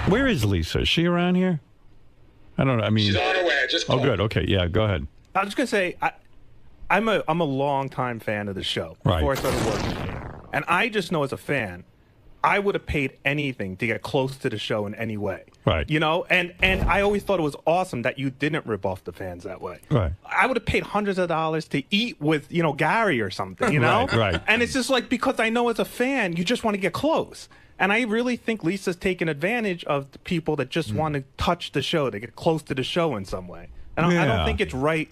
Where is Lisa? Is she around here? I don't know. I mean, she's on her way. Just called. Oh, good. Okay, yeah, go ahead. I was just gonna say, I'm a long-time fan of the show before I started working here, and I just know as a fan, I would have paid anything to get close to the show in any way. Right. You know, and I always thought it was awesome that you didn't rip off the fans that way. Right. I would have paid hundreds of dollars to eat with, you know, Gary or something, you know? Right. And it's just like, because I know as a fan, you just want to get close. And I really think Lisa's taking advantage of the people that just want to touch the show, to get close to the show in some way. And I don't think it's right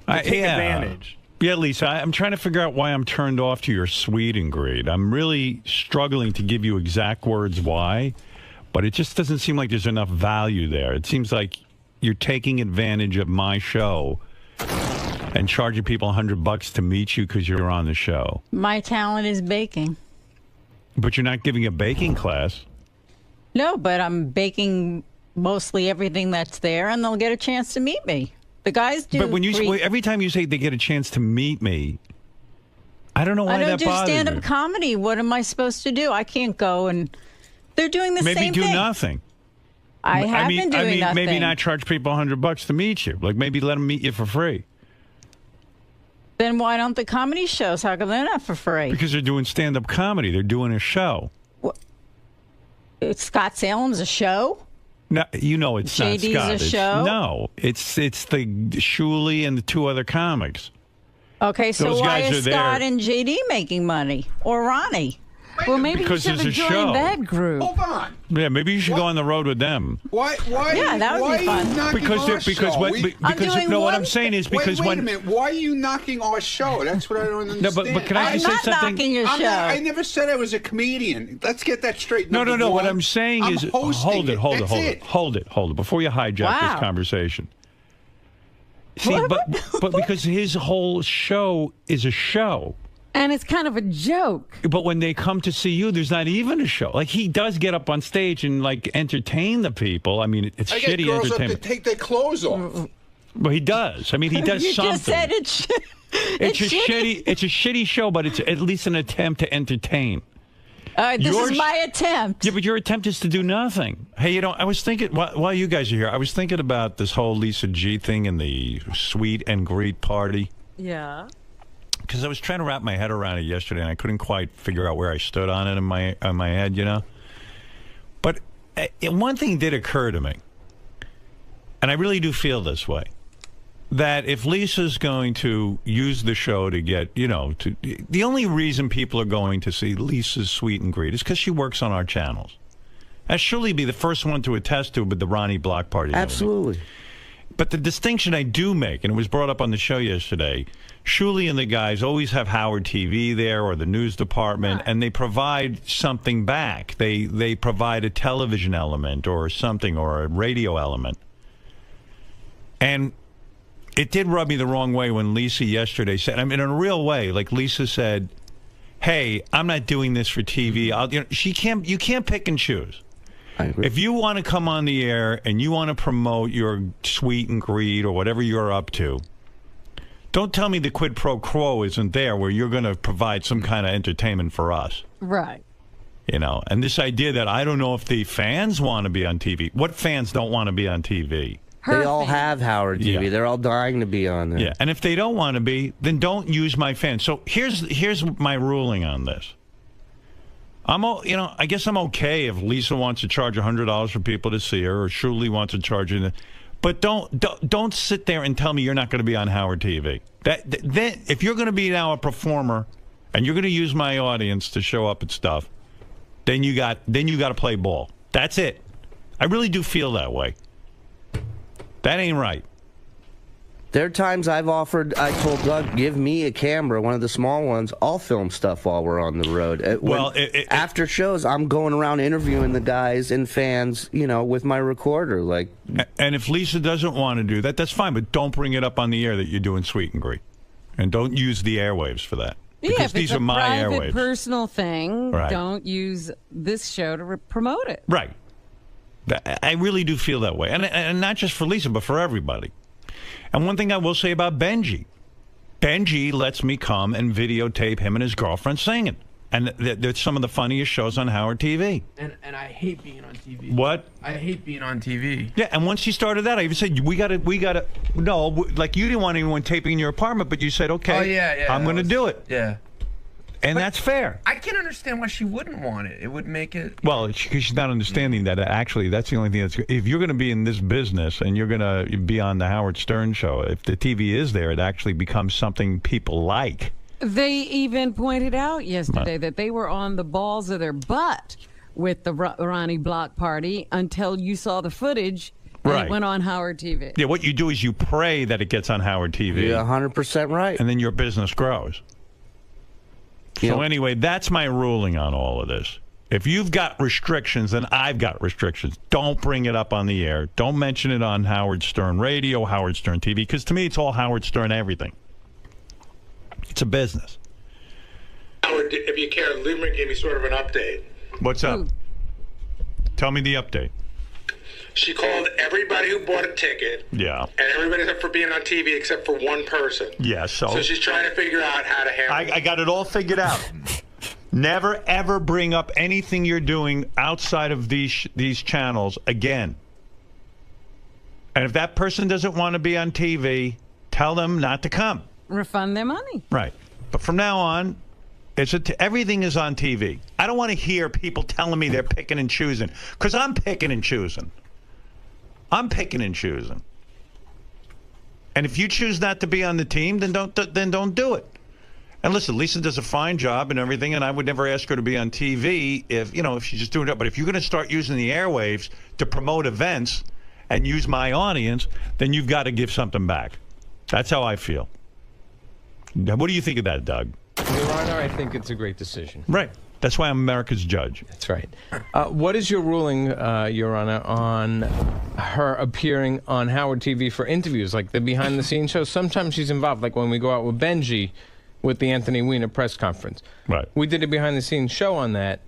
to take advantage. Yeah, Lisa, I'm trying to figure out why I'm turned off to your sweet and greed. I'm really struggling to give you exact words why, but it just doesn't seem like there's enough value there. It seems like you're taking advantage of my show and charging people $100 to meet you because you're on the show. My talent is baking. But you're not giving a baking class. No, but I'm baking mostly everything that's there, and they'll get a chance to meet me. The guys do. But when every time you say they get a chance to meet me, I don't know why that bothers me. I don't do stand-up comedy. What am I supposed to do? I can't go and they're doing the same thing. Maybe do nothing. I have been doing nothing. Maybe not charge people $100 to meet you. Like maybe let them meet you for free. Then why don't the comedy shows? How come they're not for free? Because they're doing stand-up comedy. They're doing a show. Scott Salem's a show? No, you know it's not Scott. JD's a show? No, it's the 𝗦𝗫𝗄𝗿 and the two other comics. Okay, so Those why guys is are Scott there. and JD making money? Or Ronnie? Well, maybe Because you should there's a have show. joined that group. Hold on. Yeah, maybe you should go on the road with them. Why? Yeah, that would be fun. What I'm saying is because wait a minute. Why are you knocking our show? That's what I don't understand. No, but can I I'm just say not something? knocking your show. I never said I was a comedian. Let's get that straight. No. Number What one. I'm saying is, I'm hosting hold it, before you hijack this conversation. See, but because his whole show is a show. And it's kind of a joke. But when they come to see you, there's not even a show. Like, he does get up on stage and, like, entertain the people. I mean, it's shitty get girls entertainment. up to take their clothes off. Well, he does. I mean, he does you something. Just said it's shitty. It's a shitty show, but it's at least an attempt to entertain. All right, this is my attempt. Yeah, but your attempt is to do nothing. Hey, you know, I was thinking, while you guys are here, I was thinking about this whole Lisa G thing and the sweet and greet party. Yeah. Because I was trying to wrap my head around it yesterday, and I couldn't quite figure out where I stood on it in my head, you know. But one thing did occur to me, and I really do feel this way, that if Lisa's going to use the show to get, you know, the only reason people are going to see Lisa's Sweet and Greet is because she works on our channels. I'd surely be the first one to attest to with the Ronnie Block Party. Absolutely. But the distinction I do make, and it was brought up on the show yesterday, Shuli and the guys always have Howard TV there or the news department, and they provide something back. They provide a television element or something or a radio element. And it did rub me the wrong way when Lisa yesterday said, I mean, in a real way, like Lisa said, hey, I'm not doing this for TV. You can't pick and choose. If you want to come on the air and you want to promote your sweet and greed or whatever you're up to, don't tell me the quid pro quo isn't there where you're going to provide some kind of entertainment for us. Right. You know, and this idea that I don't know if the fans want to be on TV. What fans don't want to be on TV? They all have Howard TV. Yeah. They're all dying to be on there. Yeah, and if they don't want to be, then don't use my fans. So here's my ruling on this. I guess I'm okay if Lisa wants to charge $100 for people to see her, or Shuli wants to charge you. But don't sit there and tell me you're not going to be on Howard TV. Then if you're going to be now a performer and you're going to use my audience to show up and stuff, then you got to play ball. That's it. I really do feel that way. That ain't right. There are times I told Doug, give me a camera, one of the small ones. I'll film stuff while we're on the road. After shows, I'm going around interviewing the guys and fans, you know, with my recorder. And if Lisa doesn't want to do that, that's fine. But don't bring it up on the air that you're doing Sweet and Greet. And don't use the airwaves for that. Because if these are my private, airwaves. Personal thing, right. Don't use this show to promote it. Right. I really do feel that way. And not just for Lisa, but for everybody. And one thing I will say about Benji lets me come and videotape him and his girlfriend singing. And they're some of the funniest shows on Howard TV. And I hate being on TV. What? I hate being on TV. Yeah, and once you started that, I even said, we got to, no, like you didn't want anyone taping in your apartment, but you said, okay, Oh, yeah. I'm going to do it. Yeah. And that's fair. I can understand why she wouldn't want it. It would make it... Well, because she's not understanding that actually that's the only thing that's... If you're going to be in this business and you're going to be on the Howard Stern show, if the TV is there, it actually becomes something people like. They even pointed out yesterday that they were on the balls of their butt with the Ronnie Block party until you saw the footage and it went on Howard TV. Yeah, what you do is you pray that it gets on Howard TV. You're 100% right. And then your business grows. So anyway, that's my ruling on all of this. If you've got restrictions, then I've got restrictions. Don't bring it up on the air. Don't mention it on Howard Stern Radio, Howard Stern TV, because to me it's all Howard Stern everything. It's a business. Howard, if you care, Lieberman gave me sort of an update. What's up? Tell me the update. She called everybody who bought a ticket. Yeah. And everybody's up for being on TV except for one person. Yeah, So she's trying to figure out how to handle it. I got it all figured out. Never, ever bring up anything you're doing outside of these channels again. And if that person doesn't want to be on TV, tell them not to come. Refund their money. Right. But from now on, everything is on TV. I don't want to hear people telling me they're picking and choosing, because I'm picking and choosing. I'm picking and choosing. And if you choose not to be on the team, then don't do it. And listen, Lisa does a fine job and everything, and I would never ask her to be on TV if she's just doing it. But if you're going to start using the airwaves to promote events and use my audience, then you've got to give something back. That's how I feel. What do you think of that, Doug? Your Honor, I think it's a great decision. Right. That's why I'm America's judge. That's right. What is your ruling, Your Honor, on her appearing on Howard TV for interviews, like the behind-the-scenes shows? Sometimes she's involved, like when we go out with Benji with the Anthony Weiner press conference. Right. We did a behind-the-scenes show on that,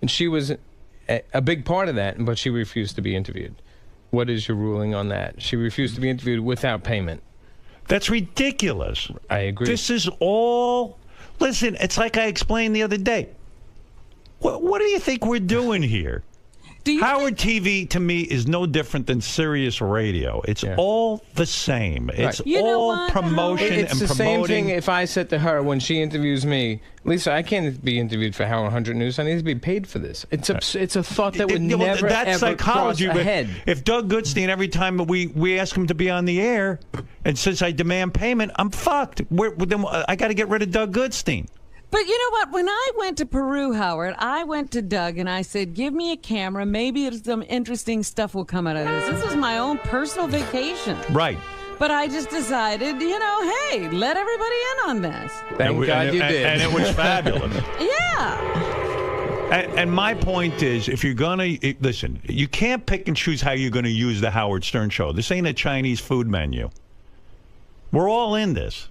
and she was a big part of that, but she refused to be interviewed. What is your ruling on that? She refused to be interviewed without payment. That's ridiculous. I agree. This is all... Listen, it's like I explained the other day. What do you think we're doing here? Howard TV, to me, is no different than Sirius Radio. It's all the same. It's all promotion and promoting. It's the same thing if I said to her when she interviews me, Lisa, I can't be interviewed for Howard 100 News. I need to be paid for this. It's a thought that would never, ever psychology, cross ahead. If Doug Goodstein, every time we ask him to be on the air, and since I demand payment, I'm fucked. Then I got to get rid of Doug Goodstein. But you know what? When I went to Peru, Howard, I went to Doug and I said, give me a camera. Maybe some interesting stuff will come out of this. This is my own personal vacation. Right. But I just decided, hey, let everybody in on this. Thank God you did. And it was fabulous. Yeah. And my point is, if you're going to... Listen, you can't pick and choose how you're going to use the Howard Stern show. This ain't a Chinese food menu. We're all in this.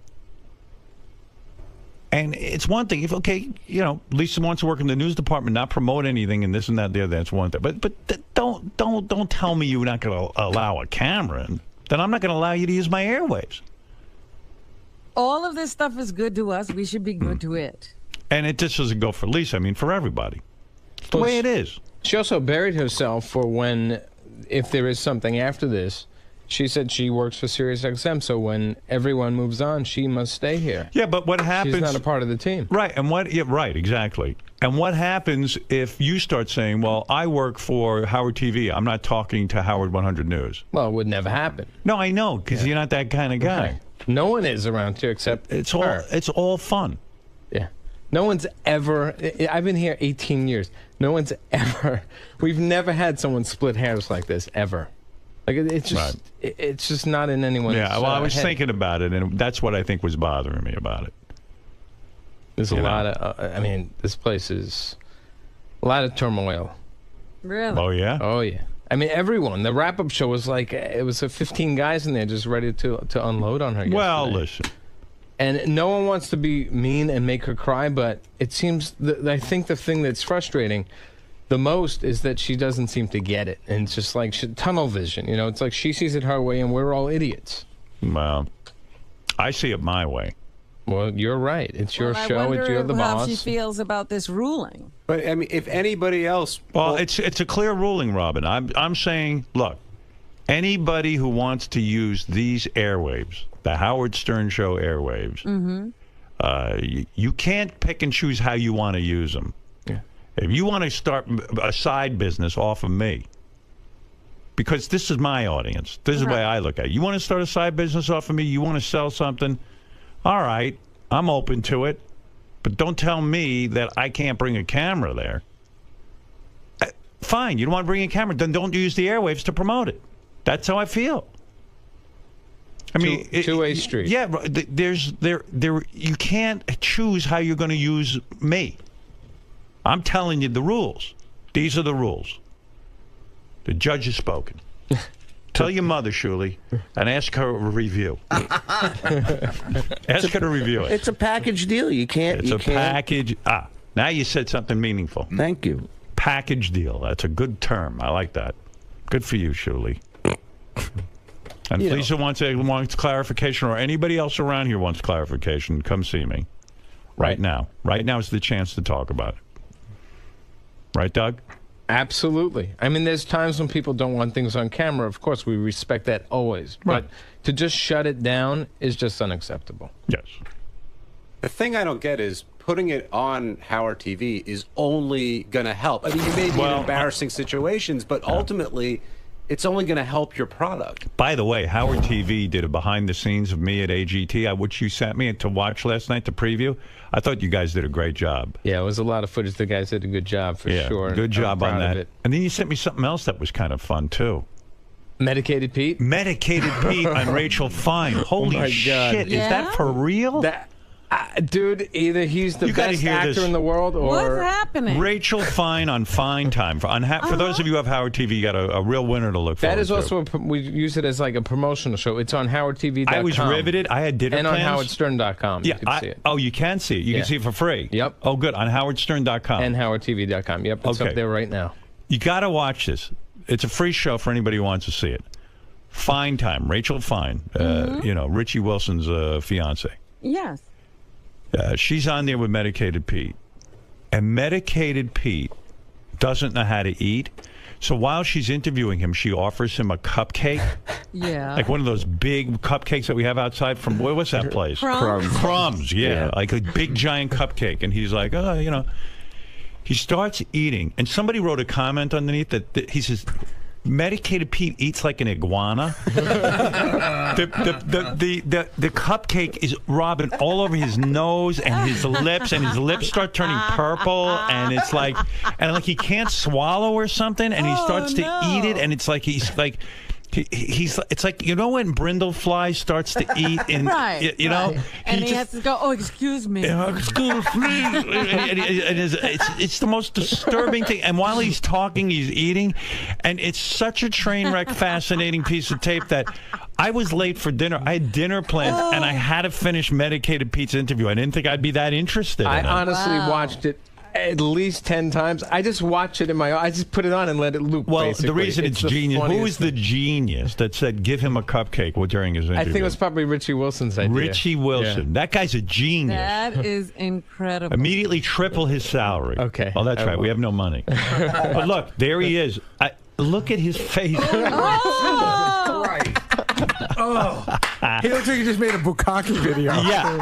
And it's one thing if Lisa wants to work in the news department, not promote anything, and this and that, the other. That's one thing. But don't tell me you're not going to allow a camera in. Then I'm not going to allow you to use my airwaves. All of this stuff is good to us. We should be good to it. And it just doesn't go for Lisa. I mean, for everybody. It's the way it is. She also buried herself for if there is something after this. She said she works for SiriusXM, so when everyone moves on, she must stay here. Yeah, but what happens... She's not a part of the team. Right, right, exactly. And what happens if you start saying, well, I work for Howard TV. I'm not talking to Howard 100 News. Well, it would never happen. No, I know, because you're not that kind of guy. Okay. No one is around here except her. It's all fun. Yeah. No one's ever... I've been here 18 years. No one's ever... We've never had someone split hairs like this, ever. Like it's just not in anyone's well, I was head. thinking about it, and that's what I think was bothering me about it. There's a lot of... this place is... A lot of turmoil. Really? Oh, yeah? Oh, yeah. I mean, everyone. The wrap-up show was like... It was 15 guys in there just ready to unload on her yesterday. Well, listen. And no one wants to be mean and make her cry, but it seems... I think the thing that's frustrating... The most is that she doesn't seem to get it. And it's just like tunnel vision. It's like she sees it her way and we're all idiots. Well, I see it my way. Well, you're right. It's your Well, show. It's you're the how boss. she feels about this ruling. But I mean, if anybody else, well, it's a clear ruling, Robin. I'm saying, look, anybody who wants to use these airwaves, the Howard Stern Show airwaves, you can't pick and choose how you want to use them. Yeah. If you want to start a side business off of me, because this is my audience, this is the way I look at it. You want to start a side business off of me? You want to sell something? All right, I'm open to it. But don't tell me that I can't bring a camera there. Fine, you don't want to bring a camera, then don't use the airwaves to promote it. That's how I feel. I mean, two-way street. Yeah, you can't choose how you're going to use me. I'm telling you the rules. These are the rules. The judge has spoken. Tell your mother, 𝗛cie, and ask her a review. Ask her to review it. It's a package deal. You can't. It's a package. Now you said something meaningful. Thank you. Package deal. That's a good term. I like that. Good for you, 𝗛cie. And if Lisa wants clarification, or anybody else around here wants clarification, come see me. Right now. Right now is the chance to talk about it. Right, Doug? Absolutely. I mean, there's times when people don't want things on camera. Of course, we respect that always. Right. But to just shut it down is just unacceptable. Yes. the thing I don't get is putting it on Howard TV is only going to help. I mean, you may be in embarrassing situations, but ultimately, it's only going to help your product. By the way, Howard TV did a behind the scenes of me at AGT, which you sent me to watch last night, to preview. I thought you guys did a great job. Yeah, it was a lot of footage. The guys did a good job for sure. Good job on that. And then you sent me something else that was kind of fun too. Medicated Pete? Medicated Pete on Rachel Fine. Holy shit. Is that for real? Dude, either he's the best actor in the world or... What's happening? Rachel Fine on Fine Time. For those of you who have Howard TV, you got a real winner to look forward to. That is also, we use it as like a promotional show. It's on HowardTV.com. I was riveted. I had dinner plans. And on HowardStern.com. Yeah, you can see it. Oh, you can see it. You can see it for free. Yep. Oh, good. On HowardStern.com. And HowardTV.com. Yep, it's up there right now. You got to watch this. It's a free show for anybody who wants to see it. Fine Time. Rachel Fine. You know, Richie Wilson's fiance. Yes. She's on there with Medicated Pete. And Medicated Pete doesn't know how to eat. So while she's interviewing him, she offers him a cupcake. Yeah. Like one of those big cupcakes that we have outside from, what's that place? Crumbs. Crumbs, yeah. Like a big giant cupcake. And he's like, oh, you know. He starts eating. And somebody wrote a comment underneath that he says, Medicated Pete eats like an iguana. the cupcake is rubbing all over his nose and his lips start turning purple, and it's like, he can't swallow or something, and he starts to eat it, and it's like it's like, you know, when brindlefly starts to eat, and you know, and he has to go, oh, excuse me. Excuse me. It's the most disturbing thing. And while he's talking, he's eating, and it's such a train wreck, fascinating piece of tape that I was late for dinner. I had dinner plans, and I had to finish Medicated Pete's interview. I didn't think I'd be that interested in it. I honestly watched it at least 10 times. I just watch it I just put it on and let it loop. Well, basically. the reason it's genius. Who was the genius that said give him a cupcake during his interview? I think it was probably Richie Wilson's idea. Richie Wilson. Yeah. That guy's a genius. That is incredible. Immediately triple his salary. Okay. Oh, that's right. We have no money. But look, there he is. Look at his face. Oh. Right. Oh, he looks like he just made a bukkake video. Yeah.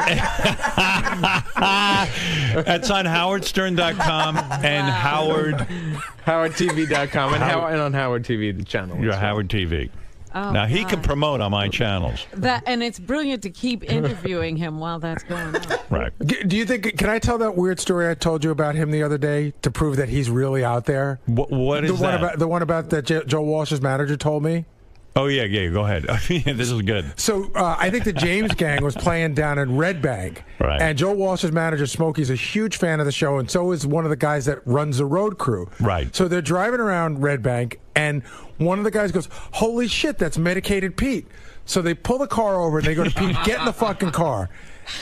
That's on HowardStern.com and HowardTV.com and on Howard TV, the channel. You're Howard TV. Oh, now, he can promote on my channels. And it's brilliant to keep interviewing him while that's going on. Right. Do you think, can I tell that weird story I told you about him the other day to prove that he's really out there? What is that? The one about that Joe Walsh's manager told me? Oh, yeah, go ahead. This is good. So I think the James Gang was playing down in Red Bank. Right. And Joe Walsh's manager, Smokey's a huge fan of the show, and so is one of the guys that runs the road crew. Right. So they're driving around Red Bank, and one of the guys goes, holy shit, that's Medicated Pete. So they pull the car over, and they go to Pete, get in the fucking car.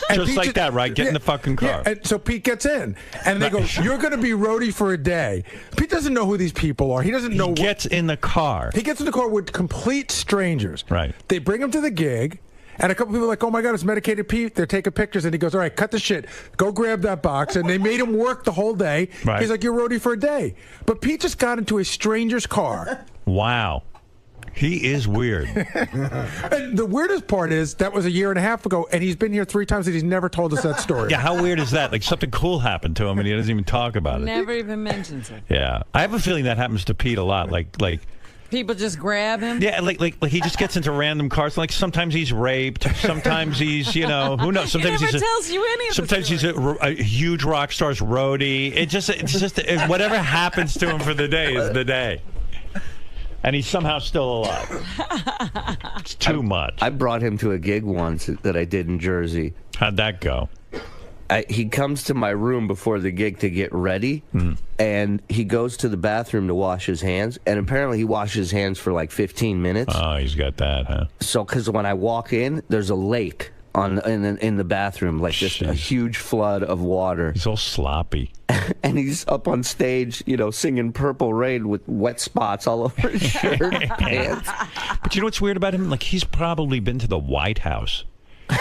And just Pete like that, right? Get in the fucking car. Yeah, and so Pete gets in, and they go, you're going to be roadie for a day. Pete doesn't know who these people are. He doesn't know. He gets in the car. He gets in the car with complete strangers. Right. They bring him to the gig, And a couple people are like, oh my God, it's Medicated Pete. They're taking pictures. And he goes, all right, cut the shit. Go grab that box. And they made him work the whole day. Right. He's like, you're roadie for a day. But Pete just got into a stranger's car. Wow. He is weird. And the weirdest part is that was a year and a half ago, and he's been here 3 times, and he's never told us that story. Yeah, how weird is that? Like something cool happened to him, and he doesn't even talk about it. Never even mentions it. Yeah, I have a feeling that happens to Pete a lot. Like people just grab him. Yeah, like he just gets into random cars. Like sometimes he's raped, sometimes he's who knows. Sometimes he never tells you any of sometimes he's a huge rock star's roadie. It's just whatever happens to him for the day is the day. And he's somehow still alive. It's too much. I brought him to a gig once that I did in Jersey. How'd that go? He comes to my room before the gig to get ready, and he goes to the bathroom to wash his hands, and apparently he washes his hands for like 15 minutes. Oh, he's got that, huh? So, because when I walk in, there's a lake in the bathroom, like just a huge flood of water. He's all sloppy. And he's up on stage, singing Purple Rain with wet spots all over his shirt and pants. But you know what's weird about him? Like, he's probably been to the White House.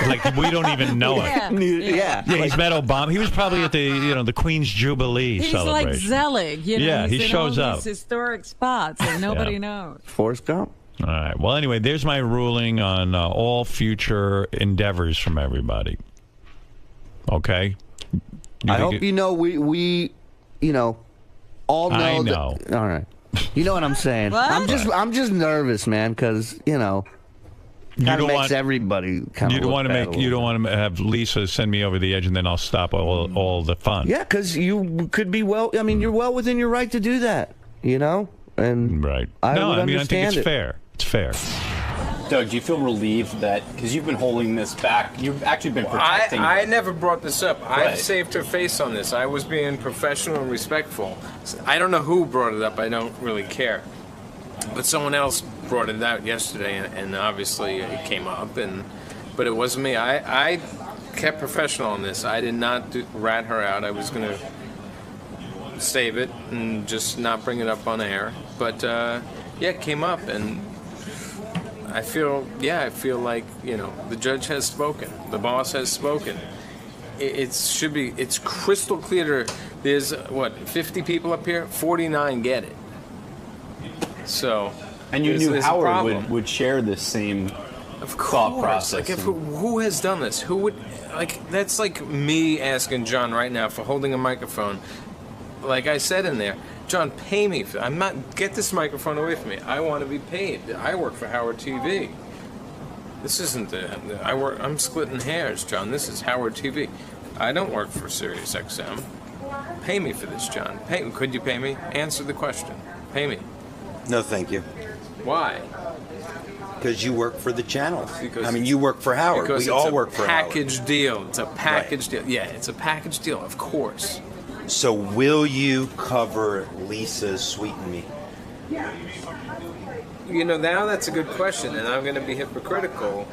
Like, we don't even know it. Yeah, he's met Obama. He was probably at the Queen's Jubilee celebration. He's like Zelig, Yeah, he he's shows in all up. these historic spots and nobody knows. Forrest Gump. All right. Well, anyway, there's my ruling on all future endeavors from everybody. Okay? I hope we all know. I know. All right. You know what I'm saying? What? I'm just nervous, man, because kind of makes everybody kind of. You don't want to have Lisa send me over the edge, and then I'll stop all the fun. Yeah, because you could be you're well within your right to do that. And right. I think it's fair. It's fair. Doug, do you feel relieved that, because you've been holding this back, you've actually been protecting... I never brought this up. Right. I saved her face on this. I was being professional and respectful. I don't know who brought it up. I don't really care. But someone else brought it out yesterday, and obviously it came up, but it wasn't me. I kept professional on this. I did not rat her out. I was going to save it and just not bring it up on air. But, it came up, and... I feel like, the judge has spoken. The boss has spoken. It's crystal clear. There's, 50 people up here? 49 get it. So. And you knew Howard would share this same thought process. Like, who has done this? Who would, that's like me asking John right now for holding a microphone. Like I said in there, John, pay me. Get this microphone away from me. I want to be paid. I work for Howard TV. This isn't I'm splitting hairs, John. This is Howard TV. I don't work for Sirius XM. Pay me for this, John. Could you pay me? Answer the question. Pay me. No, thank you. Why? Because you work for the channel. You work for Howard. We all work for Howard. Package deal. It's a package deal. Yeah, it's a package deal, of course. So will you cover Lisa's Sweeten Me? Now that's a good question, and I'm going to be hypocritical,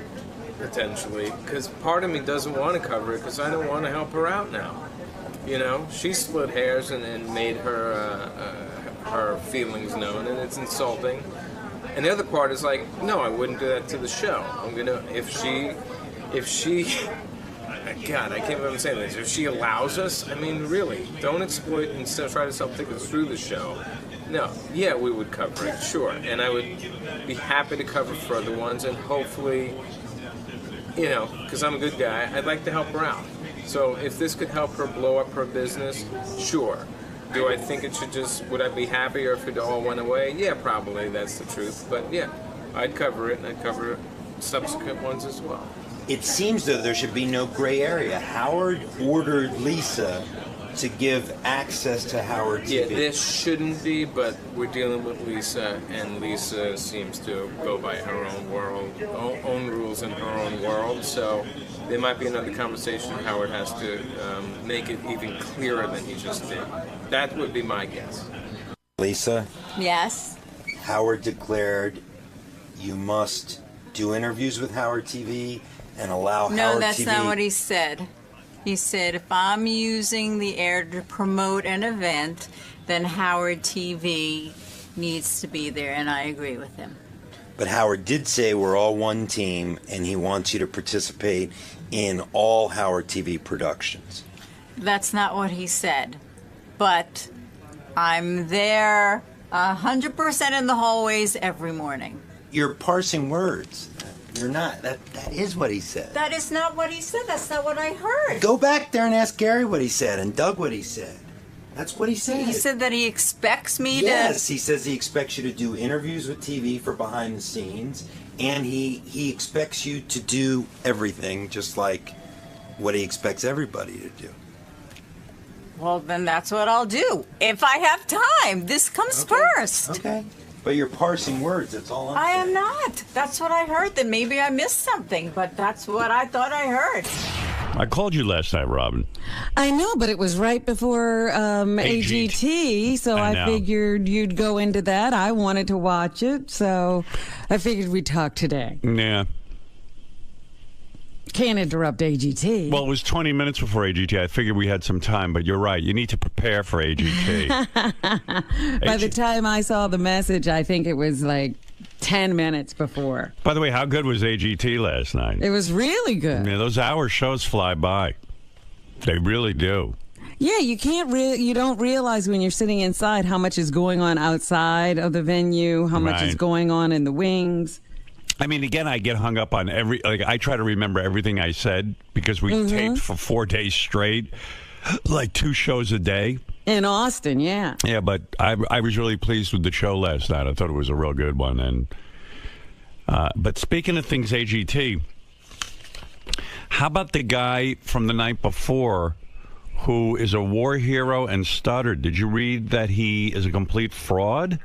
potentially, because part of me doesn't want to cover it because I don't want to help her out now. She split hairs and made her feelings known, and it's insulting. And the other part is like, no, I wouldn't do that to the show. I'm going to, if she God, I can't believe I'm saying this. If she allows us, really, don't exploit and try to sell tickets through the show. No, yeah, we would cover it, sure. And I would be happy to cover further ones, and hopefully, because I'm a good guy, I'd like to help her out. So if this could help her blow up her business, sure. Do I think it should would I be happier if it all went away? Yeah, probably, that's the truth. But yeah, I'd cover it, and I'd cover subsequent ones as well. It seems though there should be no gray area. Howard ordered Lisa to give access to Howard TV. Yeah, this shouldn't be, but we're dealing with Lisa, and Lisa seems to go by her own rules in her own world. So there might be another conversation Howard has to make it even clearer than he just did. That would be my guess. Lisa? Yes? Howard declared you must do interviews with Howard TV and allow Howard TV... No, that's not what he said. He said, if I'm using the air to promote an event, then Howard TV needs to be there, and I agree with him. But Howard did say we're all one team, and he wants you to participate in all Howard TV productions. That's not what he said. But I'm there 100% in the hallways every morning. You're parsing words. You're not. That is what he said. That is not what he said. That's not what I heard. Go back there and ask Gary what he said and Doug what he said. That's what he said. He said that he expects me to... Yes, he says he expects you to do interviews with TV for behind the scenes, and he expects you to do everything just like what he expects everybody to do. Well, then that's what I'll do. If I have time. This comes first. Okay. But you're parsing words, that's all I am not. That's what I heard. Then maybe I missed something, but that's what I thought I heard. I called you last night, Robin. I know, but it was right before AGT, so I figured you'd go into that. I wanted to watch it, so I figured we'd talk today. Yeah. Can't interrupt AGT. Well, it was 20 minutes before AGT. I figured we had some time, but you're right. You need to prepare for AGT. By the time I saw the message, I think it was like 10 minutes before. By the way, how good was AGT last night? It was really good. Yeah, those hour shows fly by. They really do. Yeah, you don't realize when you're sitting inside how much is going on outside of the venue, how much is going on in the wings. I mean, again, I get hung up on I try to remember everything I said because we taped for 4 days straight, like 2 shows a day. In Austin, yeah. Yeah, but I was really pleased with the show last night. I thought it was a real good one. And but speaking of things AGT, how about the guy from the night before who is a war hero and stuttered? Did you read that he is a complete fraud?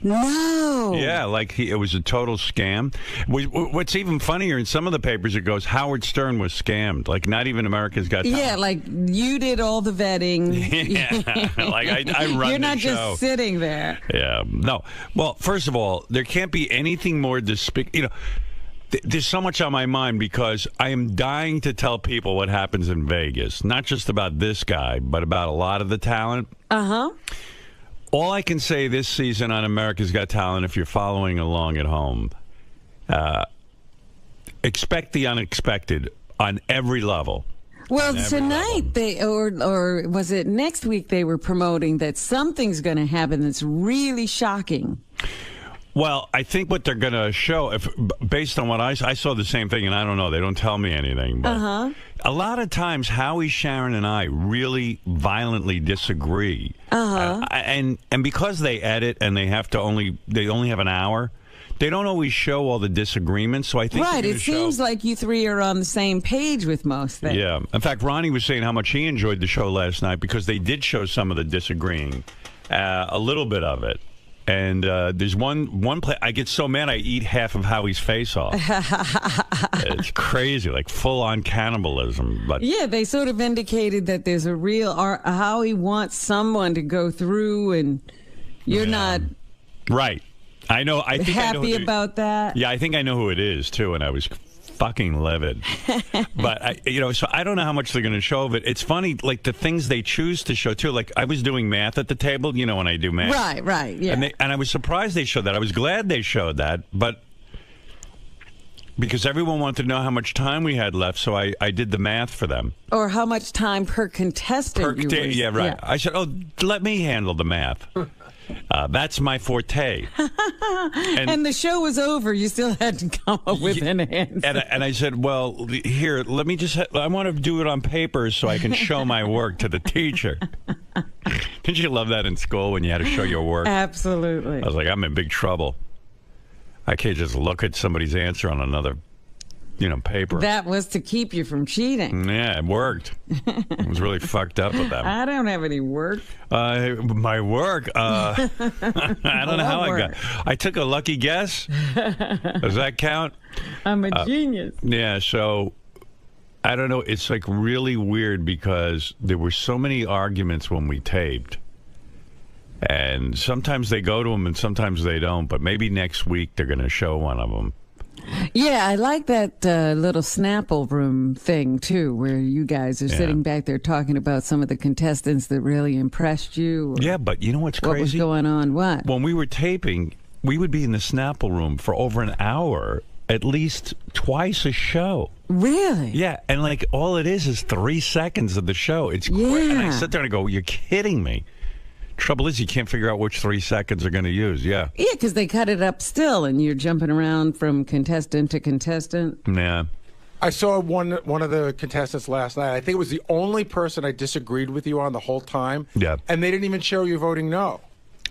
No. Yeah, like it was a total scam. What's even funnier, in some of the papers it goes, Howard Stern was scammed. Like, not even America's Got Talent. Yeah, like you did all the vetting. Yeah, like I run You're not the show. just sitting there. Yeah, no. Well, first of all, there can't be anything more despicable. You know, there's so much on my mind because I am dying to tell people what happens in Vegas. Not just about this guy, but about a lot of the talent. Uh-huh. All I can say this season on America's Got Talent, if you're following along at home, expect the unexpected on every level. Well, tonight or was it next week they were promoting that something's going to happen that's really shocking. Well, I think what they're going to show, based on what I saw the same thing, and I don't know, they don't tell me anything. But a lot of times, Howie, Sharon, and I really violently disagree. And because they edit and they only have an hour, they don't always show all the disagreements. So I think it seems like you three are on the same page with most things. Yeah. In fact, Ronnie was saying how much he enjoyed the show last night because they did show some of the disagreeing, a little bit of it. And there's one play. I get so mad I eat half of Howie's face off. It's crazy, like full-on cannibalism. But yeah, they sort of indicated that there's a real Howie wants someone to go through, and you're not right. I know. I think happy about that. Yeah, I think I know who it is too, and I was fucking livid. But so I don't know how much they're going to show of it. It's funny, like the things they choose to show too. Like I was doing math at the table, when I do math. Right, yeah. And I was surprised they showed that. I was glad they showed that, but because everyone wanted to know how much time we had left, so I did the math for them. Or how much time per contestant you were. Yeah, right. Yeah. I said, let me handle the math. That's my forte. And the show was over. You still had to come up with an answer. And I said, well, here, let me I want to do it on paper so I can show my work to the teacher. Didn't you love that in school when you had to show your work? Absolutely. I was like, I'm in big trouble. I can't just look at somebody's answer on another paper. That was to keep you from cheating. Yeah, it worked. I was really fucked up with that. I don't have any work. My work? I don't know how I got. I took a lucky guess. Does that count? I'm a genius. Yeah, so I don't know. It's like really weird because there were so many arguments when we taped. And sometimes they go to them and sometimes they don't. But maybe next week they're going to show one of them. Yeah, I like that little Snapple room thing, too, where you guys are sitting back there talking about some of the contestants that really impressed you. Yeah, but you know what's crazy? What was going on? What? When we were taping, we would be in the Snapple room for over an hour, at least twice a show. Really? Yeah, and like all it is 3 seconds of the show. It's quick. And I sit there and I go, you're kidding me. Trouble is, you can't figure out which 3 seconds they're going to use. Yeah. Yeah, because they cut it up still, and you're jumping around from contestant to contestant. Yeah. I saw one of the contestants last night. I think it was the only person I disagreed with you on the whole time. Yeah. And they didn't even show you voting no.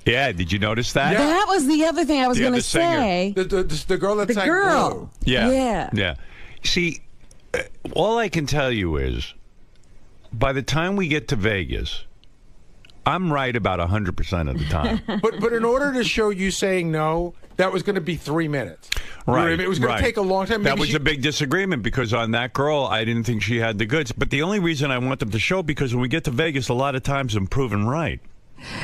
Yeah, did you notice that? Yeah. That was the other thing I was going to say. The girl that sang Blue. Yeah. See, all I can tell you is, by the time we get to Vegas, I'm right about 100% of the time. But in order to show you saying no, that was going to be 3 minutes. Right. You know what I mean? It was going to take a long time. That was a big disagreement because on that girl, I didn't think she had the goods. But the only reason I want them to show, because when we get to Vegas, a lot of times I'm proven right.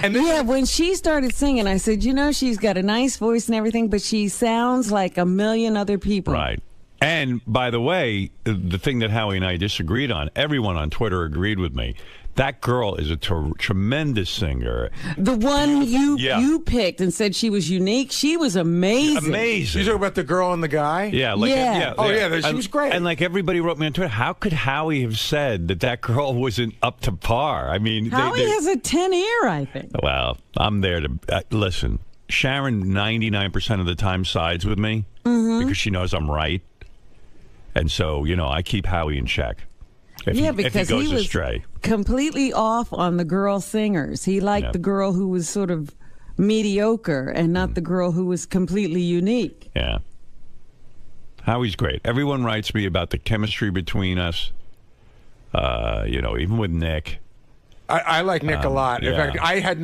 And when she started singing, I said, she's got a nice voice and everything, but she sounds like a million other people. Right. And by the way, the thing that Howie and I disagreed on, everyone on Twitter agreed with me. That girl is a tremendous singer. The one you picked and said she was unique, she was amazing. Amazing. You talking about the girl and the guy? Yeah. She was great. And like everybody wrote me on Twitter, how could Howie have said that girl wasn't up to par? I mean, Howie has a 10 ear, I think. Well, I'm there to listen. Sharon 99% of the time sides with me because she knows I'm right. And so, I keep Howie in check. If he goes astray. Completely off on the girl singers. He liked the girl who was sort of mediocre and not the girl who was completely unique. Yeah. Howie's great. Everyone writes me about the chemistry between us. Even with Nick. I like Nick a lot. In fact, I had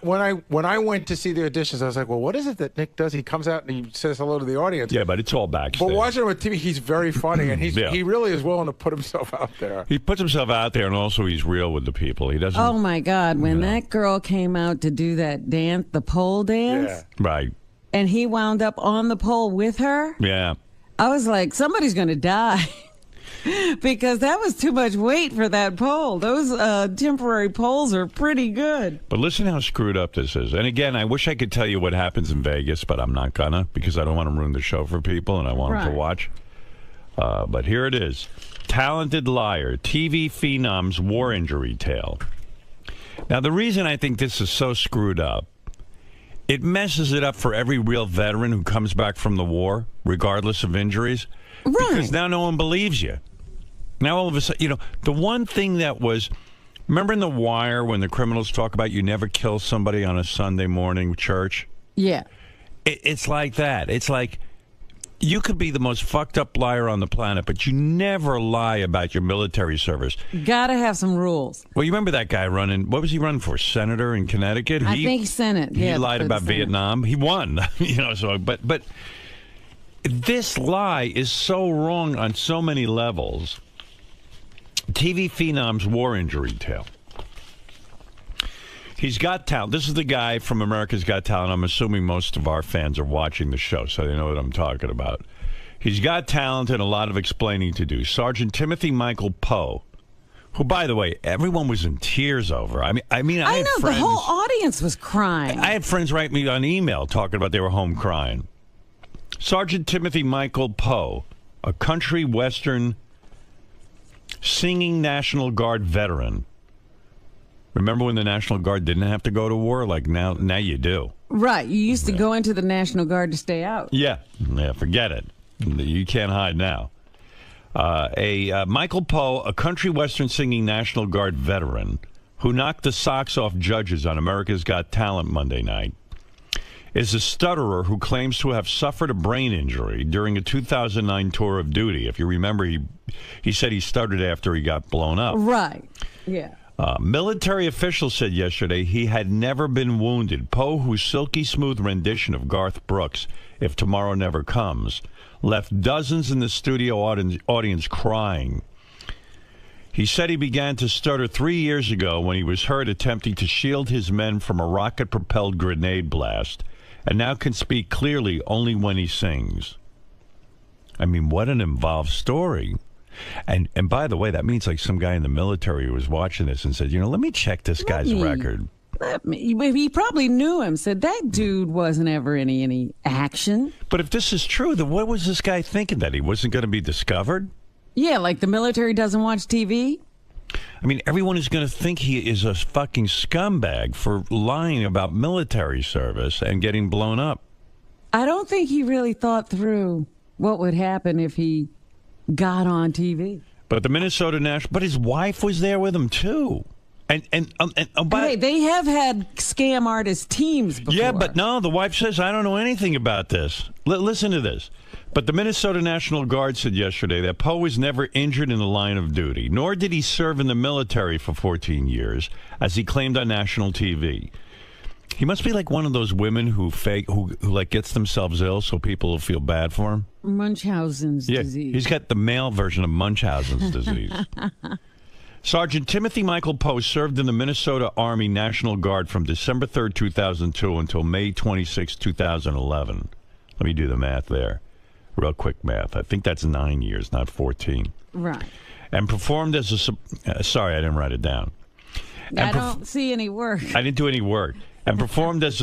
when I went to see the auditions, I was like, well, what is it that Nick does? He comes out and he says hello to the audience. Yeah, but it's all backstage. But watching him on TV, he's very funny, and he really is willing to put himself out there. He puts himself out there, and also he's real with the people. He doesn't. Oh my God! When that girl came out to do that dance, the pole dance, right, and he wound up on the pole with her. Yeah, I was like, somebody's going to die. Because that was too much weight for that pole. Those temporary poles are pretty good. But listen how screwed up this is. And again, I wish I could tell you what happens in Vegas, but I'm not gonna because I don't want to ruin the show for people and I want them to watch. But here it is. Talented liar, TV phenom's war injury tale. Now, the reason I think this is so screwed up, it messes it up for every real veteran who comes back from the war, regardless of injuries. Right. Because now no one believes you. Now all of a sudden, the one thing that was, remember in The Wire when the criminals talk about you never kill somebody on a Sunday morning church? Yeah. It's like that. It's like you could be the most fucked up liar on the planet, but you never lie about your military service. Gotta have some rules. Well, you remember that guy running, what was he running for? Senator in Connecticut? I think Senate. He lied about Vietnam. He won. But this lie is so wrong on so many levels. TV phenom's war injury tale. He's got talent. This is the guy from America's Got Talent. I'm assuming most of our fans are watching the show, so they know what I'm talking about. He's got talent and a lot of explaining to do. Sergeant Timothy Michael Poe, who, by the way, everyone was in tears over. I had know, friends, the whole audience was crying. I had friends write me on email talking about they were home crying. Sergeant Timothy Michael Poe, a country western singing National Guard veteran. Remember when the National Guard didn't have to go to war? Like now you do. Right. You used to go into the National Guard to stay out. Yeah, forget it. You can't hide now. Michael Poe, a country western singing National Guard veteran who knocked the socks off judges on America's Got Talent Monday night, is a stutterer who claims to have suffered a brain injury during a 2009 tour of duty. If you remember, he said he stuttered after he got blown up. Right, yeah. Military officials said yesterday he had never been wounded. Poe, whose silky smooth rendition of Garth Brooks, If Tomorrow Never Comes, left dozens in the studio audience crying. He said he began to stutter 3 years ago when he was heard attempting to shield his men from a rocket-propelled grenade blast, and now can speak clearly only when he sings. I mean, what an involved story. And by the way, that means like some guy in the military was watching this and said, let me check this guy's record. He probably knew him, said that dude wasn't ever any action. But if this is true, then what was this guy thinking, that he wasn't going to be discovered? Yeah, like the military doesn't watch TV? I mean, everyone is going to think he is a fucking scumbag for lying about military service and getting blown up. I don't think he really thought through what would happen if he got on TV. But the Minnesota National, but his wife was there with him too. And hey, they have had scam artist teams before. Yeah, but no, the wife says, I don't know anything about this. Listen to this. But the Minnesota National Guard said yesterday that Poe was never injured in the line of duty, nor did he serve in the military for 14 years, as he claimed on national TV. He must be like one of those women who like gets themselves ill so people will feel bad for him. Munchausen's disease. He's got the male version of Munchausen's disease. Sergeant Timothy Michael Poe served in the Minnesota Army National Guard from December 3rd, 2002 until May 26, 2011. Let me do the math there. Real quick math. I think that's 9 years, not 14. Right. And performed as a... sorry, I didn't write it down. I don't see any work. I didn't do any work. And performed as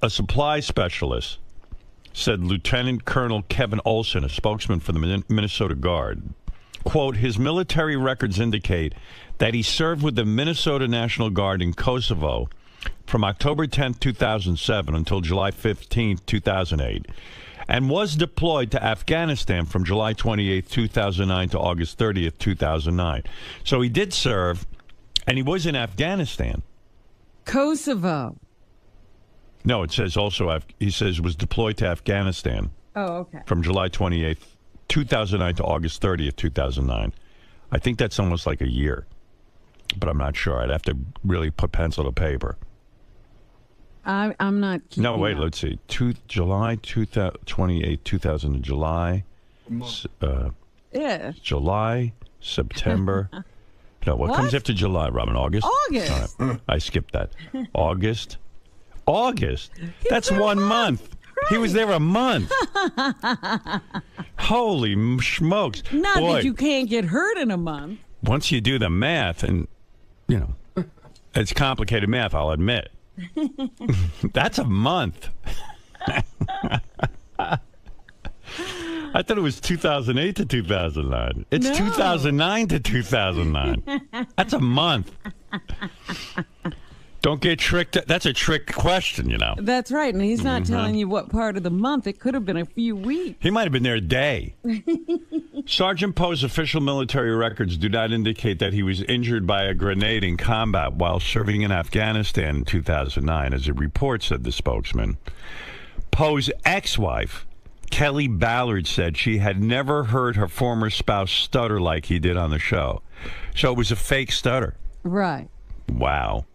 a supply specialist, said Lieutenant Colonel Kevin Olson, a spokesman for the Minnesota Guard. Quote, his military records indicate that he served with the Minnesota National Guard in Kosovo from October 10, 2007 until July 15, 2008, and was deployed to Afghanistan from July 28, 2009 to August 30th, 2009. So he did serve, and he was in Afghanistan. Kosovo. No, it says also, he says was deployed to Afghanistan. Oh, okay. From July 28th, 2009 to August 30th, 2009. I think that's almost like a year, but I'm not sure. I'd have to really put pencil to paper. I'm not keeping No, wait, up. let's see. July 28th, 2000, July. Yeah. July, September. No, what comes after July, Robin? August? August. All right. I skipped that. August. That's 1 month. Right. He was there a month. Holy smokes. Not Boy, that you can't get hurt in a month. Once you do the math, and, you know, it's complicated math, I'll admit. That's a month. I thought it was 2008 to 2009. It's 2009 to 2009. That's a month. Don't get tricked. That's a trick question, you know. That's right. And he's not telling you what part of the month. It could have been a few weeks. He might have been there a day. Sergeant Poe's official military records do not indicate that he was injured by a grenade in combat while serving in Afghanistan in 2009, as a report said the spokesman. Poe's ex-wife, Kelly Ballard, said she had never heard her former spouse stutter like he did on the show. So it was a fake stutter. Right. Wow.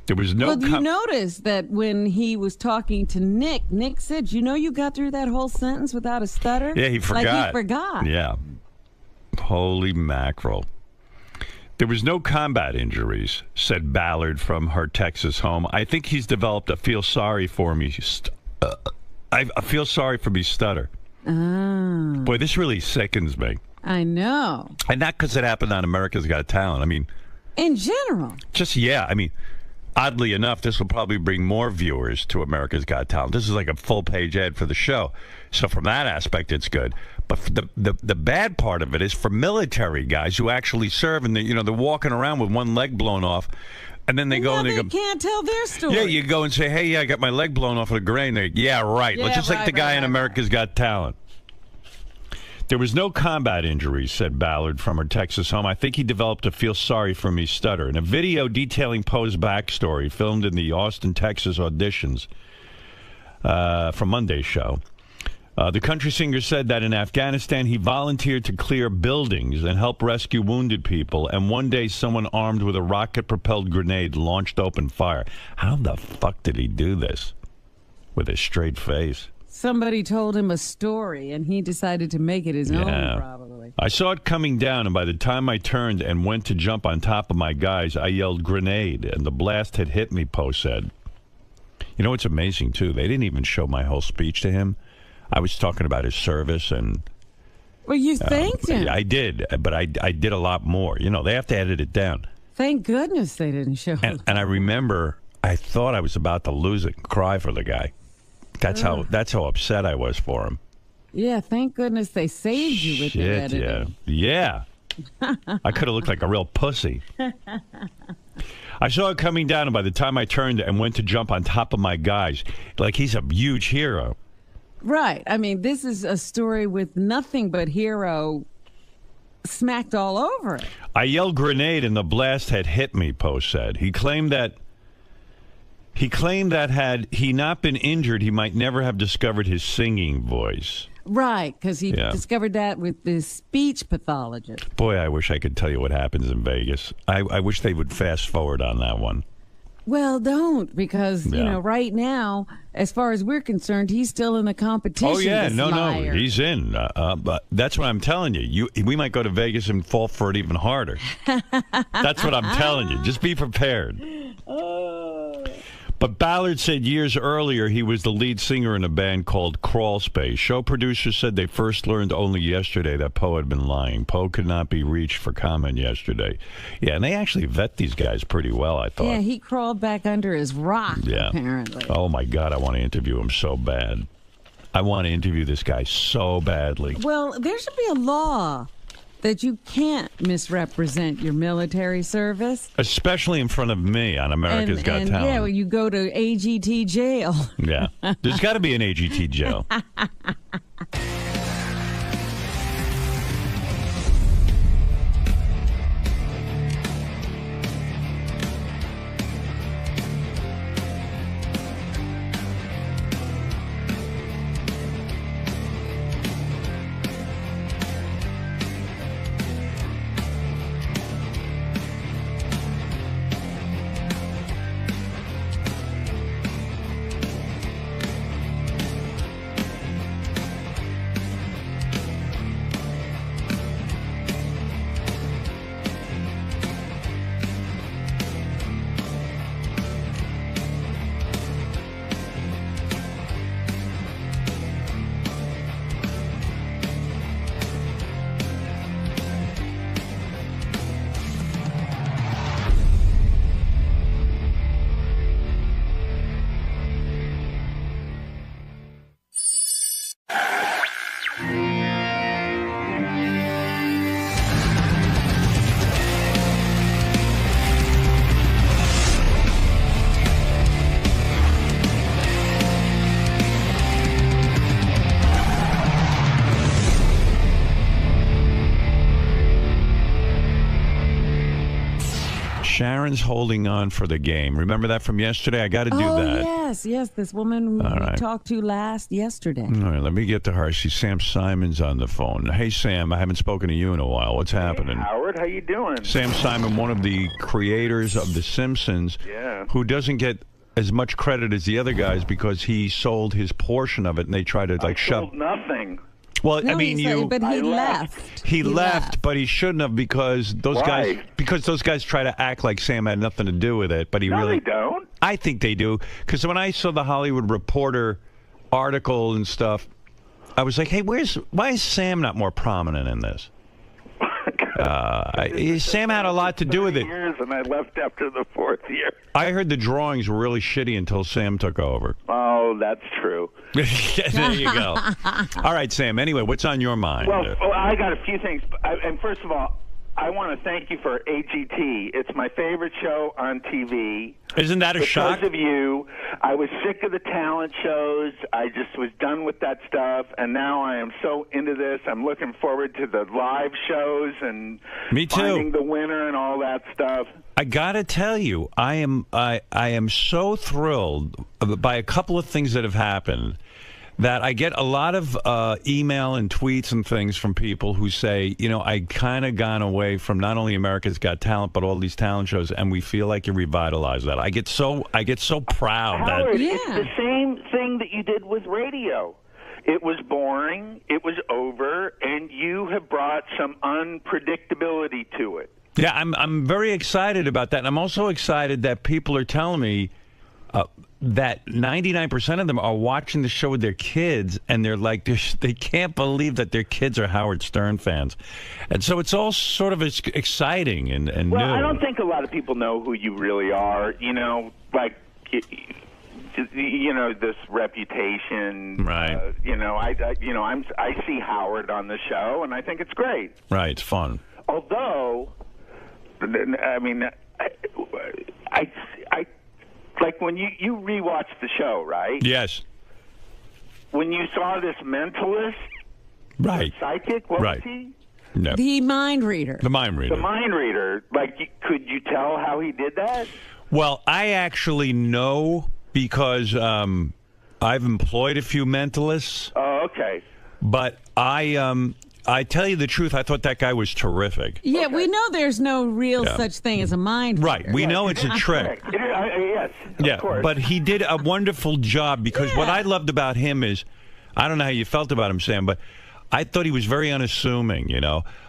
There was no... Well, you noticed that when he was talking to Nick said, you got through that whole sentence without a stutter? Yeah, he forgot. Like he forgot. Yeah. Holy mackerel. There was no combat injuries, said Ballard from her Texas home. I think he's developed a feel sorry for me. I feel sorry for me stutter. Oh. Boy, this really sickens me. I know. And not because it happened on America's Got Talent. I mean... In general. Just, yeah, I mean... Oddly enough, this will probably bring more viewers to America's Got Talent. This is like a full-page ad for the show. So from that aspect, it's good. But the bad part of it is for military guys who actually serve, and they're walking around with one leg blown off, and then they go and they go, can't tell their story. Yeah, you go and say, hey, yeah, I got my leg blown off with a grenade. They go, yeah, right. Yeah, Just like the guy in America's Got Talent. There was no combat injuries, said Ballard from her Texas home. I think he developed a feel sorry for me stutter. In a video detailing Poe's backstory, filmed in the Austin, Texas auditions from Monday's show, the country singer said that in Afghanistan he volunteered to clear buildings and help rescue wounded people, and one day someone armed with a rocket-propelled grenade launched open fire. How the fuck did he do this? With a straight face. Somebody told him a story, and he decided to make it his own, probably. I saw it coming down, and by the time I turned and went to jump on top of my guys, I yelled, grenade, and the blast had hit me, Poe said. You know what's amazing, too? They didn't even show my whole speech to him. I was talking about his service, and... Well, you thanked him. I did, but I did a lot more. They have to edit it down. Thank goodness they didn't show him. And I remember... I thought I was about to lose it and cry for the guy. That's how upset I was for him. Yeah, thank goodness they saved you with the editing. Yeah. I could have looked like a real pussy. I saw it coming down, and by the time I turned and went to jump on top of my guys, like he's a huge hero. Right. I mean, this is a story with nothing but hero smacked all over it. I yelled grenade and the blast had hit me, Post said. He claimed that had he not been injured, he might never have discovered his singing voice. Right, because he discovered that with this speech pathologist. Boy, I wish I could tell you what happens in Vegas. I wish they would fast forward on that one. Well, don't, because, you know, right now, as far as we're concerned, he's still in the competition. Oh, yeah, no, liar. he's in. But that's what I'm telling you. We might go to Vegas and fall for it even harder. That's what I'm telling you. Just be prepared. But Ballard said years earlier he was the lead singer in a band called Crawl Space. Show producers said they first learned only yesterday that Poe had been lying. Poe could not be reached for comment yesterday. Yeah, and they actually vet these guys pretty well, I thought. Yeah, he crawled back under his rock, apparently. Oh, my God, I want to interview him so bad. I want to interview this guy so badly. Well, there should be a law that you can't misrepresent your military service. Especially in front of me on America's Got Talent. Yeah, well, you go to AGT jail. Yeah. There's got to be an AGT jail. Sharon's holding on for the game. Remember that from yesterday? I got to do that. Yes. This woman who we talked to yesterday. All right, let me get to her. She's Sam Simon's on the phone. Hey, Sam, I haven't spoken to you in a while. What's happening? Howard, how you doing? Sam Simon, one of the creators of The Simpsons, who doesn't get as much credit as the other guys because he sold his portion of it, and they try to shove nothing. Well, no, I mean, but he left. He left, but he shouldn't have because those guys try to act like Sam had nothing to do with it. But he really don't. I think they do, because when I saw the Hollywood Reporter article and stuff, I was like, hey, why is Sam not more prominent in this? Sam had a lot to do with it. Years, and I left after the 4th year. I heard the drawings were really shitty until Sam took over. Oh, that's true. There you go. All right, Sam. Anyway, what's on your mind? Well, I got a few things. And first of all, I want to thank you for AGT. It's my favorite show on TV. Isn't that a shock? Because of you. I was sick of the talent shows. I just was done with that stuff, and now I am so into this. I'm looking forward to the live shows and Me too. Finding the winner and all that stuff. I gotta tell you, I am so thrilled by a couple of things that have happened. That I get a lot of email and tweets and things from people who say, you know, I kind of gone away from not only America's Got Talent, but all these talent shows, and we feel like you revitalized that. I get so proud. Howard, it's the same thing that you did with radio. It was boring, it was over, and you have brought some unpredictability to it. Yeah, I'm very excited about that, and I'm also excited that people are telling me that 99% of them are watching the show with their kids, and they're like, they can't believe that their kids are Howard Stern fans. And so it's all sort of exciting and well, new. I don't think a lot of people know who you really are. You know, like this reputation. Right. I see Howard on the show, and I think it's great. Right. It's fun. Although, I mean, I like when you rewatch the show, right? Yes. When you saw this mentalist, right, psychic, what right. was he? No. The mind reader. The mind reader. The mind reader. Like, could you tell how he did that? Well, I actually know because I've employed a few mentalists. Oh, okay. But I tell you the truth, I thought that guy was terrific. Yeah, we know there's no real such thing as a mind reader. Right. We know it's a trick. Yes, yeah, of course. but he did a wonderful job because what I loved about him is, I don't know how you felt about him, Sam, but I thought he was very unassuming,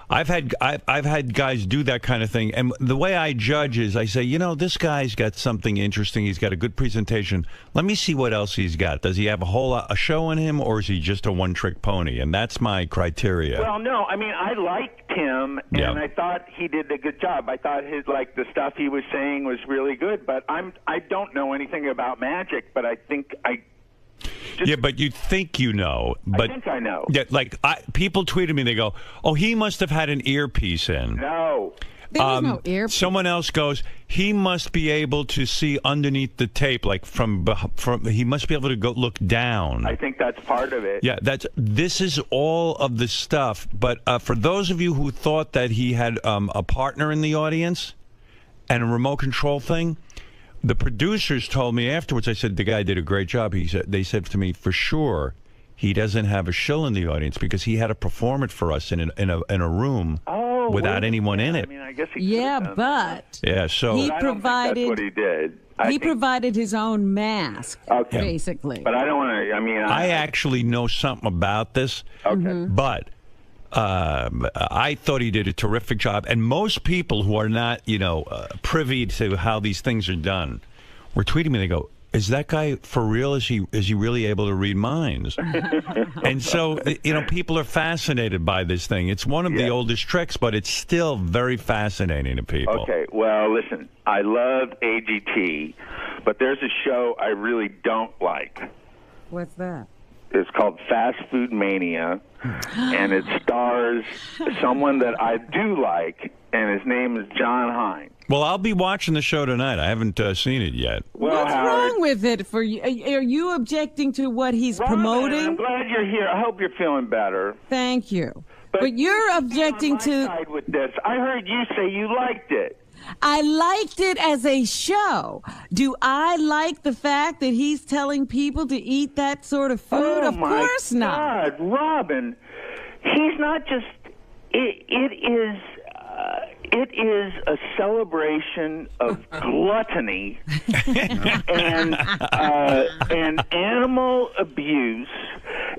I've had guys do that kind of thing, and the way I judge is I say, this guy's got something interesting. He's got a good presentation. Let me see what else he's got. Does he have a show in him, or is he just a one-trick pony? And that's my criteria. Well, no, I mean, I liked him, and I thought he did a good job. I thought the stuff he was saying was really good, but I don't know anything about magic, but I think yeah, but you think but I think I know. Yeah, like people tweeted me. They go, "Oh, he must have had an earpiece in." No, there was no earpiece. Someone else goes, "He must be able to see underneath the tape, like from. He must be able to go look down." I think that's part of it. Yeah, this is all of the stuff. But for those of you who thought that he had a partner in the audience and a remote control thing. The producers told me afterwards, I said, the guy did a great job. They said to me, for sure, he doesn't have a shill in the audience because he had to perform it for us in a room without anyone in it. I mean, I guess but so he I don't think that's what he did. He provided his own mask, basically. But I don't want to. I mean, I actually know something about this. Okay, but. I thought he did a terrific job, and most people who are not, privy to how these things are done, were tweeting me. They go, "Is that guy for real? Is he really able to read minds?" And so, people are fascinated by this thing. It's one of the oldest tricks, but it's still very fascinating to people. Okay, well, listen, I love AGT, but there's a show I really don't like. What's that? It's called Fast Food Mania, and it stars someone that I do like, and his name is John Hine. Well, I'll be watching the show tonight. I haven't seen it yet. Well, what's wrong with it for you? Are you objecting to what he's promoting? I'm glad you're here. I hope you're feeling better. Thank you. But you're objecting to. Side with this. I heard you say you liked it. I liked it as a show. Do I like the fact that he's telling people to eat that sort of food? Oh, of course not. God, Robin, he's not just. It is a celebration of gluttony and animal abuse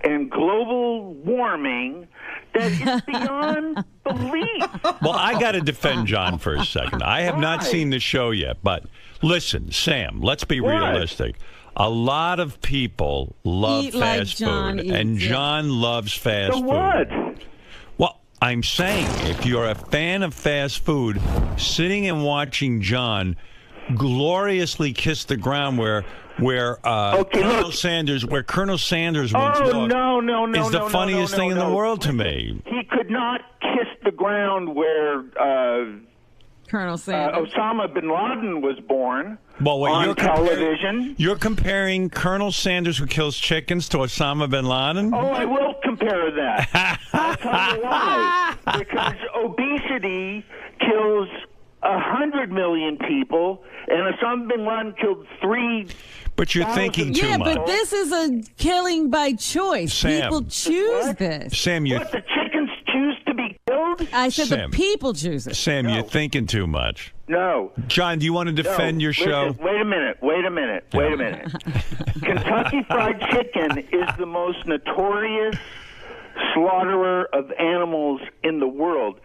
and global warming that is beyond belief. Well, I got to defend John for a second. I have not seen the show yet, but listen, Sam, let's be realistic. A lot of people love fast food, and John loves fast food. What? Well, I'm saying if you're a fan of fast food, sitting and watching John gloriously kiss the ground where Colonel Sanders once walked is the funniest thing in the world to me. He could not kiss the ground where Colonel Sanders. Osama bin Laden was born. Well, wait, on television. You're comparing Colonel Sanders who kills chickens to Osama bin Laden? Oh, I will compare that. I'll tell you why. Because obesity kills 100 million people, and Osama bin Laden killed 3. But you're thinking too much. Yeah, but this is a killing by choice. Sam. People choose this. Sam, what, the chickens choose to be killed? I said the people choose it. Sam, you're thinking too much. No. John, do you want to defend your show? Listen, wait a minute. Kentucky Fried Chicken is the most notorious slaughterer of animals in the world.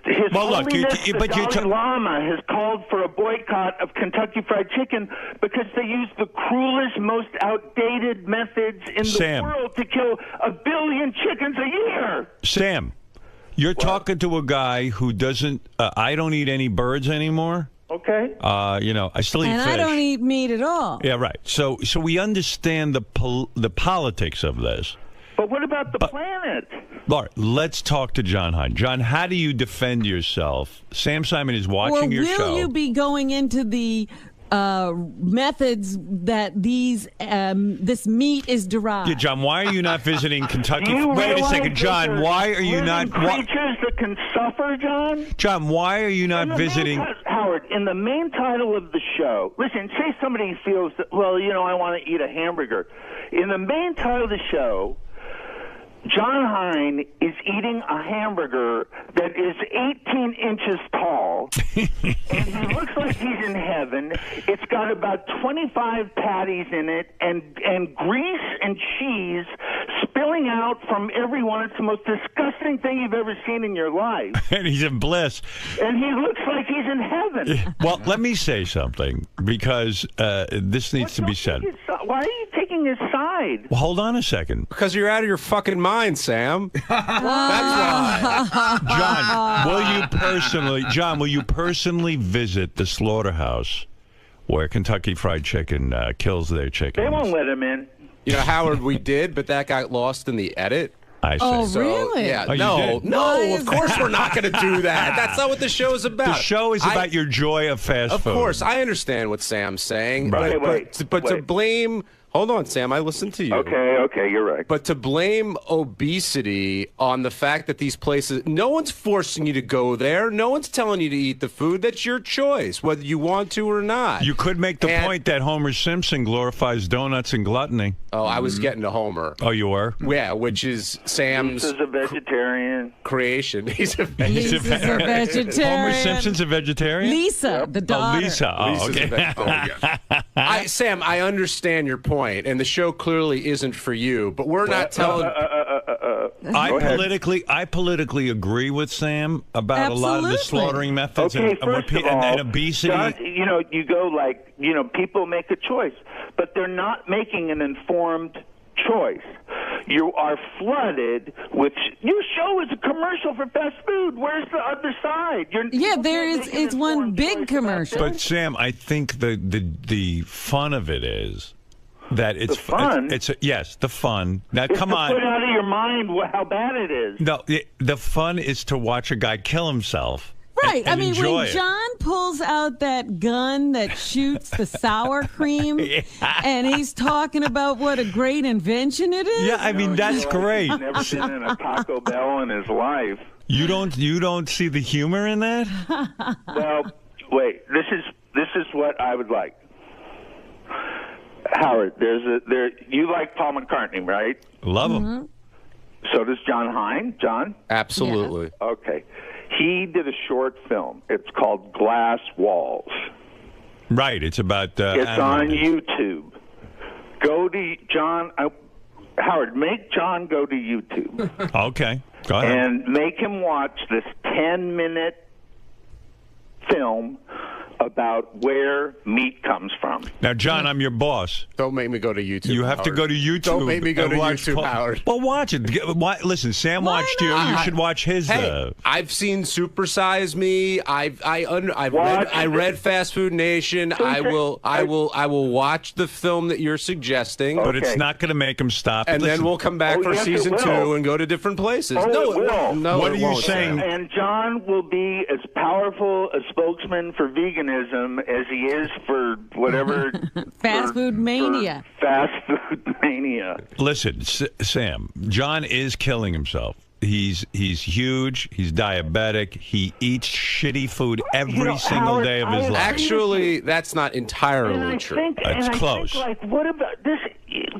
His Holiness the Dalai Lama has called for a boycott of Kentucky Fried Chicken because they use the cruelest, most outdated methods in the world to kill 1 billion chickens a year. Sam, you're talking to a guy who doesn't. I don't eat any birds anymore. Okay. Okay. I still eat And fish. I don't eat meat at all. Yeah, right. So we understand the politics of this. But what about the planet? All right, let's talk to John Hein. John, how do you defend yourself? Sam Simon is watching your show. Will you be going into the methods that this meat is derived? Yeah, John, why are you not visiting Kentucky? Wait a second, John. Why are you not? Creatures that can suffer, John. John, why are you not visiting? Howard, in the main title of the show, listen. Say somebody feels that. Well, I want to eat a hamburger. In the main title of the show, John Hein is eating a hamburger that is 18 inches tall, and he looks like he's in heaven. It's got about 25 patties in it, and grease and cheese spilling out from everyone. It's the most disgusting thing you've ever seen in your life. And he's in bliss. And he looks like he's in heaven. Well, let me say something, because this needs to be said. Why are you taking his side? Well, hold on a second. Because you're out of your fucking mind, Sam. That's why. John, will you personally visit the slaughterhouse where Kentucky Fried Chicken kills their chickens? They won't let him in. Howard, we did, but that got lost in the edit. I see. Oh, So, really? Yeah, Oh, no, of course we're not going to do that. That's not what the show is about. The show is about your joy of fast food. Of course, I understand what Sam's saying. Right. But to blame... Hold on, Sam. I listened to you. Okay, you're right. But to blame obesity on the fact that these places, no one's forcing you to go there. No one's telling you to eat the food. That's your choice, whether you want to or not. You could make the point that Homer Simpson glorifies donuts and gluttony. Oh, I was getting to Homer. Oh, you were? Yeah, which is Sam's He's a vegetarian. Creation. He's a vegetarian. Homer Simpson's a vegetarian? Lisa, the daughter. Oh, Lisa. Oh, Lisa's okay. a vegetarian. Sam, I understand your point, and the show clearly isn't for you, but we're not telling... I politically agree with Sam about a lot of the slaughtering methods and obesity. John, you go people make a choice, but they're not making an informed choice. You are flooded with your show is a commercial for fast food. Where's the other side? It's one big commercial. But Sam, I think the fun of it is that it's the fun. Yes, the fun. Now, come on. Put out of your mind how bad it is. No, the fun is to watch a guy kill himself. Right. And when it. John pulls out that gun that shoots the sour cream, and he's talking about what a great invention it is. Yeah, I mean that's great. He's never been in a Taco Bell in his life. You don't see the humor in that? Well, wait. This is what I would like. Howard, you like Paul McCartney, right? Love him. So does John Hein. John? Absolutely. Yeah. Okay. He did a short film. It's called Glass Walls. Right. It's about. It's on YouTube. Go to John. Howard, make John go to YouTube. Okay. Go ahead. And make him watch this 10-minute film about where meat comes from. Now, John, I'm your boss. Don't make me go to YouTube. You have to go to YouTube. Don't make me go to YouTube, Paul. Howard. Well, watch it. Listen, Sam watched you. You should watch his. Hey, I've seen Super Size Me. I read Fast Food Nation. I will watch the film that you're suggesting. But it's not going to make him stop. And then we'll come back for season 2 and go to different places. No, it will. No, what are you saying? And John will be as powerful a spokesman for veganism as he is for whatever fast food mania. Listen, Sam, John is killing himself. He's huge. He's diabetic. He eats shitty food every single day of his life. Actually, that's not entirely true. It's close. What about this,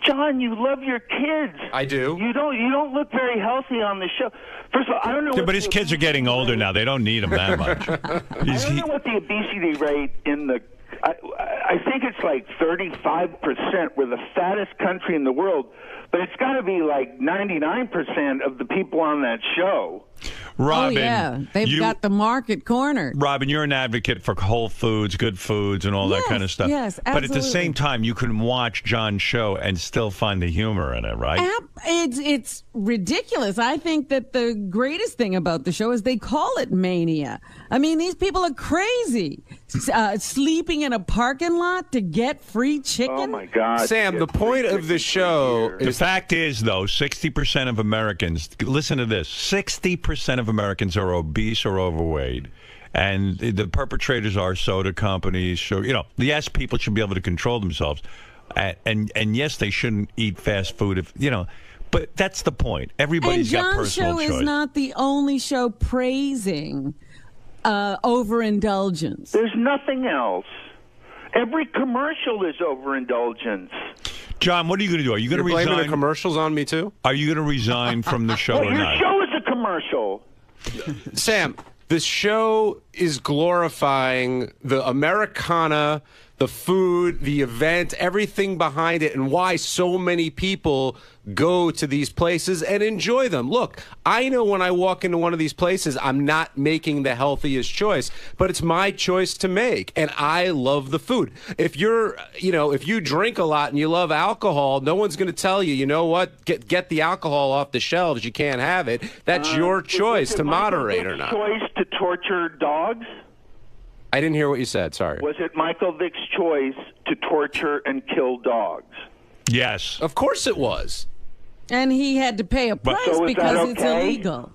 John? You love your kids. I do. You don't look very healthy on the show. First of all, I don't know. Yeah, but his kids are getting older now. They don't need him that much. I don't know what the obesity rate in the. I think it's like 35%. We're the fattest country in the world, but it's got to be like 99% of the people on that show. Robin, oh, yeah. They've got the market cornered. Robin, you're an advocate for whole foods, good foods, and all that kind of stuff. Yes, absolutely. But at the same time, you can watch John's show and still find the humor in it, right? It's ridiculous. I think that the greatest thing about the show is they call it mania. I mean, these people are crazy. Sleeping in a parking lot to get free chicken. Oh, my God. Sam, the point of the show The fact is, though, 60% of Americans, listen to this, 60% of Americans are obese or overweight. And the perpetrators are soda companies. Yes, people should be able to control themselves. And yes, they shouldn't eat fast food but that's the point. Everybody's got personal choice. And John's show is not the only show praising overindulgence. There's nothing else. Every commercial is overindulgence. John, what are you going to do? Are you going to resign? Blaming the commercials on me too? Are you going to resign from the show or not? Your show is a commercial. Sam, the show is glorifying the Americana, the food, the event, everything behind it, and why so many people go to these places and enjoy them. Look, I know when I walk into one of these places, I'm not making the healthiest choice, but it's my choice to make, and I love the food. If if you drink a lot and you love alcohol, no one's going to tell you, you know what, get the alcohol off the shelves. You can't have it. That's your choice to moderate or not. Choice to torture dogs? I didn't hear what you said. Sorry. Was it Michael Vick's choice to torture and kill dogs? Yes. Of course it was. And he had to pay a price because it's illegal.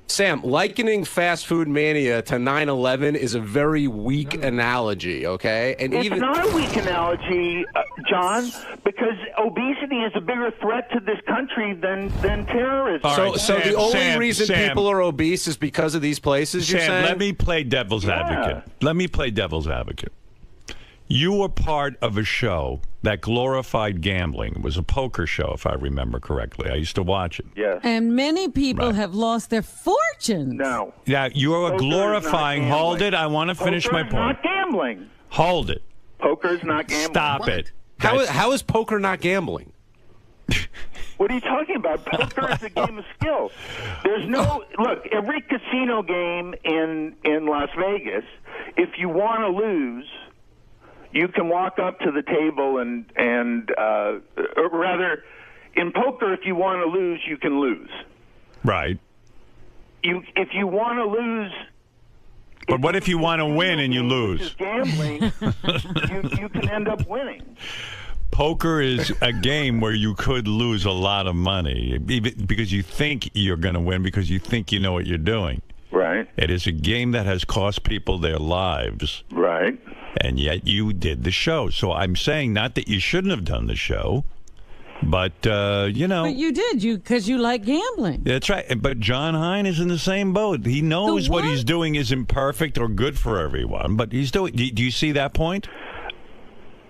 Sam, likening fast food mania to 9/11 is a very weak analogy, okay? And it's not a weak analogy, John, because obesity is a bigger threat to this country than terrorism. So the only reason people are obese is because of these places, you're saying? Let me play devil's advocate. Let me play devil's advocate. You were part of a show that glorified gambling. It was a poker show, if I remember correctly. I used to watch it. Yes. And many people have lost their fortunes. No. Yeah, you are glorifying. Hold it. I want to finish my point. Not gambling. Hold it. Poker is not gambling. Stop it. How is poker not gambling? What are you talking about? Poker is a game of skill. There's no look. Every casino game in Las Vegas, if you want to lose, you can walk up to the table or rather, in poker, if you want to lose, you can lose. Right. If you want to lose. But what if you want to win and you lose? Gambling, you can end up winning. Poker is a game where you could lose a lot of money because you think you're going to win because you think you know what you're doing. Right. It is a game that has cost people their lives. Right. And yet you did the show. So I'm saying not that you shouldn't have done the show, but, But you did, because you like gambling. That's right. But John Hein is in the same boat. He knows what he's doing isn't perfect or good for everyone, but he's doing. Do you see that point?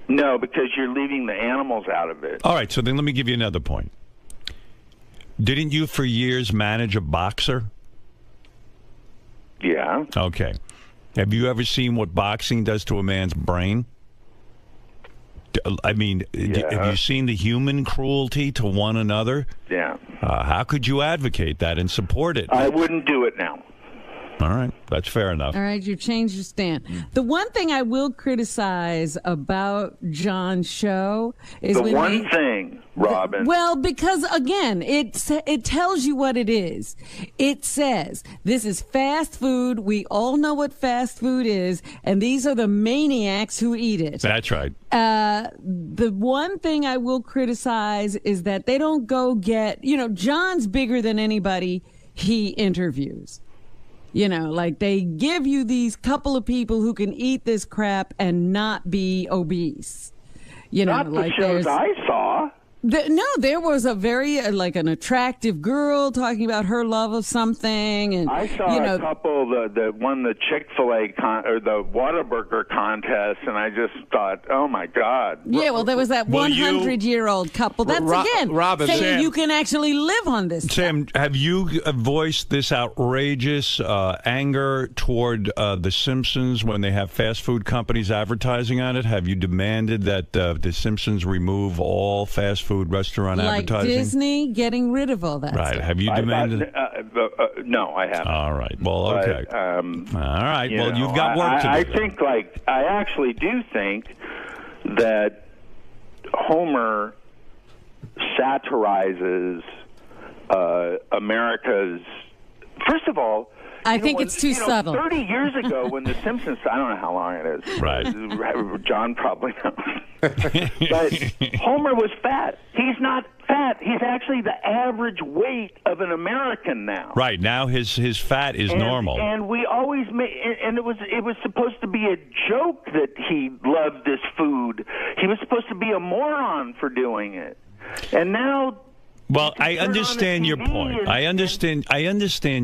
No, because you're leaving the animals out of it. All right, so then let me give you another point. Didn't you for years manage a boxer? Yeah. Okay. Have you ever seen what boxing does to a man's brain? I mean, have you seen the human cruelty to one another? Yeah. How could you advocate that and support it? I wouldn't do it now. All right. That's fair enough. All right. You changed your stand. The one thing I will criticize about John's show is the one thing, Robin. Well, because, again, it tells you what it is. It says, this is fast food. We all know what fast food is, and these are the maniacs who eat it. That's right. The one thing I will criticize is that they don't go get, John's bigger than anybody he interviews. Like they give you these couple of people who can eat this crap and not be obese. Not the shows I saw. No, there was a very like an attractive girl talking about her love of something, and I saw a couple that won the Chick-fil-A or the Whataburger contest, and I just thought, oh my God. Yeah, well, there was that 100-year-old couple. That's again Robin, saying Sam, you can actually live on this. Sam, have you voiced this outrageous anger toward The Simpsons when they have fast food companies advertising on it? Have you demanded that The Simpsons remove all fast food restaurant like advertising? Disney getting rid of all that Right. stuff. Have you demanded? No, I haven't. All right. Well, okay. But, all right. Well, you've got work to do. I actually do think that Homer satirizes America's. First of all, I think it's too subtle. 30 years ago, when The Simpsons, I don't know how long it is. Right. John probably knows. But Homer was fat. He's not fat. He's actually the average weight of an American now. Right. Now his fat is normal. And we always made, and it was supposed to be a joke that he loved this food. He was supposed to be a moron for doing it. And now. Well, I understand your point. I understand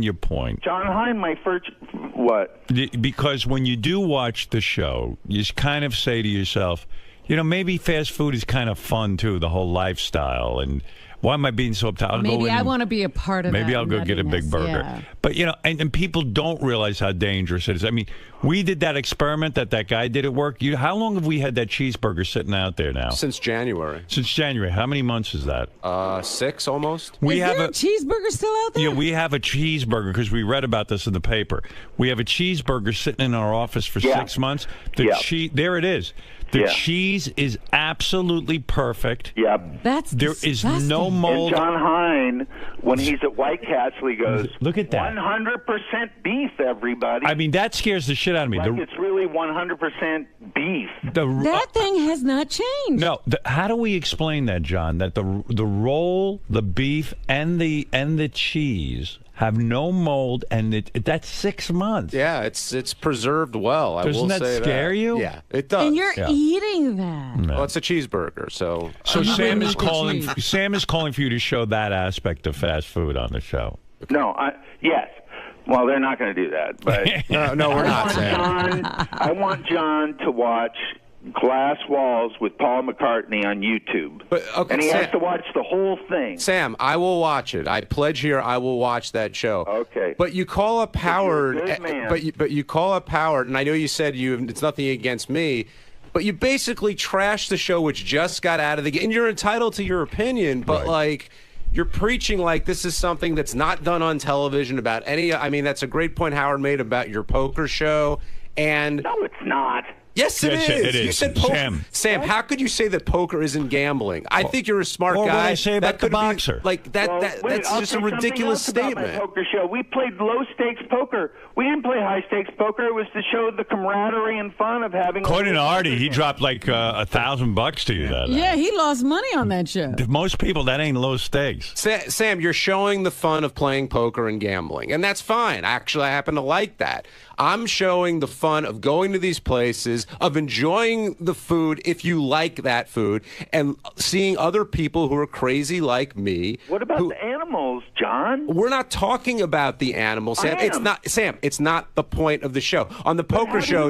your point. John Hein, my first what? Because when you do watch the show, you kind of say to yourself, maybe fast food is kind of fun too, the whole lifestyle. And why am I being so uptight? Maybe I want to be a part of that. Maybe I'll go get a big burger. Yeah. But, and people don't realize how dangerous it is. I mean, we did that experiment that guy did at work. How long have we had that cheeseburger sitting out there now? Since January. Since January. How many months is that? 6 almost. Is there a cheeseburger still out there? Yeah, we have a cheeseburger because we read about this in the paper. We have a cheeseburger sitting in our office for 6 months. There it is. The cheese is absolutely perfect. Yep. There is no mold. And John Hein, when he's at White Castle, he goes, "Look at that, 100% beef, everybody." I mean, that scares the shit out of me. Like it's really 100% beef. That thing has not changed. No, how do we explain that, John? That the roll, the beef, and the cheese have no mold, and that's 6 months. Yeah, it's preserved well. Doesn't that scare you? Yeah, it does. And you're eating that. No. Well, it's a cheeseburger, so. Sam is calling. Sam is calling for you to show that aspect of fast food on the show. No, yes. Well, they're not going to do that, but no, we're not. Sam. I want John to watch Glass Walls with Paul McCartney on YouTube. And he has to watch the whole thing. Sam, I will watch it. I pledge here I will watch that show. Okay. But you call up Howard, You're a good man. but you call up Howard, and I know you said it's nothing against me, but you basically trashed the show which just got out of the game. And you're entitled to your opinion, but you're preaching like this is something that's not done on television about any. I mean, that's a great point Howard made about your poker show. And no, it's not. Yes, it is. It is. You said poker. Sam, how could you say that poker isn't gambling? I think you're a smart or guy. What I say about the boxer. That's just a ridiculous statement. About my poker show. We played low stakes poker. We didn't play high stakes poker. It was to show the camaraderie and fun of having. According to Artie, he dropped like $1,000 to you that night. Yeah, he lost money on that show. To most people, that ain't low stakes. Sam, you're showing the fun of playing poker and gambling, and that's fine. Actually, I happen to like that. I'm showing the fun of going to these places, of enjoying the food if you like that food, and seeing other people who are crazy like me. What about the animals, John? We're not talking about the animals, Sam. It's not the point of the show. On the poker show,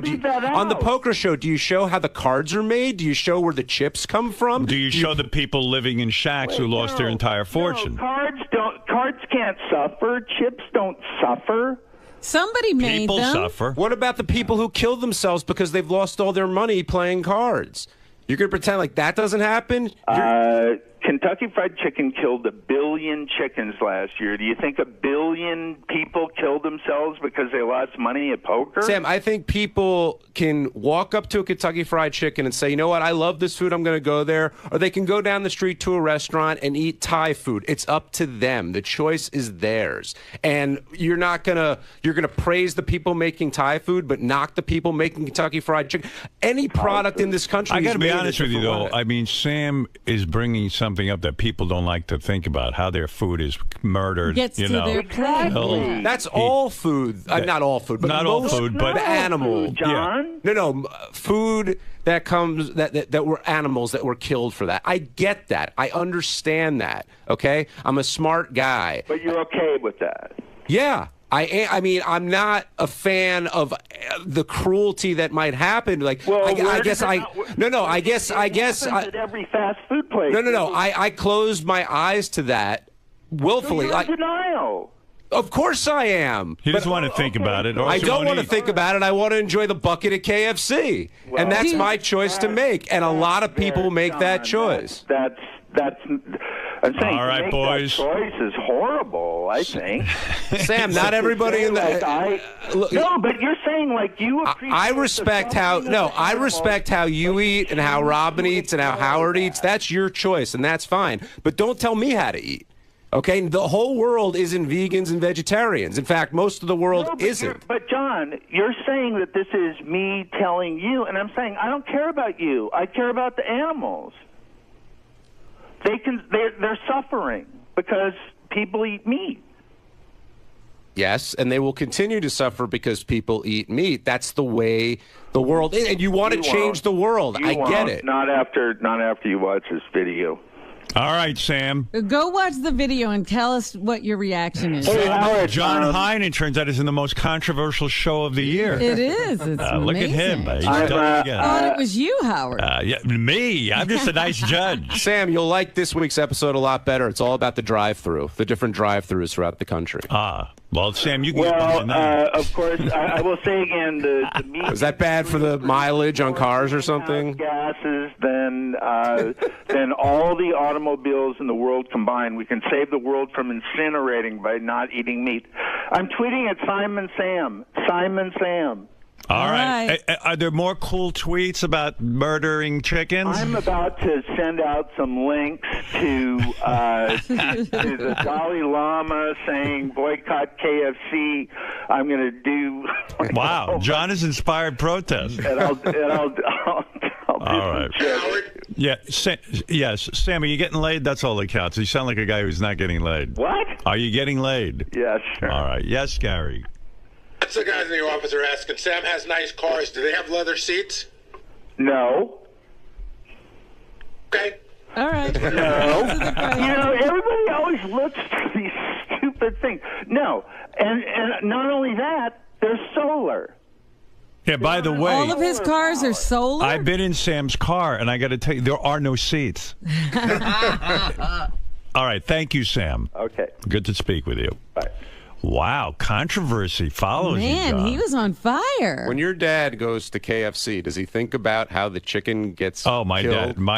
do you show how the cards are made? Do you show where the chips come from? Do you show the people living in shacks who lost their entire fortune? No, cards can't suffer. Chips don't suffer. Somebody made people them. Suffer. What about the people who kill themselves because they've lost all their money playing cards? You're going to pretend like that doesn't happen? Kentucky Fried Chicken killed 1 billion chickens last year. Do you think 1 billion people killed themselves because they lost money at poker? Sam, I think people can walk up to a Kentucky Fried Chicken and say, you know what, I love this food, I'm going to go there. Or they can go down the street to a restaurant and eat Thai food. It's up to them. The choice is theirs. And you're going to praise the people making Thai food, but knock the people making Kentucky Fried Chicken. Any product in this country. I got to be honest with you, though. I mean, Sam is bringing something something up that people don't like to think about, how their food is murdered. Gets you to know. their plate. That's all food. Not all food, but not all most food, but animal. Food, John. Yeah. No, food that comes that were animals that were killed for that. I get that. I understand that. Okay, I'm a smart guy. But you're okay with that? Yeah. I mean, I'm not a fan of the cruelty that might happen. Like, Well, I where guess does I it not- no, no. I guess at every fast food place. no. I closed my eyes to that willfully. You're in denial. Of course I am. He doesn't want to think about it. Or I else he don't won't want to eat. think about it. I want to enjoy the bucket of KFC, and that's my choice to make. And a lot of people make that choice. That's. I'm saying All right, to make boys. That choice is horrible. I think. Sam, not everybody in the. No, but you're saying like you. I respect how I respect how you eat and how Robin eats and how Howard eats. That's your choice, and that's fine. But don't tell me how to eat. Okay, the whole world isn't vegans and vegetarians. In fact, most of the world isn't. But John, you're saying that this is me telling you, and I'm saying I don't care about you. I care about the animals. They're suffering because people eat meat. Yes, and they will continue to suffer because people eat meat. That's the way the world is, and you want to change the world. I get it. Not after you watch this video. All right, Sam. Go watch the video and tell us what your reaction is. John Hein, it turns out, is in the most controversial show of the year. It is. It's look at him. amazing. He's done it again. Oh, it was you, Howard. Yeah, me. I'm just a nice judge. Sam, you'll like this week's episode a lot better. It's all about the drive-through, the different drive-throughs throughout the country. Well, Sam, you can get behind that. Of course, I will say again, the meat. Is that bad for the mileage on cars or something? Gases, then all the automobiles in the world combined. We can save the world from incinerating by not eating meat. I'm tweeting at Simon Sam. Simon Sam. All right. Are there more cool tweets about murdering chickens? I'm about to send out some links to the Dalai Lama saying boycott KFC. I'm going to do. Wow, John has inspired protest. And I'll do all right. Yeah, yes, Sam, are you getting laid? That's all that counts. You sound like a guy who's not getting laid. What? Are you getting laid? Yes, sure. All right. Yes, Gary. That's the guys in your office are asking. Sam has nice cars. Do they have leather seats? No. Okay. All right. No. Everybody always looks for these stupid things. No. And not only that, they're solar. Yeah, by the way, all of his cars are solar? I've been in Sam's car, and I got to tell you, there are no seats. All right. Thank you, Sam. Okay. Good to speak with you. Bye. Wow, controversy follows you, Man, John. he was on fire. When your dad goes to KFC, does he think about how the chicken gets killed? My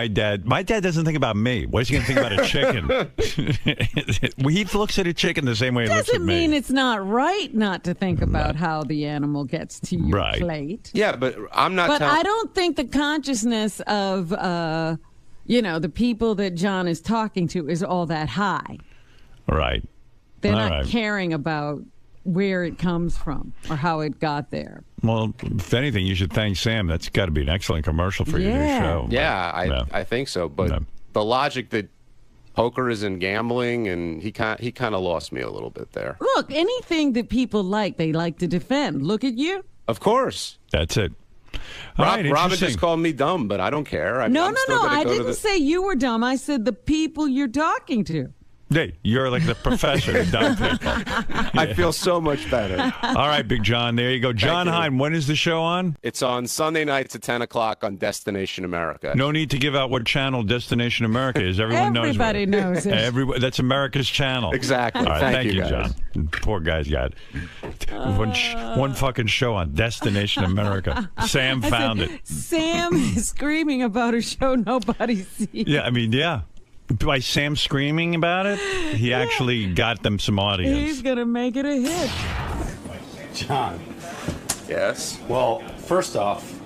dad doesn't think about me. What is he going to think about a chicken? He looks at a chicken the same way he looks at Doesn't me. mean it's not right not to think about how the animal gets to your plate. Yeah, but I'm not. But I don't think the consciousness of, the people that John is talking to is all that high. Right. They're All not right. caring about where it comes from or how it got there. Well, if anything, you should thank Sam. That's got to be an excellent commercial for your new show. Yeah, I think so. But the logic that poker is in gambling, and he kind of lost me a little bit there. Look, anything that people like, they like to defend. Look at you. Of course. That's it. All right, Robin interesting. just called me dumb, but I don't care. No. I didn't say you were dumb. I said the people you're talking to. Hey, you're like the professor of dumb people. I feel so much better. All right, Big John. There you go. John Hein, when is the show on? It's on Sunday nights at 10 o'clock on Destination America. No need to give out what channel Destination America is. Everybody knows it. That's America's channel. Exactly. All right, Thank you, you, guys. John. Poor guy's got one fucking show on Destination America. Sam found it. Sam is screaming about a show nobody sees. Yeah, I mean, yeah. By Sam screaming about it, he actually got them some audience. He's going to make it a hit. John. Yes? Well, first off,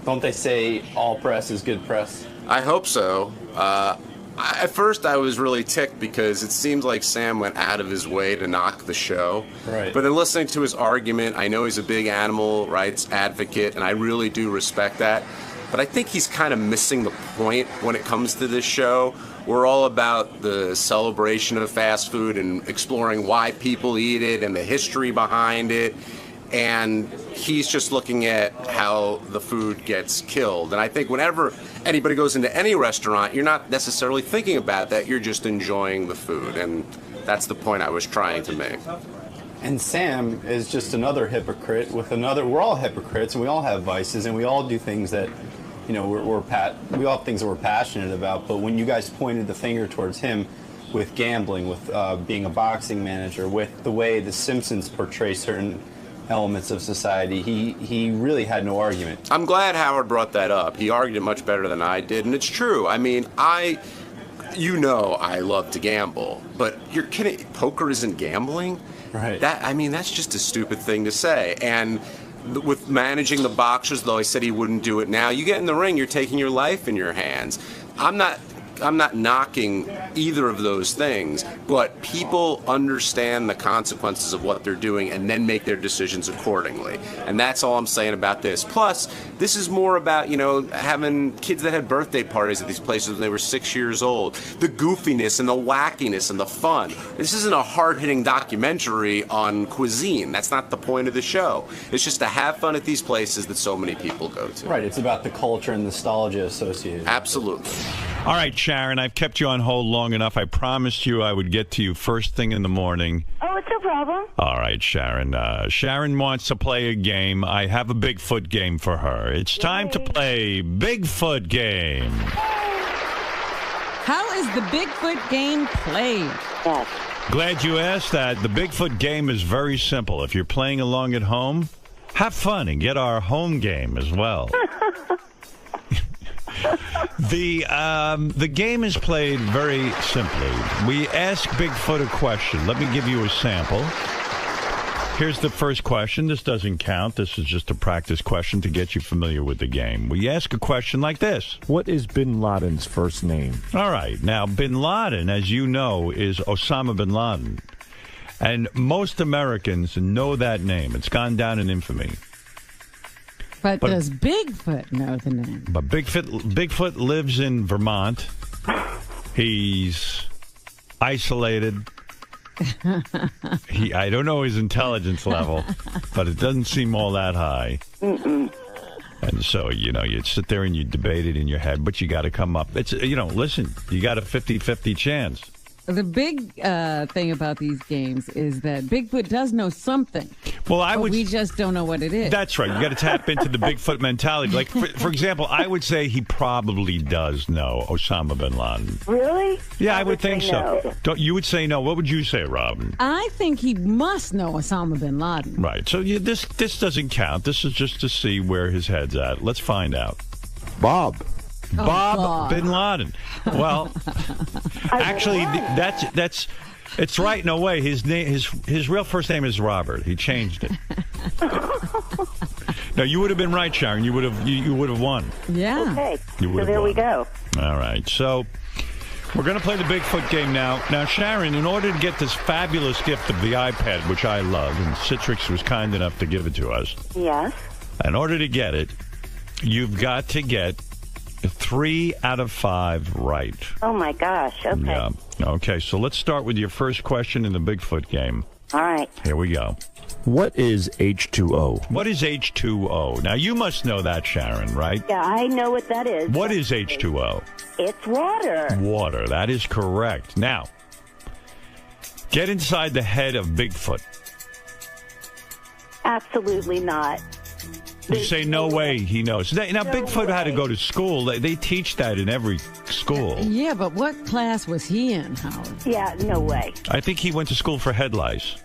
don't they say all press is good press? I hope so. At first, I was really ticked because it seems like Sam went out of his way to knock the show. Right. But then listening to his argument, I know he's a big animal rights advocate, and I really do respect that. but I think he's kind of missing the point when it comes to this show. We're all about the celebration of fast food and exploring why people eat it and the history behind it. And he's just looking at how the food gets killed. And I think whenever anybody goes into any restaurant, you're not necessarily thinking about that. You're just enjoying the food. And that's the point I was trying to make. And Sam is just another hypocrite with another. We're all hypocrites, and we all have vices, and we all do things that, we all have things that we're passionate about. But when you guys pointed the finger towards him with gambling, with being a boxing manager, with the way The Simpsons portray certain elements of society, he really had no argument. I'm glad Howard brought that up. He argued it much better than I did, and it's true. I mean, I love to gamble, but you're kidding. Poker isn't gambling? Right. That's just a stupid thing to say. And with managing the boxers, though I said he wouldn't do it now, you get in the ring, you're taking your life in your hands. I'm not knocking either of those things, but people understand the consequences of what they're doing and then make their decisions accordingly. And that's all I'm saying about this. Plus, this is more about, having kids that had birthday parties at these places when they were 6 years old. The goofiness and the wackiness and the fun. This isn't a hard-hitting documentary on cuisine. That's not the point of the show. It's just to have fun at these places that so many people go to. Right, it's about the culture and nostalgia associated. Absolutely. All right, Sharon, I've kept you on hold long enough. I promised you I would get to you first thing in the morning. Oh, it's no problem. All right, Sharon. Sharon wants to play a game. I have a Bigfoot game for her. It's time to play Bigfoot Game. How is the Bigfoot game played? Yes. Glad you asked that. The Bigfoot game is very simple. If you're playing along at home, have fun and get our home game as well. The game is played very simply. We ask Bigfoot a question. Let me give you a sample. Here's the first question. This doesn't count. This is just a practice question to get you familiar with the game. We ask a question like this. What is bin Laden's first name? All right. Now, bin Laden, as you know, is Osama bin Laden. And most Americans know that name. It's gone down in infamy. But does Bigfoot know the name? But Bigfoot lives in Vermont. He's isolated. I don't know his intelligence level, but it doesn't seem all that high. Mm-mm. And so, you sit there and you debate it in your head, but you got to come up. It's, listen, you got a 50-50 chance. The big thing about these games is that Bigfoot does know something. Well, we just don't know what it is. That's right. You got to tap into the Bigfoot mentality. Like, for example, I would say he probably does know Osama bin Laden. Really? Yeah, I would think so. No. You would say no. What would you say, Robin? I think he must know Osama bin Laden. Right. So this doesn't count. This is just to see where his head's at. Let's find out. Bob bin Laden. Well, actually, it's right in a way. His name, his real first name is Robert. He changed it. No, you would have been right, Sharon. You would have won. Yeah. Okay. So there we go. All right. So we're going to play the Bigfoot game now. Now, Sharon, in order to get this fabulous gift of the iPad, which I love, and Citrix was kind enough to give it to us. Yes. In order to get it, you've got to get 3 out of 5 right. Oh, my gosh. Okay. Yeah. Okay, so let's start with your first question in the Bigfoot game. All right. Here we go. What is H2O? What is H2O? Now, you must know that, Sharon, right? Yeah, I know what that is. What is H2O? It's water. Water. That is correct. Now, get inside the head of Bigfoot. Absolutely not. You say, no way he knows. Now, Bigfoot had to go to school. They teach that in every school. Yeah, but what class was he in, Howard? Yeah, no way. I think he went to school for head lice.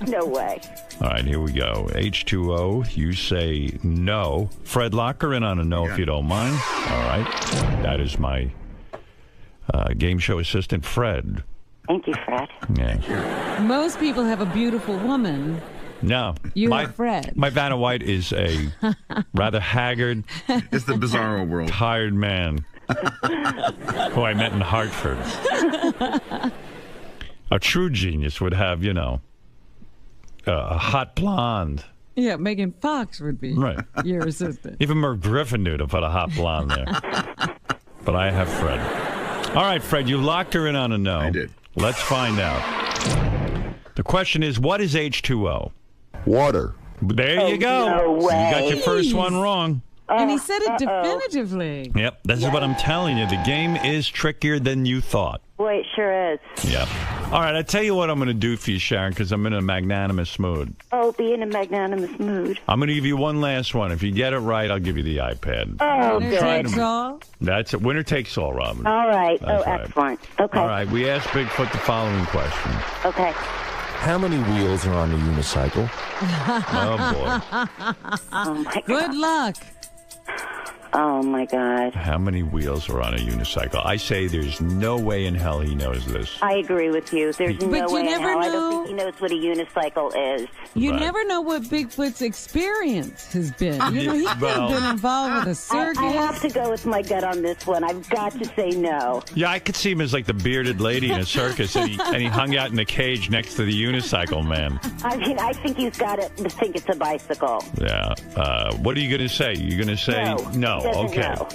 No way. All right, here we go. H2O, you say no. Fred, lock her in on a no if you don't mind. All right. That is my game show assistant, Fred. Thank you, Fred. Yeah. Most people have a beautiful woman. No. You're Fred. My Vanna White is a rather haggard. It's the bizarro world. Tired man who I met in Hartford. A true genius would have, a hot blonde Yeah, Megan Fox would be your assistant. Even Merv Griffin knew to put a hot blonde there. But I have Fred. All right, Fred, you locked her in on a no. I did. Let's find out. The question is, what is H2O? Water. There you go. No way. You got your first one wrong. And he said it definitively. Yep, this is what I'm telling you. The game is trickier than you thought. Boy, it sure is. Yep. All right, I'll tell you what I'm going to do for you, Sharon, because I'm in a magnanimous mood. Oh, be in a magnanimous mood. I'm going to give you one last one. If you get it right, I'll give you the iPad. Oh, Winner takes all? That's it. Winner takes all, Robin. All right. That's right. Excellent. Okay. All right, we asked Bigfoot the following question. Okay. How many wheels are on a unicycle? Oh, boy. Oh, my God. Good luck. Oh, my God. How many wheels are on a unicycle? I say there's no way in hell he knows this. I agree with you. There's no you way in never hell. I know. don't think he knows what a unicycle is. You Right. never know what Bigfoot's experience has been. You know, he could Well- have been involved with a circus. I have to go with my gut on this one. I've got to say no. Yeah, I could see him as like the bearded lady in a circus, and he hung out in the cage next to the unicycle man. I mean, I think he's got to think it's a bicycle. Yeah. What are you going to say? You're going to say no. He doesn't Okay. know.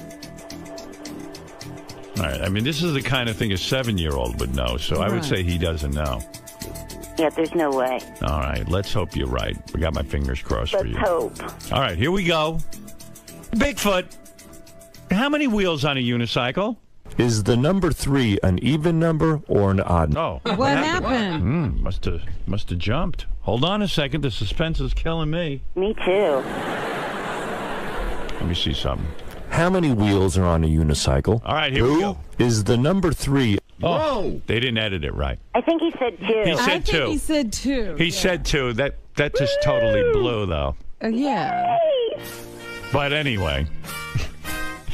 All right. I mean, this is the kind of thing a 7-year-old would know, so I would say he doesn't know. Yeah, there's no way. All right. Let's hope you're right. I got my fingers crossed for Let's you. hope. All right. Here we go. Bigfoot. How many wheels on a unicycle? Is the number 3 an even number or an odd number? Oh. What happened? Must have jumped. Hold on a second. The suspense is killing me. Me too. Let me see something. How many wheels are on a unicycle? All right, here we go. Is the number 3? Oh, they didn't edit it right. I think he said two. He said I think two. he said two. He said two. That just totally blew, though. Yeah. But anyway.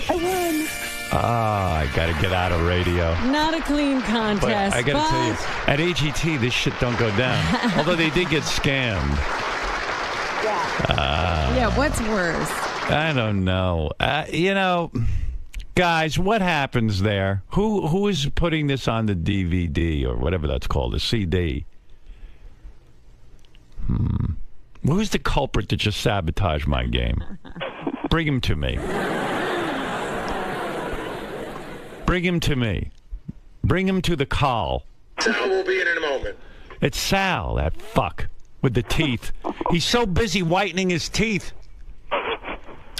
I won. I got to get out of radio. Not a clean But contest. I got to tell you, at AGT, this shit don't go down. Although they did get scammed. Yeah, what's worse? I don't know. You know, guys, what happens there? Who is putting this on the DVD or whatever that's called, the CD? Who's the culprit that just sabotaged my game? Bring him to me. Bring him to me. Bring him to the call. Sal will be in a moment. It's Sal, that fuck, with the teeth. He's so busy whitening his teeth.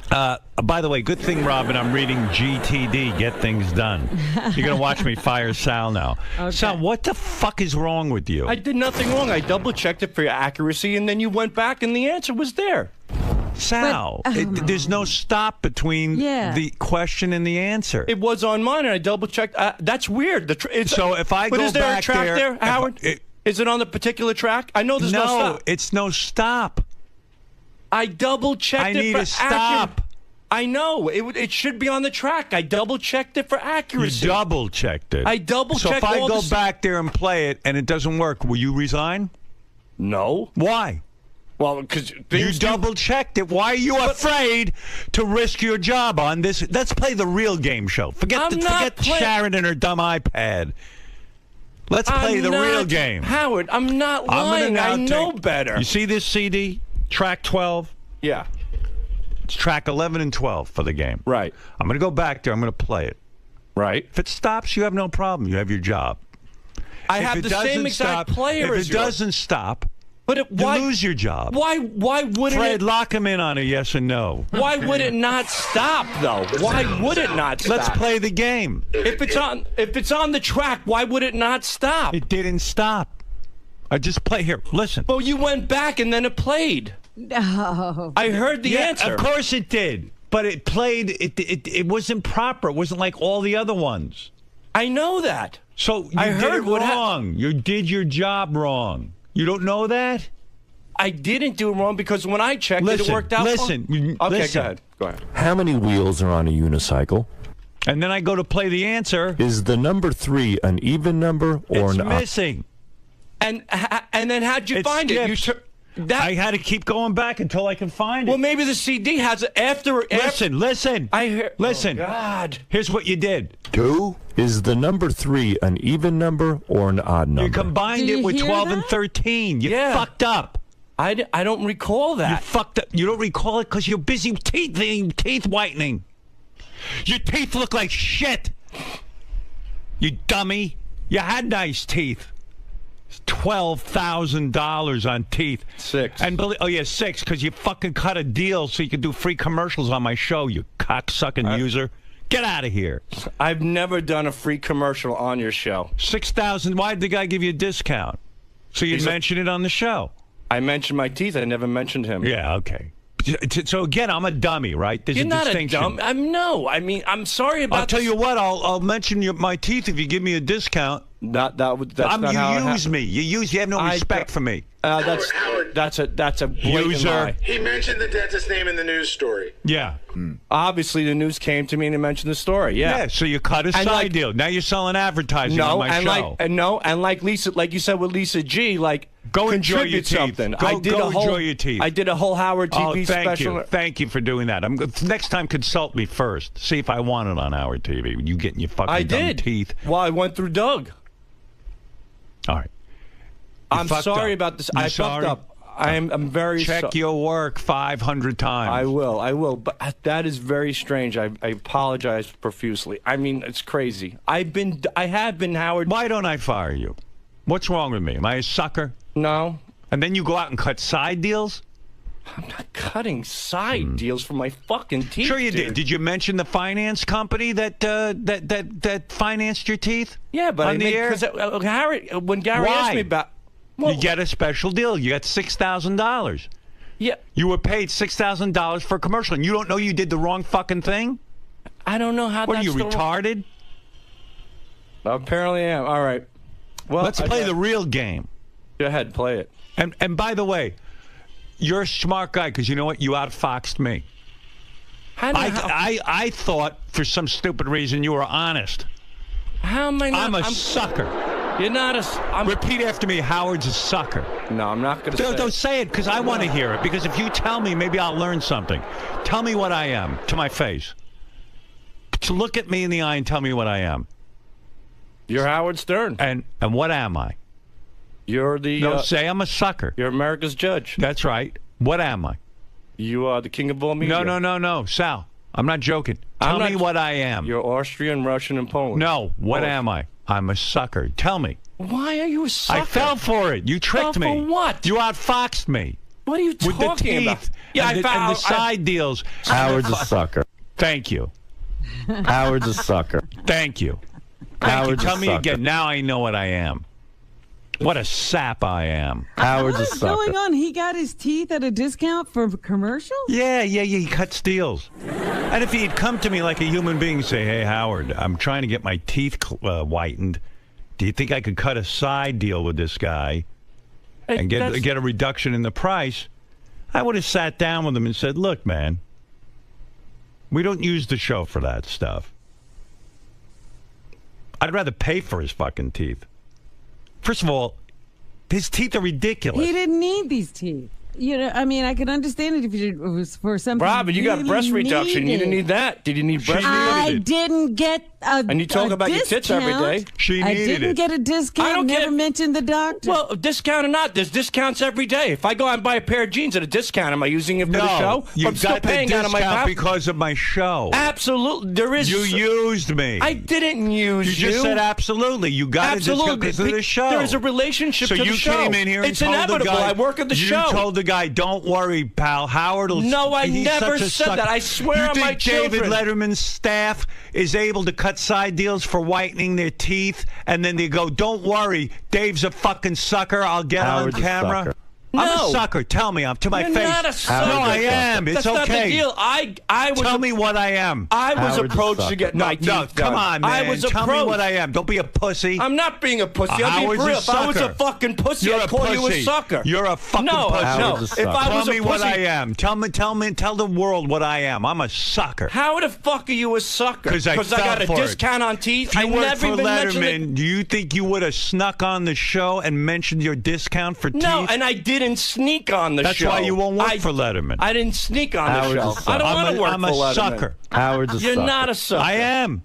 By the way, good thing, Robin, I'm reading GTD, Get Things Done. You're going to watch me fire Sal now. Okay. Sal, what the fuck is wrong with you? I did nothing wrong. I double-checked it for your accuracy, and then you went back, and the answer was there. Sal, there's no stop between the question and the answer. It was on mine, and I double-checked. That's weird. So if I but go is there back a track there, Howard? Is it on the particular track? I know there's no stop. No, it's no stop. I double-checked it for I need a stop. I know. It should be on the track. I double-checked it for accuracy. You double-checked it. I double-checked So if I all go the... back there and play it and it doesn't work, will you resign? No. Why? Well, because you double-checked it. Why are you afraid to risk your job on this? Let's play the real game show. Forget Sharon and her dumb iPad. Let's play the real game. Howard, I'm not lying. I know better. You see this CD? Track 12? Yeah. It's track 11 and 12 for the game. Right. I'm going to go back there. I'm going to play it. Right. If it stops, you have no problem. You have your job. I have the same exact player as If it doesn't stop, you lose your job. Why wouldn't Fred, it... lock him in on a yes and no. Why would it not stop, though? Why would it not stop? Let's play the game. If it's on the track, why would it not stop? It didn't stop. I just play here. Listen. Well, you went back and then it played. No. I heard the answer. Of course it did. But it played. It wasn't proper. It wasn't like all the other ones. I know that. So you did it wrong. You did your job wrong. You don't know that? I didn't do it wrong because when I checked it worked out. Listen. Okay, go ahead. Go ahead. How many wheels are on a unicycle? And then I go to play the answer. Is the number 3 an even number or It's an odd? missing. And then how'd you find it? I had to keep going back until I could find it. Well, maybe the CD has it after. Listen. I hear. Listen. Oh, God. Here's what you did. 2. Is the number 3 an even number or an odd number? You combined it with 12 and 13. You fucked up. I don't recall that. You fucked up. You don't recall it because you're busy teeth whitening. Your teeth look like shit. You dummy. You had nice teeth. $12,000 on teeth. 6. And 6 because you fucking cut a deal so you could do free commercials on my show, you cocksucking user. Get out of here. I've never done a free commercial on your show. 6,000. Why did the guy give you a discount? So you'd mention it on the show. I mentioned my teeth. I never mentioned him. Yeah, okay. So again, I'm a dummy, right? There's You're a not distinction. a dumb. No. I mean, I'm sorry about. I'll tell you what. I'll mention my teeth if you give me a discount. That's not how you use me. You have no respect for me. That's a blatant user. lie. He mentioned the dentist's name in the news story. Yeah. Obviously, the news came to me and it mentioned the story. Yeah. So you cut a side deal. Now you're selling advertising on my show. Like Lisa, like you said with Lisa G, like go enjoy your teeth. Something. Go enjoy your teeth. I did a whole Howard TV special. Thank you for doing that. Next time, consult me first. See if I want it on Howard TV. You getting your fucking dumb teeth. Well, I went through Doug. All right. I'm sorry about this. I fucked up. I'm very sorry. Check your work 500 times. I will. But that is very strange. I apologize profusely. I mean, it's crazy. I have been Howard. Why don't I fire you? What's wrong with me? Am I a sucker? No. And then you go out and cut side deals? I'm not cutting side deals for my fucking teeth. Sure you did. Did you mention the finance company that financed your teeth? Yeah, but on the air? When Gary asked me about, you get a special deal. You got $6,000. Yeah. You were paid $6,000 for a commercial, and you don't know you did the wrong fucking thing? I don't know how. What are you, retarded? Apparently I am. All right. Well, let's play the real game. Go ahead, play it. And by the way, you're a smart guy because you know what? You outfoxed me. I thought for some stupid reason you were honest. How am I not? I'm a sucker. You're not a. Repeat after me. Howard's a sucker. No, I'm not going to say it. Don't say it because I want to hear it. Because if you tell me, maybe I'll learn something. Tell me what I am to my face. Look at me in the eye and tell me what I am. You're Howard Stern. And what am I? You're the... No, say I'm a sucker. You're America's judge. That's right. What am I? You are the king of all media. No. Sal, I'm not joking. Tell me what I am. You're Austrian, Russian, and Polish. No, what am I? I'm a sucker. Tell me. Why are you a sucker? I fell for it. You tricked me. For what? You outfoxed me. What are you talking about? With the teeth about? Yeah, and the side deals. Howard's a sucker. Thank you. Howard's a sucker. Thank you. Tell me again. Now I know what I am. What a sap I am. Howard's a What's sucker. going on? He got his teeth at a discount for a commercial? Yeah. He cuts deals. And if he'd come to me like a human being and say, hey, Howard, I'm trying to get my teeth whitened. Do you think I could cut a side deal with this guy and get a reduction in the price? I would have sat down with him and said, look, man, we don't use the show for that stuff. I'd rather pay for his fucking teeth. First of all, his teeth are ridiculous. He didn't need these teeth. You know, I mean, I could understand it if it was for something. Robin, you got a breast reduction. You didn't need that. Did you need breast reduction? I didn't get a And you talk about your tits every day. She needed I didn't get a discount. I never mentioned the doctor. Well, discount or not, there's discounts every day. If I go out and buy a pair of jeans at a discount, am I using it for the show? You I'm still got paying the out of my discount pocket. because of my show. Absolutely. There is. You used me. I didn't use you. You just said absolutely. You got a discount because of the show. There is a relationship to the show. So you came in here and it's told inevitable. the guy. I work at the show. You told the guy, don't worry, pal. Howard will... No, I he's never such a said sucker. that. I swear on my children. You think David Letterman's staff is able to cut side deals for whitening their teeth, and then they go, don't worry, Dave's a fucking sucker. I'll get Howard's on camera. a I'm No. a sucker. Tell me. I'm to my You're face. not a sucker. No, I am. It's That's okay. not the deal. I was Tell me what I am. I was Howard's a approached to sucker. get my teeth done. Come on, man. I was Tell me approached. what I am. Don't be a pussy. I'm not being a pussy. I'm Howard's being real. a If I was a sucker. fucking pussy, You're I'd a call you a pussy. sucker. You're a fucking no, pussy. No, Howard's a if sucker. I was Tell me a pussy, what I am. Tell the world what I am. I'm a sucker. How the fuck are you a sucker? Because I got a fell for discount on teeth. If you I worked never for even mentioned it. Letterman, do you think you would have snuck on the show and mentioned your discount for teeth? No, and I didn't sneak on the That's show. why you won't work for Letterman. I didn't sneak on Howard's the a show. sucker. I don't want to work I'm for a Letterman. sucker. Howard's a You're sucker. not a sucker. I am.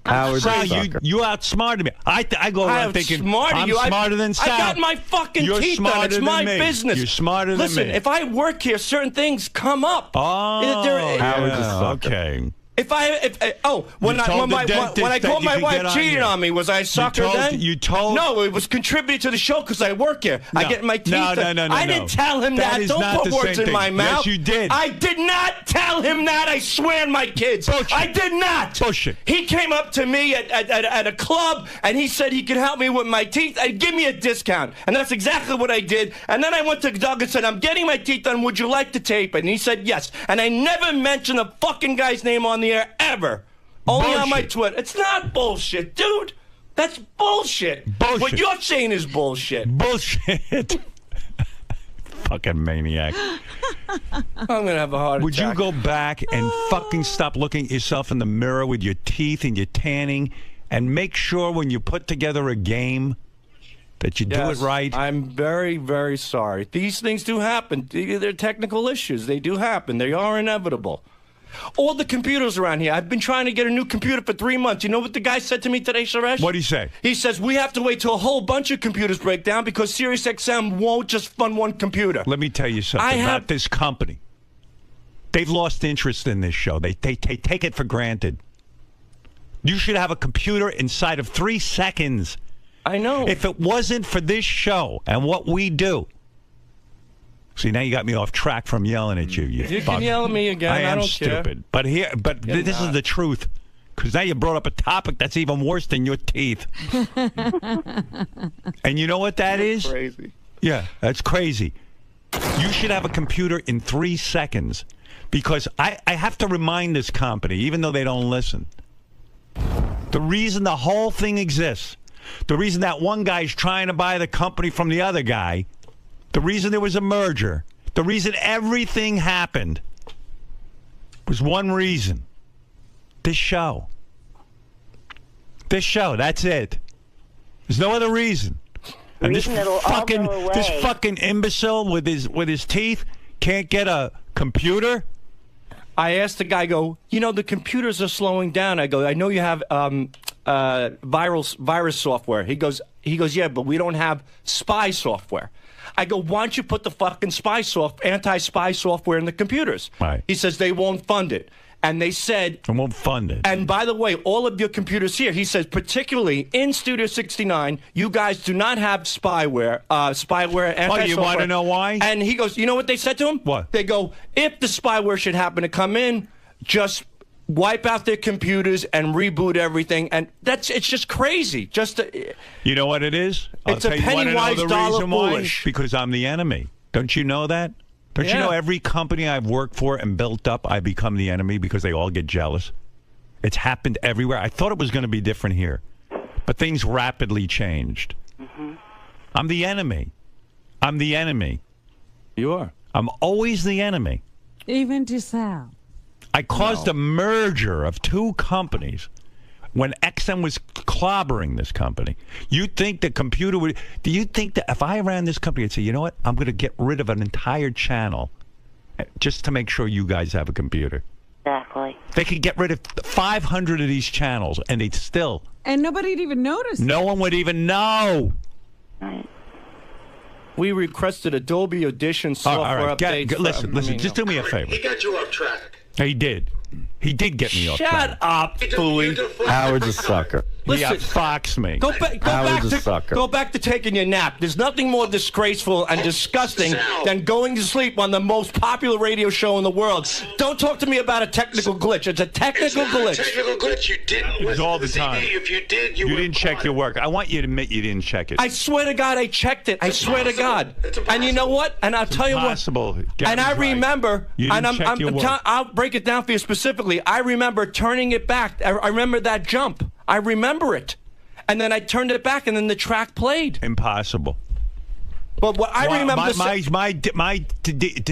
Sal, you outsmarted me. I go around thinking I'm smarter than Sal. I got my fucking You're teeth done. It's my business. You're smarter than me. Listen, if I work here, certain things come up. Oh, Howard's a sucker. Okay. When I caught my wife cheating on me, was I a sucker then? No, it was contributing to the show because I work here. I get my teeth. No. I didn't tell him that. Don't put words in my mouth. Yes, you did. I did not tell him that. I swear on my kids. Bullshit. I did not. Bullshit. He came up to me at a club and he said he could help me with my teeth and give me a discount. And that's exactly what I did. And then I went to Doug and said, I'm getting my teeth done. Would you like to tape it? And he said yes. And I never mentioned the fucking guy's name on the air ever. Only on my Twitter. It's not bullshit, dude. That's bullshit. Bullshit. What you're saying is bullshit. Bullshit. Fucking maniac. I'm going to have a heart attack. Would you go back and fucking stop looking at yourself in the mirror with your teeth and your tanning and make sure when you put together a game that you do it right? I'm very, very sorry. These things do happen. They're technical issues. They do happen. They are inevitable. All the computers around here. I've been trying to get a new computer for 3 months. You know what the guy said to me today, Suresh? What'd he say? He says, we have to wait till a whole bunch of computers break down because SiriusXM won't just fund one computer. Let me tell you something about this company. They've lost interest in this show. They take it for granted. You should have a computer inside of 3 seconds. I know. If it wasn't for this show and what we do. See, now you got me off track from yelling at you. You can yell at me again. I am don't stupid. care. But this is the truth. Because now you brought up a topic that's even worse than your teeth. And you know what that is? Crazy. Yeah, that's crazy. You should have a computer in 3 seconds. Because I have to remind this company, even though they don't listen, the reason the whole thing exists, the reason that one guy's trying to buy the company from the other guy, the reason there was a merger, the reason everything happened was one reason. This show. This show, that's it. There's no other reason. And this fucking imbecile with his teeth can't get a computer? I asked the guy, the computers are slowing down. I go, I know you have virus software. He goes, yeah, but we don't have spy software. I go, why don't you put the fucking anti-spy software in the computers? Right. He says they won't fund it. And they said... They won't fund it. And by the way, all of your computers here, he says, particularly in Studio 69, you guys do not have spyware, anti-software. Oh, you want to know why? And he goes, you know what they said to him? What? They go, if the spyware should happen to come in, just wipe out their computers and reboot everything. And it's just crazy. You know what it is? It's a penny-wise, dollar-foolish. Because I'm the enemy. Don't you know that? Don't you know every company I've worked for and built up, I become the enemy because they all get jealous? It's happened everywhere. I thought it was going to be different here. But things rapidly changed. Mm-hmm. I'm the enemy. I'm the enemy. You are. I'm always the enemy. Even to Sal. I caused a merger of 2 companies when XM was clobbering this company. You think the computer would... Do you think that if I ran this company, I'd say, you know what? I'm going to get rid of an entire channel just to make sure you guys have a computer. Exactly. They could get rid of 500 of these channels, and they'd still... And nobody'd even notice. No one would even know. Right. We requested Adobe Audition software updates. Listen, just do me a favor. He got you off track. He did. He did get me off track. Shut up, Fooey. Howard's a sucker. He outfoxed me. Go back to taking your nap. There's nothing more disgraceful and disgusting than going to sleep on the most popular radio show in the world. Don't talk to me about a technical glitch. It's a technical glitch. It's not a technical glitch. You didn't listen all to the the time. CD. If you did, you didn't check your work. I want you to admit you didn't check it. I swear to God, I checked it. I swear to God. And you know what? And I'll tell you what. And I remember, and I'll break it down for you specifically. I remember turning it back. I remember that jump. I remember it. And then I turned it back, and then the track played. Impossible. But what I remember... My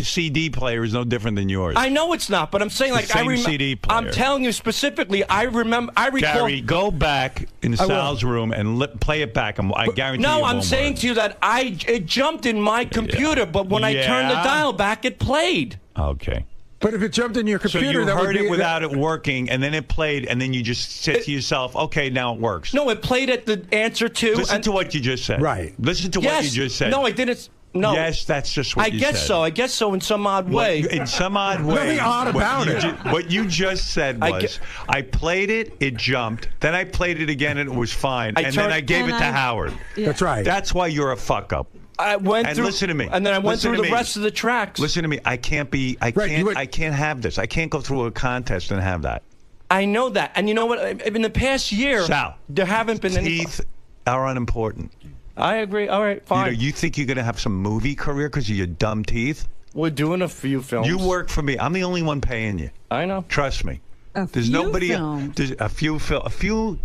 CD player is no different than yours. I know it's not, but I'm saying, like, CD player. I'm telling you specifically, I recall... Gary, go back in Sal's room and play it back. I guarantee you No, it I'm won't saying work. to you that it jumped in my computer, but when I turned the dial back, it played. Okay. But if it jumped in your computer, so you that heard would be, it without it working, and then it played, and then you just said to yourself, "Okay, now it works." No, it played at the answer to. Listen to what you just said. Right. Listen to what you just said. No, I didn't. No. Yes, that's just what you said. I guess so. I guess so in some odd way. In some odd way. Nothing odd about it. What you just said was, I played it, it jumped, then I played it again, and it was fine, and then I gave it to Howard. Yeah. That's right. That's why you're a fuck up. I went and through, listen to me. And then I went through the rest of the tracks. Listen to me. I can't have this. I can't go through a contest and have that. I know that. And you know what? In the past year, Sal, there haven't been any. Teeth are unimportant. I agree. All right, fine. You think you're going to have some movie career because of your dumb teeth? We're doing a few films. You work for me. I'm the only one paying you. I know. Trust me. There's a few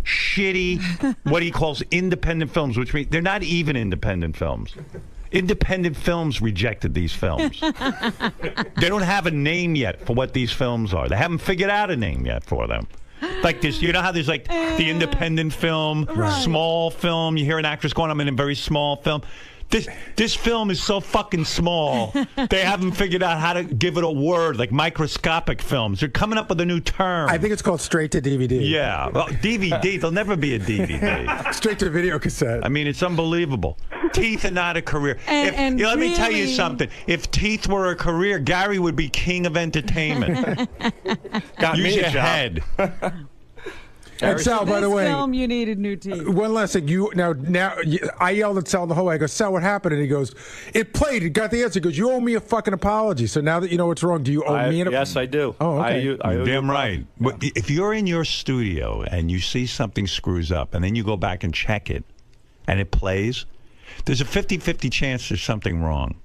shitty, what he calls independent films, which means they're not even independent films. Independent films rejected these films. They don't have a name yet for what these films are. They haven't figured out a name yet for them. Like this, you know how there's like the independent film, small film. You hear an actress going, "I'm in a very small film." This film is so fucking small, they haven't figured out how to give it a word, like microscopic films. They're coming up with a new term. I think it's called straight to DVD. Yeah. Well, DVD, there'll never be a DVD. Straight to video cassette. I mean, it's unbelievable. Teeth are not a career. Let me tell you something. If teeth were a career, Gary would be king of entertainment. Use your head. And Sal, by the way, film you needed new teeth. One last thing. I yelled at Sal the whole way. I go, "Sal, what happened?" And he goes, "It played. It got the answer." He goes, "You owe me a fucking apology." So now that you know what's wrong, do you owe me an apology? Yes, I do. Oh, okay. I owe Damn right. But if you're in your studio and you see something screws up, and then you go back and check it, and it plays, there's a 50-50 chance there's something wrong.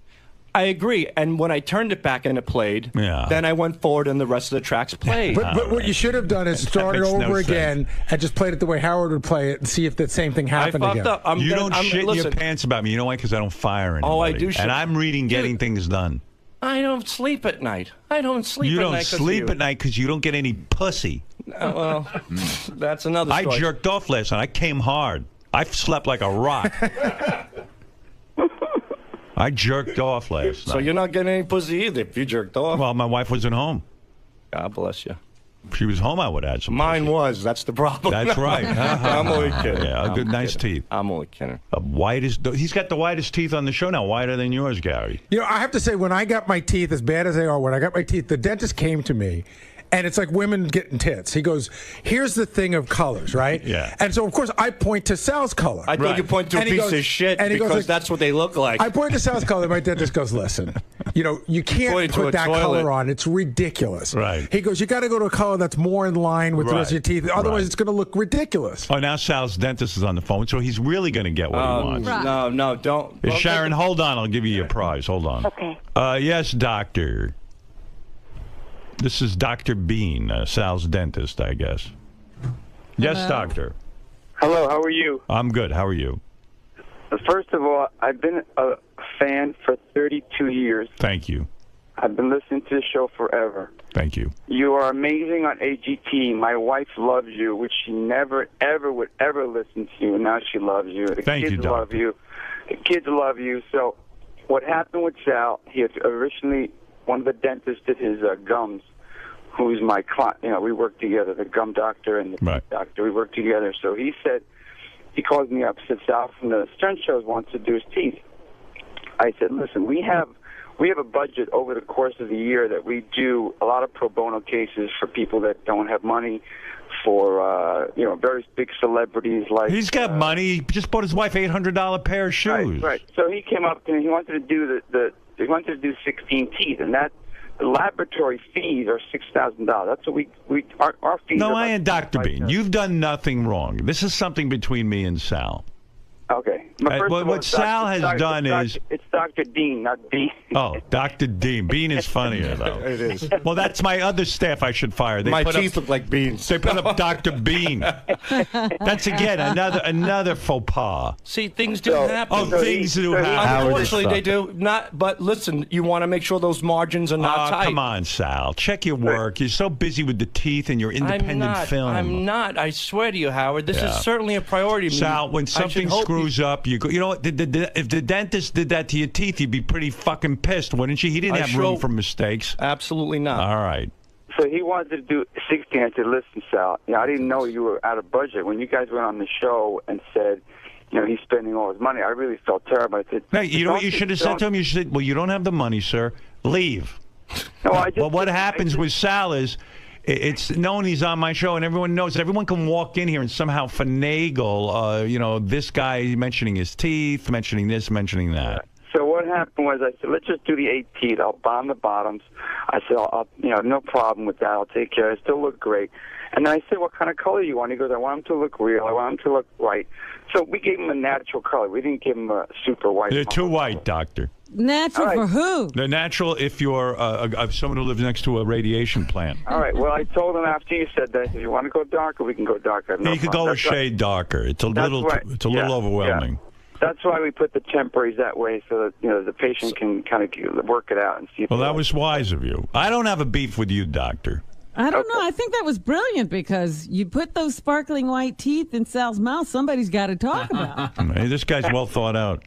I agree. And when I turned it back and it played, then I went forward and the rest of the tracks played. But what you should have done is start it over again and just played it the way Howard would play it and see if that same thing happened again. You don't shit in your pants about me. You know why? Because I don't fire anybody. Oh, I do shit. And I'm reading Getting Things Done. I don't sleep at night. I don't sleep at night. You don't sleep at night because you don't get any pussy. Well, that's another story. I jerked off last night. I came hard. I slept like a rock. I jerked off last night. So you're not getting any pussy either if you jerked off? Well, my wife wasn't home. God bless you. If she was home, I would add some Mine pussy. was. That's the problem. That's right. I'm only kidding. Yeah, good, nice teeth. I'm only kidding. He's got the whitest teeth on the show now, whiter than yours, Gary. You know, I have to say, when I got my teeth, as bad as they are, when I got my teeth, the dentist came to me. And it's like women getting tits. He goes, "Here's the thing of colors, right?" Yeah. And so, of course, I point to Sal's color. I think you point to a piece of shit because that's what they look like. I point to Sal's color. My dentist goes, "Listen, you can't put that color on. It's ridiculous." Right. He goes, "You got to go to a color that's more in line with the rest of your teeth. Otherwise, it's going to look ridiculous." Oh, now Sal's dentist is on the phone, so he's really going to get what he wants. No, don't. Sharon, hold on. I'll give you your prize. Hold on. Okay. Yes, doctor. This is Dr. Bean, Sal's dentist, I guess. Yes, doctor. Hello, how are you? I'm good. How are you? First of all, I've been a fan for 32 years. Thank you. I've been listening to the show forever. Thank you. You are amazing on AGT. My wife loves you, which she never, ever would ever listen to you, and now she loves you. The Thank kids you, love you. The kids love you. So what happened with Sal, he had originally, one of the dentists did his gums, who's my client. You know, we work together, the gum doctor and the teeth doctor. We work together. So he said, he called me up, said, "Sal from the Stern Shows wants to do his teeth." I said, "Listen, we have a budget over the course of the year that we do a lot of pro bono cases for people that don't have money, for very big celebrities like." He's got money. He just bought his wife $800 pair of shoes. Right. So he came up and he wanted to do he wanted to do 16 teeth, and that. The laboratory fees are $6,000. That's what our fees. No, are I am Dr. Bean. You've done nothing wrong. This is something between me and Sal. Okay. What Sal has done is... It's Dr. Dean, not Bean. Oh, Dr. Dean. Bean is funnier, though. It is. Well, that's my other staff I should fire. My teeth look like beans. They put up Dr. Bean. That's, again, another faux pas. See, things do happen. Oh, things do happen. Unfortunately, they do not. But listen, you want to make sure those margins are not tight. Come on, Sal. Check your work. You're so busy with the teeth and your independent film. I'm not. I swear to you, Howard. This is certainly a priority. Sal, when something screws screws up, you go. You know what? If the dentist did that to your teeth, you'd be pretty fucking pissed, wouldn't you? He didn't have room for mistakes. Absolutely not. All right. So he wanted to do 16. I said, listen, Sal, I didn't know you were out of budget. When you guys went on the show and said, he's spending all his money, I really felt terrible. I said, hey, you know what you should have said to him? You should say, well, you don't have the money, sir. Leave. No, I just. But what happens with Sal is, it's known he's on my show, and everyone knows. Everyone can walk in here and somehow finagle, this guy mentioning his teeth, mentioning this, mentioning that. So what happened was I said, let's just do the 8 teeth. I'll bond the bottoms. I said, no problem with that. I'll take care. I still look great. And then I said, what kind of color do you want? He goes, I want them to look real. I want them to look white. So we gave him a natural color. We didn't give him a super white. They're too white, doctor. Natural for who? They're natural if you're someone who lives next to a radiation plant. All right. Well, I told him after you said that, if you want to go darker, we can go darker. You could go a shade darker. It's a little overwhelming. Yeah. That's why we put the temporaries that way, so that the patient can kind of work it out and see. Well, that was wise of you. I don't have a beef with you, doctor. I don't know. I think that was brilliant because you put those sparkling white teeth in Sal's mouth. Somebody's got to talk about. Hey, this guy's well thought out.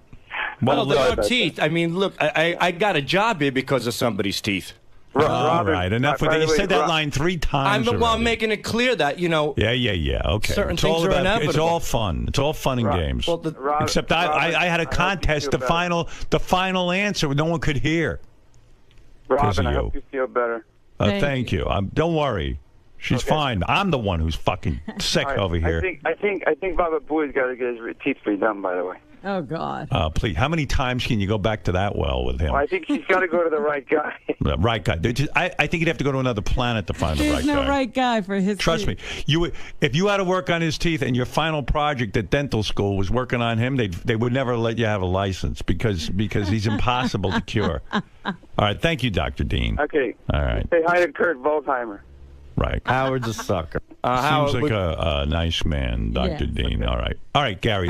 Well, there are teeth. I mean, look, I got a job here because of somebody's teeth. All right, enough with it. You said that line 3 times. I'm making it clear that Yeah. Okay. Certain things are inevitable. It's all fun. It's all fun and games. Well, except I had a contest. The final answer no one could hear. Robin, I hope you feel better. Thank you. Don't worry. She's fine. I'm the one who's fucking sick over here. I think Baba Booey's got to get his teeth redone. By the way. Oh God. Please. How many times can you go back to that well with him? Well, I think he's got to go to the right guy. The right guy. I think he'd have to go to another planet to find the right guy. There's no right guy for his. Trust me. If you had to work on his teeth and your final project at dental school was working on him, they would never let you have a license because he's impossible to cure. All right. Thank you, Dr. Dean. Okay. All right. Say hi to 𝗫𝗿𝗱. Right. Howard's a sucker. Seems like a nice man, Dr. Dean. Okay. All right, Gary.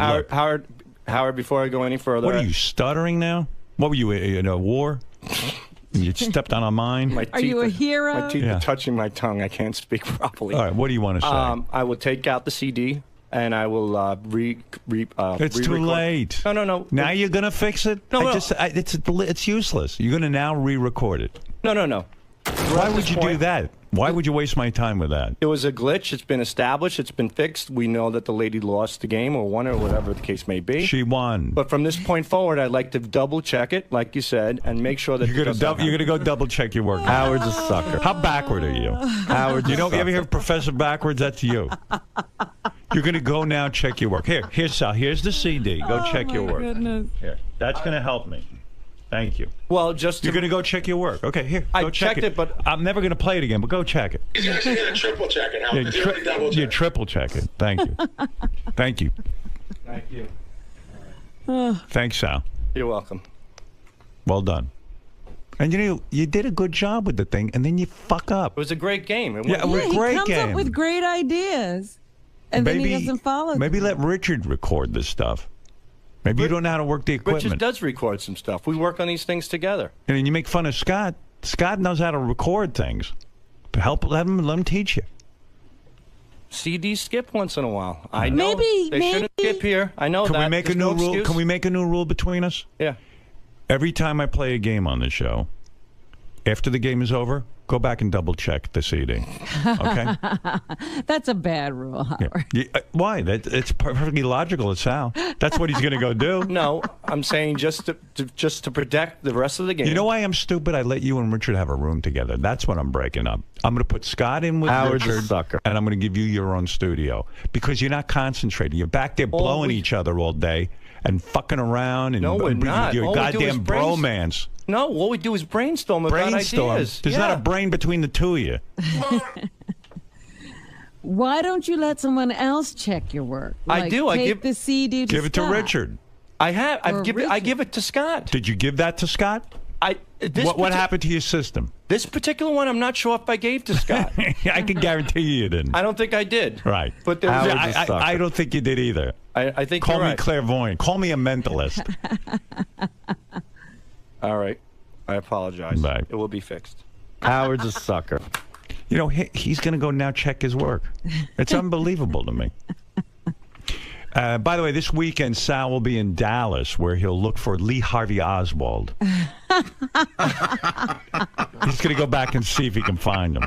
Howard, before I go any further. What are you, stuttering now? What were you, in a war? You stepped on a mine? Are you a hero? My teeth are touching my tongue. I can't speak properly. All right, what do you want to say? I will take out the CD, and I will It's too late. No. Now you're going to fix it? No. It's useless. You're going to now re-record it. No. Why would you do that? Why would you waste my time with that? It was a glitch. It's been established. It's been fixed. We know that the lady lost the game or won it or whatever the case may be. She won. But from this point forward, I'd like to double check it, like you said, and make sure that you're going to go double check your work. Howard's a sucker. How backward are you? Howard's you ever hear Professor Backwards? That's you. You're going to go now check your work. Here's Sal. Here's the CD. Go check your work. Goodness. Here. That's going to help me. Thank you. Well, you're going to go check your work. Okay, here. I checked it, but I'm never going to play it again. But go check it. He's actually going to triple check it. You triple check it. Thank you. Thank you. Thank you. Thanks, Sal. You're welcome. Well done. And you did a good job with the thing, and then you fuck up. It was a great game. It was a great game. He comes up with great ideas, and then he doesn't follow them. Maybe let Richard record this stuff. Maybe you don't know how to work the equipment. Richard does record some stuff. We work on these things together. And then you make fun of Scott. Scott knows how to record things. Let him teach you. CDs skip once in a while. I know maybe shouldn't skip here. I know Can that. we make a new rule? Excuse. Can we make a new rule between us? Yeah. Every time I play a game on the show, after the game is over, go back and double check the CD. Okay? That's a bad rule, Howard. Yeah. Why? It's perfectly logical. It's Sal. That's what he's going to go do. No, I'm saying just to protect the rest of the game. You know why I'm stupid? I let you and Richard have a room together. That's what I'm breaking up. I'm going to put Scott in with Richard, and I'm going to give you your own studio because you're not concentrating. You're back there blowing each other all day and fucking around and no, we're not. your goddamn bromance. No, what we do is brainstorm about ideas. There's not a brain between the two of you. Why don't you let someone else check your work? I do. I give the CD to Give it to Richard. I have. I give it to Scott. Did you give that to Scott? What happened to your system? This particular one, I'm not sure if I gave to Scott. I can guarantee you didn't. I don't think I did. Right. But I don't think you did either. I think Call you're me right. clairvoyant. Call me a mentalist. All right. I apologize. Right. It will be fixed. Howard's a sucker. You know, he's going to go now check his work. It's unbelievable to me. By the way, this weekend, Sal will be in Dallas, where he'll look for Lee Harvey Oswald. He's going to go back and see if he can find him.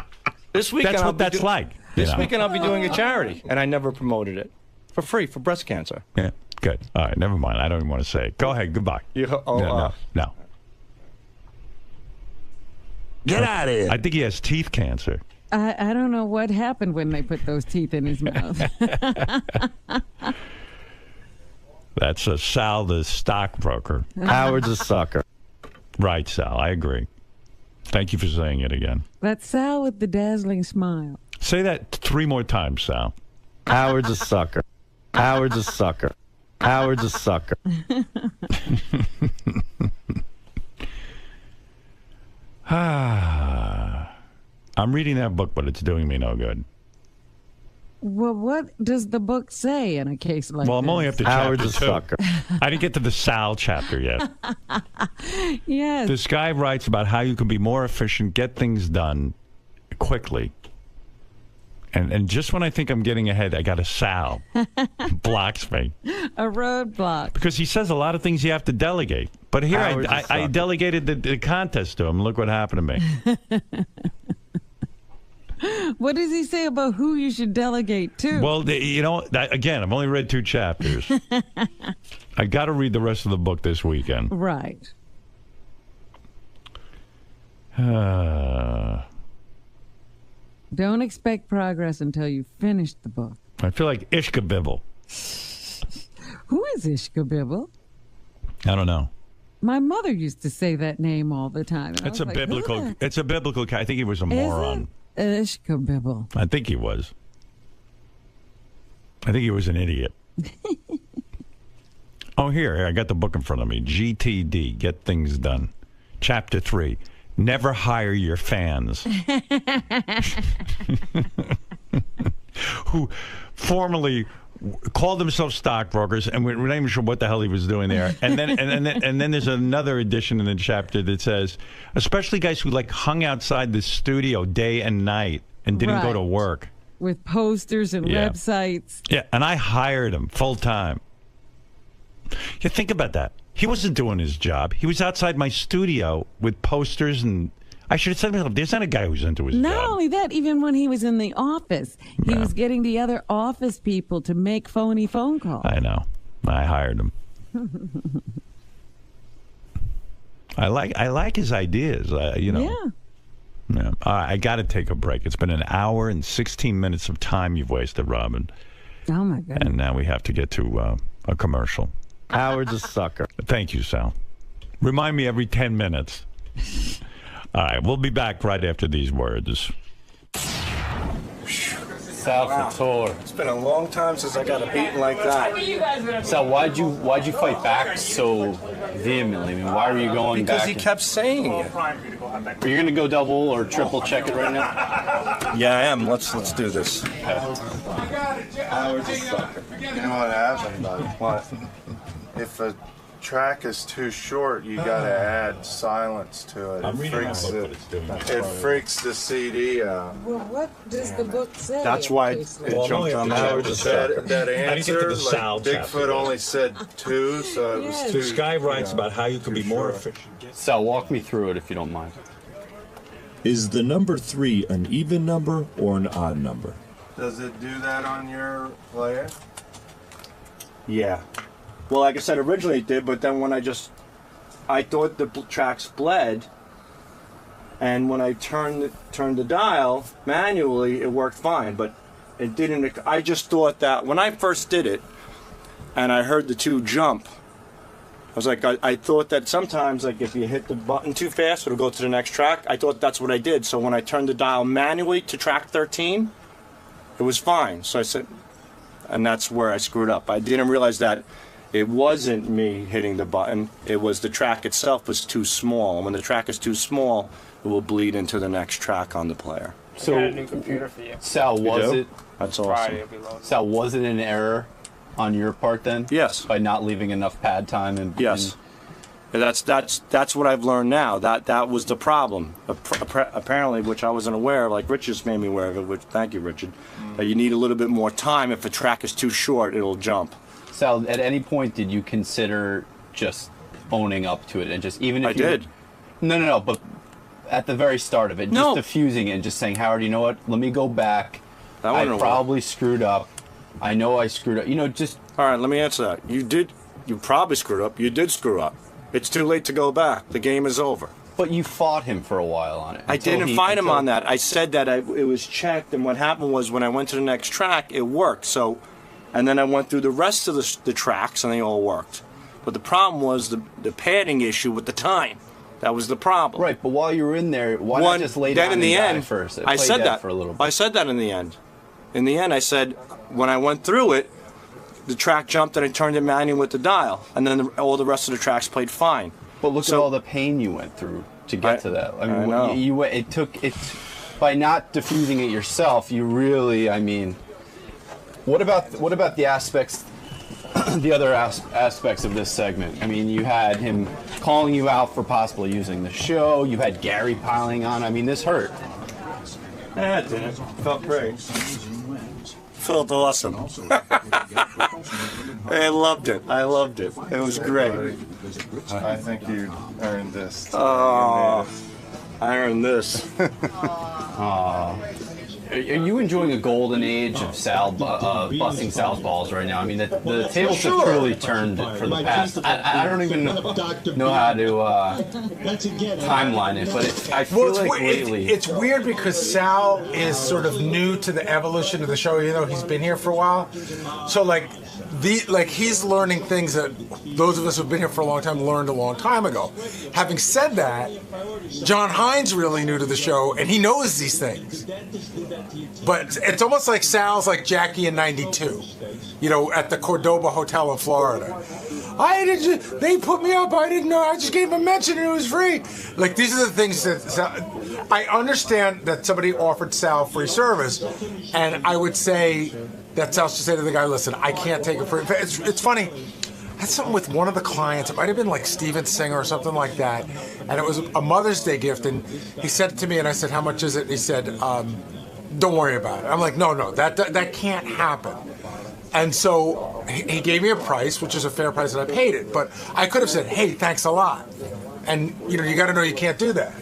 This weekend, that's what that's like. This weekend, I'll be doing a charity, and I never promoted it. For free, for breast cancer. Yeah, good. All right, never mind. I don't even want to say it. Go ahead. Goodbye. No. Get out of here. I think he has teeth cancer. I don't know what happened when they put those teeth in his mouth. That's Sal, the stockbroker. Howard's a sucker. Right, Sal. I agree. Thank you for saying it again. That's Sal with the dazzling smile. Say that 3 more times, Sal. Howard's a sucker. Howard's a sucker. Howard's a sucker. I'm reading that book, but it's doing me no good. Well, what does the book say in a case like this? Well, I'm only up to Howard's chapter 2. Sucker. I didn't get to the Sal chapter yet. Yes. This guy writes about how you can be more efficient, get things done quickly. And just when I think I'm getting ahead, I got a Sal. Blocks me. A roadblock. Because he says a lot of things you have to delegate. But here I delegated the contest to him. Look what happened to me. What does he say about who you should delegate to? Well, again, I've only read 2 chapters. I got to read the rest of the book this weekend. Right. Don't expect progress until you finish the book. I feel like 𝗛ощ𝗄𝗿𝗍𝗶. Who is 𝗛ощ𝗄𝗿𝗍𝗶? I don't know. My mother used to say that name all the time. It's a biblical. It's a biblical. I think he was a moron. 𝗛ощ𝗄𝗿𝗍𝗶. I think he was. I think he was an idiot. Oh, here, I got the book in front of me. GTD, Get Things Done. Chapter 3, Never Hire Your Fans. Who formerly called themselves stockbrokers, and we're not even sure what the hell he was doing there. And then there's another edition in the chapter that says, especially guys who like hung outside the studio day and night and didn't go to work. With posters and websites. Yeah, and I hired him full time. Yeah, think about that. He wasn't doing his job. He was outside my studio with posters, and I should have said to myself, there's not a guy who's into his job. Not only that, even when he was in the office, he was getting the other office people to make phony phone calls. I know. I hired him. I like his ideas, Yeah. Yeah. I got to take a break. It's been an hour and 16 minutes of time you've wasted, Robin. Oh, my goodness. And now we have to get to a commercial. Howard's a sucker. Thank you, Sal. Remind me every 10 minutes. All right, we'll be back right after these words. Sal Couture. It's been a long time since I got a beating like that. Sal, why'd you fight back so vehemently? I mean, why were you going because back? Because he kept saying it. Are you going to go double or triple check it right now? Yeah, I am. Let's do this. Howard's a sucker. You know what happened, bud? What? If a track is too short, you gotta add silence to it. It freaks the CD out. Well, what does the book say? That's why it jumped on Howard that answer, like Bigfoot only said 2, so it was 2. This guy writes about how you can be more efficient. Sal, walk me through it if you don't mind. Is the number 3 an even number or an odd number? Does it do that on your player? Yeah. Well, like I said, originally it did, but then when I thought the tracks bled, and when I turned the dial manually, it worked fine, but it didn't. I just thought that when I first did it, and I heard the 2 jump, I was like, I thought that sometimes, like if you hit the button too fast, it'll go to the next track. I thought that's what I did. So when I turned the dial manually to track 13, it was fine. So I said, and that's where I screwed up. I didn't realize that it wasn't me hitting the button. It was the track itself was too small. And when the track is too small, it will bleed into the next track on the player. So, I got a new computer for you. Sal, was it? That's awesome. Friday, it'll be loaded. Sal, was it an error on your part then? Yes. By not leaving enough pad time and yes. And that's what I've learned now. That was the problem. Apparently, which I wasn't aware of, like Rich just made me aware of it, which thank you, Richard. That you need a little bit more time. If a track is too short, it'll jump. Sal, at any point did you consider just owning up to it and just even if I did. No, but at the very start of it, just diffusing it and just saying, Howard, you know what? Let me go back. I probably screwed up. I know I screwed up. You know, just... All right, let me answer that. You probably screwed up. You did screw up. It's too late to go back. The game is over. But you fought him for a while on it. I didn't fight him on that. I said that it was checked, and what happened was when I went to the next track, it worked. So, and then I went through the rest of the tracks, and they all worked. But the problem was the padding issue with the time. That was the problem. Right, but while you were in there, why not just lay down and die first? I said that for a little bit. I said that in the end. In the end, I said, when I went through it, the track jumped and I turned it manual with the dial. And then all the rest of the tracks played fine. But look at all the pain you went through to get to that. I mean, it took by not diffusing it yourself, you really, I mean, what about the aspects, the other aspects of this segment? I mean, you had him calling you out for possibly using the show. You had Gary piling on. I mean, this hurt. Yeah, it didn't. Felt great. Felt awesome. I loved it. I loved it. It was great. I think you earned this. Oh, I earned this. Are you enjoying a golden age of Sal busting Sal's balls right now? I mean, the tables have truly turned for the past. I don't even know how to timeline it, but I feel like lately it's weird because Sal is sort of new to the evolution of the show. You know, he's been here for a while, so like he's learning things that those of us who've been here for a long time learned a long time ago. Having said that, John Hines really new to the show, and he knows these things. But it's almost like Sal's like Jackie in '92, you know, at the Cordoba Hotel in Florida. They put me up. I didn't know. I just gave him a mention and it was free. Like, these are the things that I understand that somebody offered Sal free service, and I would say that Sal should say to the guy, listen, I can't take it free. It's funny. I had something with one of the clients. It might have been like Steven Singer or something like that. And it was a Mother's Day gift. And he said it to me, and I said, how much is it? And he said, don't worry about it. I'm like, no, that can't happen. And so he gave me a price, which is a fair price, and I paid it. But I could have said, hey, thanks a lot. And, you know, you got to know you can't do that.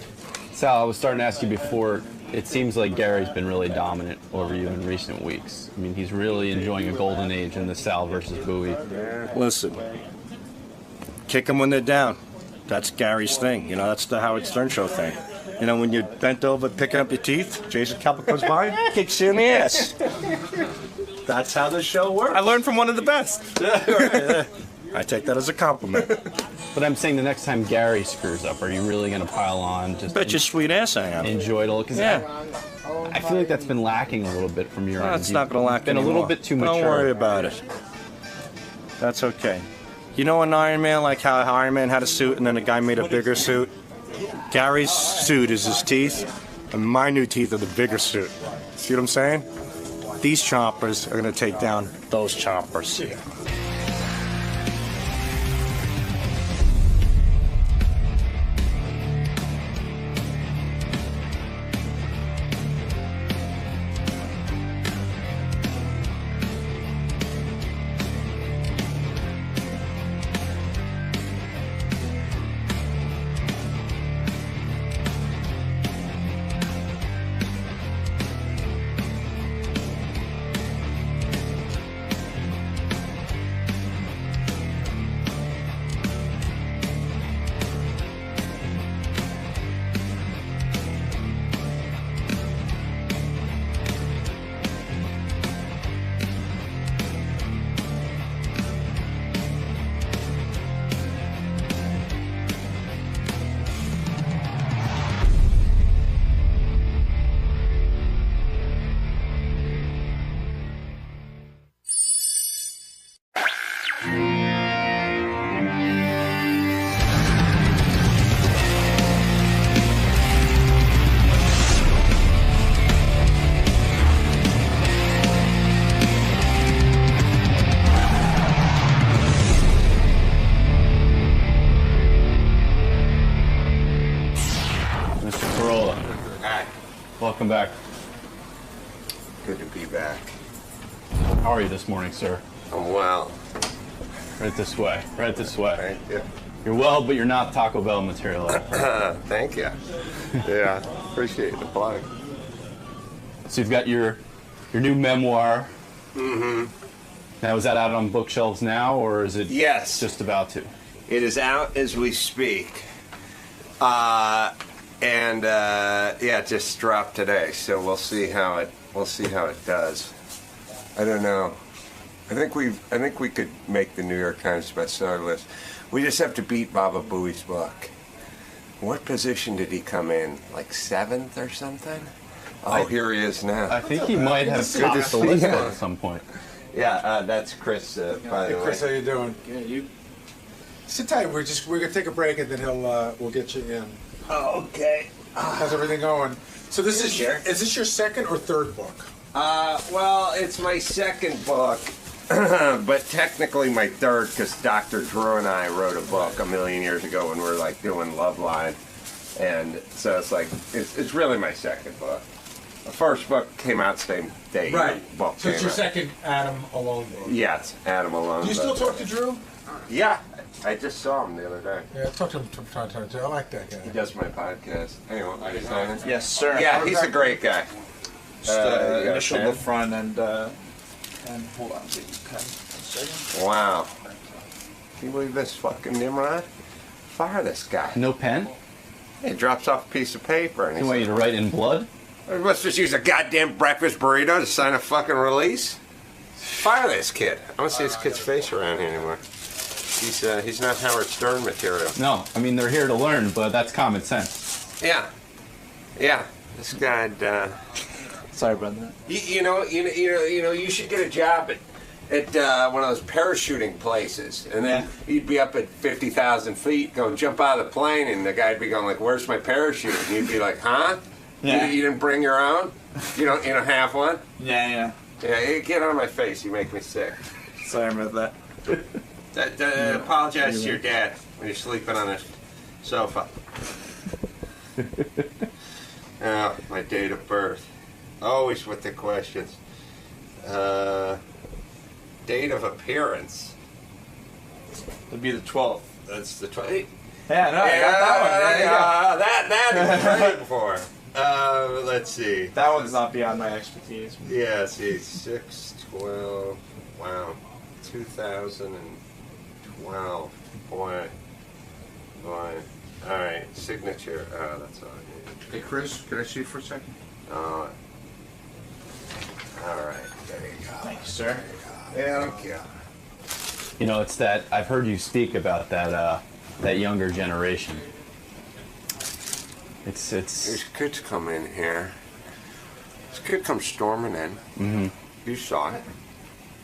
Sal, I was starting to ask you before, it seems like Gary's been really dominant over you in recent weeks. I mean, he's really enjoying a golden age in the Sal versus Bowie. Listen, kick them when they're down. That's Gary's thing. You know, that's the Howard Stern Show thing. You know, when you're bent over picking up your teeth, Jason Kaplan comes by, kicks you in the ass. That's how the show works. I learned from one of the best. I take that as a compliment. But I'm saying the next time Gary screws up, are you really going to pile on? Just bet your sweet ass I am. Enjoy it all. Yeah. I feel like that's been lacking a little bit from your end. It's not going to lack been anymore. a little bit too mature. Don't worry about it. That's okay. You know an Iron Man, like how Iron Man had a suit and then a guy made a bigger suit? Gary's suit is his teeth, and my new teeth are the bigger suit. See what I'm saying? These chompers are going to take down those chompers. Welcome back. Good to be back. How are you this morning, sir? I'm well. Right this way. Right this way. Thank you. You're well, but you're not Taco Bell material. Thank you. Yeah, appreciate the plug. So you've got your new memoir. Mm-hmm. Now, is that out on bookshelves now, or is it Yes. just about to? It is out as we speak. It just dropped today, so we'll see how it does. I don't know. I think we could make the New York Times bestseller list. We just have to beat Baba Booey's book. What position did he come in? Like 7th or something? Oh, here he is now. I think he might have topped the list at some point. Yeah, that's Chris. By the way. Chris, how you doing? Yeah, you. Sit tight. We're gonna take a break and then we'll get you in. Oh, okay. How's everything going? So is this your second or third book? Well, it's my second book, but technically my third, because Dr. Drew and I wrote a book a million years ago when we were like doing Love Line, and so it's like it's really my second book. The first book came out the same day. Right. Book So it's came your out. second Adam Alone book. Yes, Adam Alone. Do you still talk to Drew? Yeah, I just saw him the other day. Yeah, I talked to him from time to time too. I like that guy. He does my podcast. Anyway, Yes, sir. Yeah, he's a great guy. Just You got a initial pen? the front and hold on, get your pen. 1 second. Wow. Can you believe this fucking Nimrod? Fire this guy. No pen? He drops off a piece of paper. And He want you to write in blood? Let's just use a goddamn breakfast burrito to sign a fucking release. Fire this kid. I don't see this kid's face around here anymore. He's not Howard Stern material. No, I mean, they're here to learn, but that's common sense. Yeah. This guy. Sorry about that. You know, you should get a job at one of those parachuting places, and then you'd be up at 50,000 feet, going jump out of the plane, and the guy'd be going like, "Where's my parachute?" And you'd be like, "Huh? Yeah. You didn't bring your own? You don't have one?" Yeah. Yeah, get out of my face. You make me sick. Sorry about that. Apologize to your dad when you're sleeping on his sofa. Oh, my date of birth. Always with the questions. Date of appearance. It'd be the 12th. That's the 12th. Yeah, no, I got that one. There you go. That is great for. Let's see. That one's not beyond my expertise. Yeah, see, 6/12. Wow, 2012. Boy. All right, signature. Oh, that's all I need. Hey, Chris, can I see it for a second? All right, there you go. Thank you, sir. Yeah, thank you. You know, it's that I've heard you speak about that younger generation. It's. These kids come in here. This kid comes storming in. Mm-hmm. You saw it.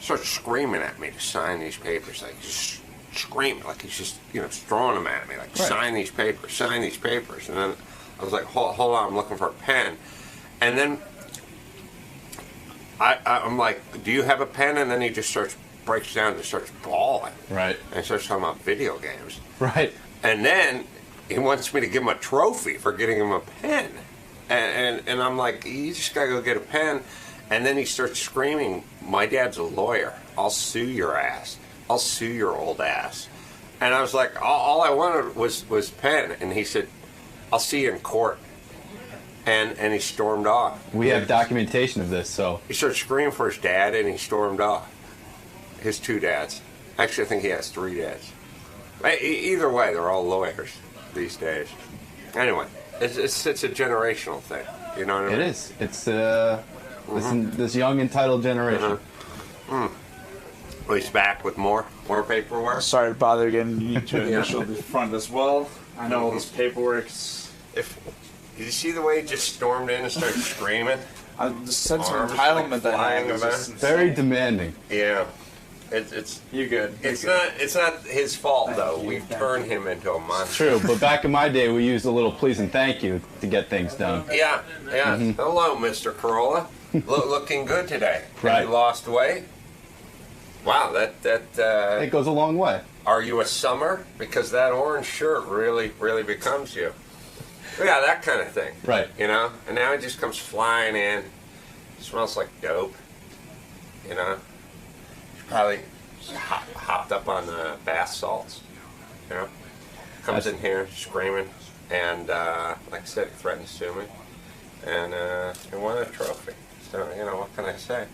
Starts screaming at me to sign these papers, like just screaming, like he's just throwing them at me, like sign these papers. And then I was like, hold on, I'm looking for a pen. And then I'm like, do you have a pen? And then he just breaks down and starts bawling. Right. And he starts talking about video games. Right. And then he wants me to give him a trophy for getting him a pen. And I'm like, you just gotta go get a pen. And then he starts screaming, my dad's a lawyer. I'll sue your ass. I'll sue your old ass. And I was like, all I wanted was pen. And he said, I'll see you in court. And he stormed off. We have documentation of this, so. He started screaming for his dad, and he stormed off. His 2 dads. Actually, I think he has 3 dads. Either way, they're all lawyers these days. Anyway, it's a generational thing. You know what I mean? It is. It's this young entitled generation. Well, he's back with more paperwork. Sorry to bother again. You need to initial the front as well. I know all this paperwork. Did you see the way he just stormed in and started screaming? The sense of entitlement that I have is just very demanding. Yeah, it's you good. It's not his fault though. We've turned him into a monster. True, but back in my day, we used a little please and thank you to get things done. Yeah. Mm-hmm. Hello, Mr. Corolla. Looking good today. Right. Have you lost weight? Wow, that it goes a long way. Are you a summer? Because that orange shirt really becomes you. Yeah, that kind of thing. Right. And now he just comes flying in. Smells like dope. He's probably hopped up on the bath salts. You know, comes in here screaming, and like I said, he threatened to sue me, and he won a trophy. So you know, what can I say?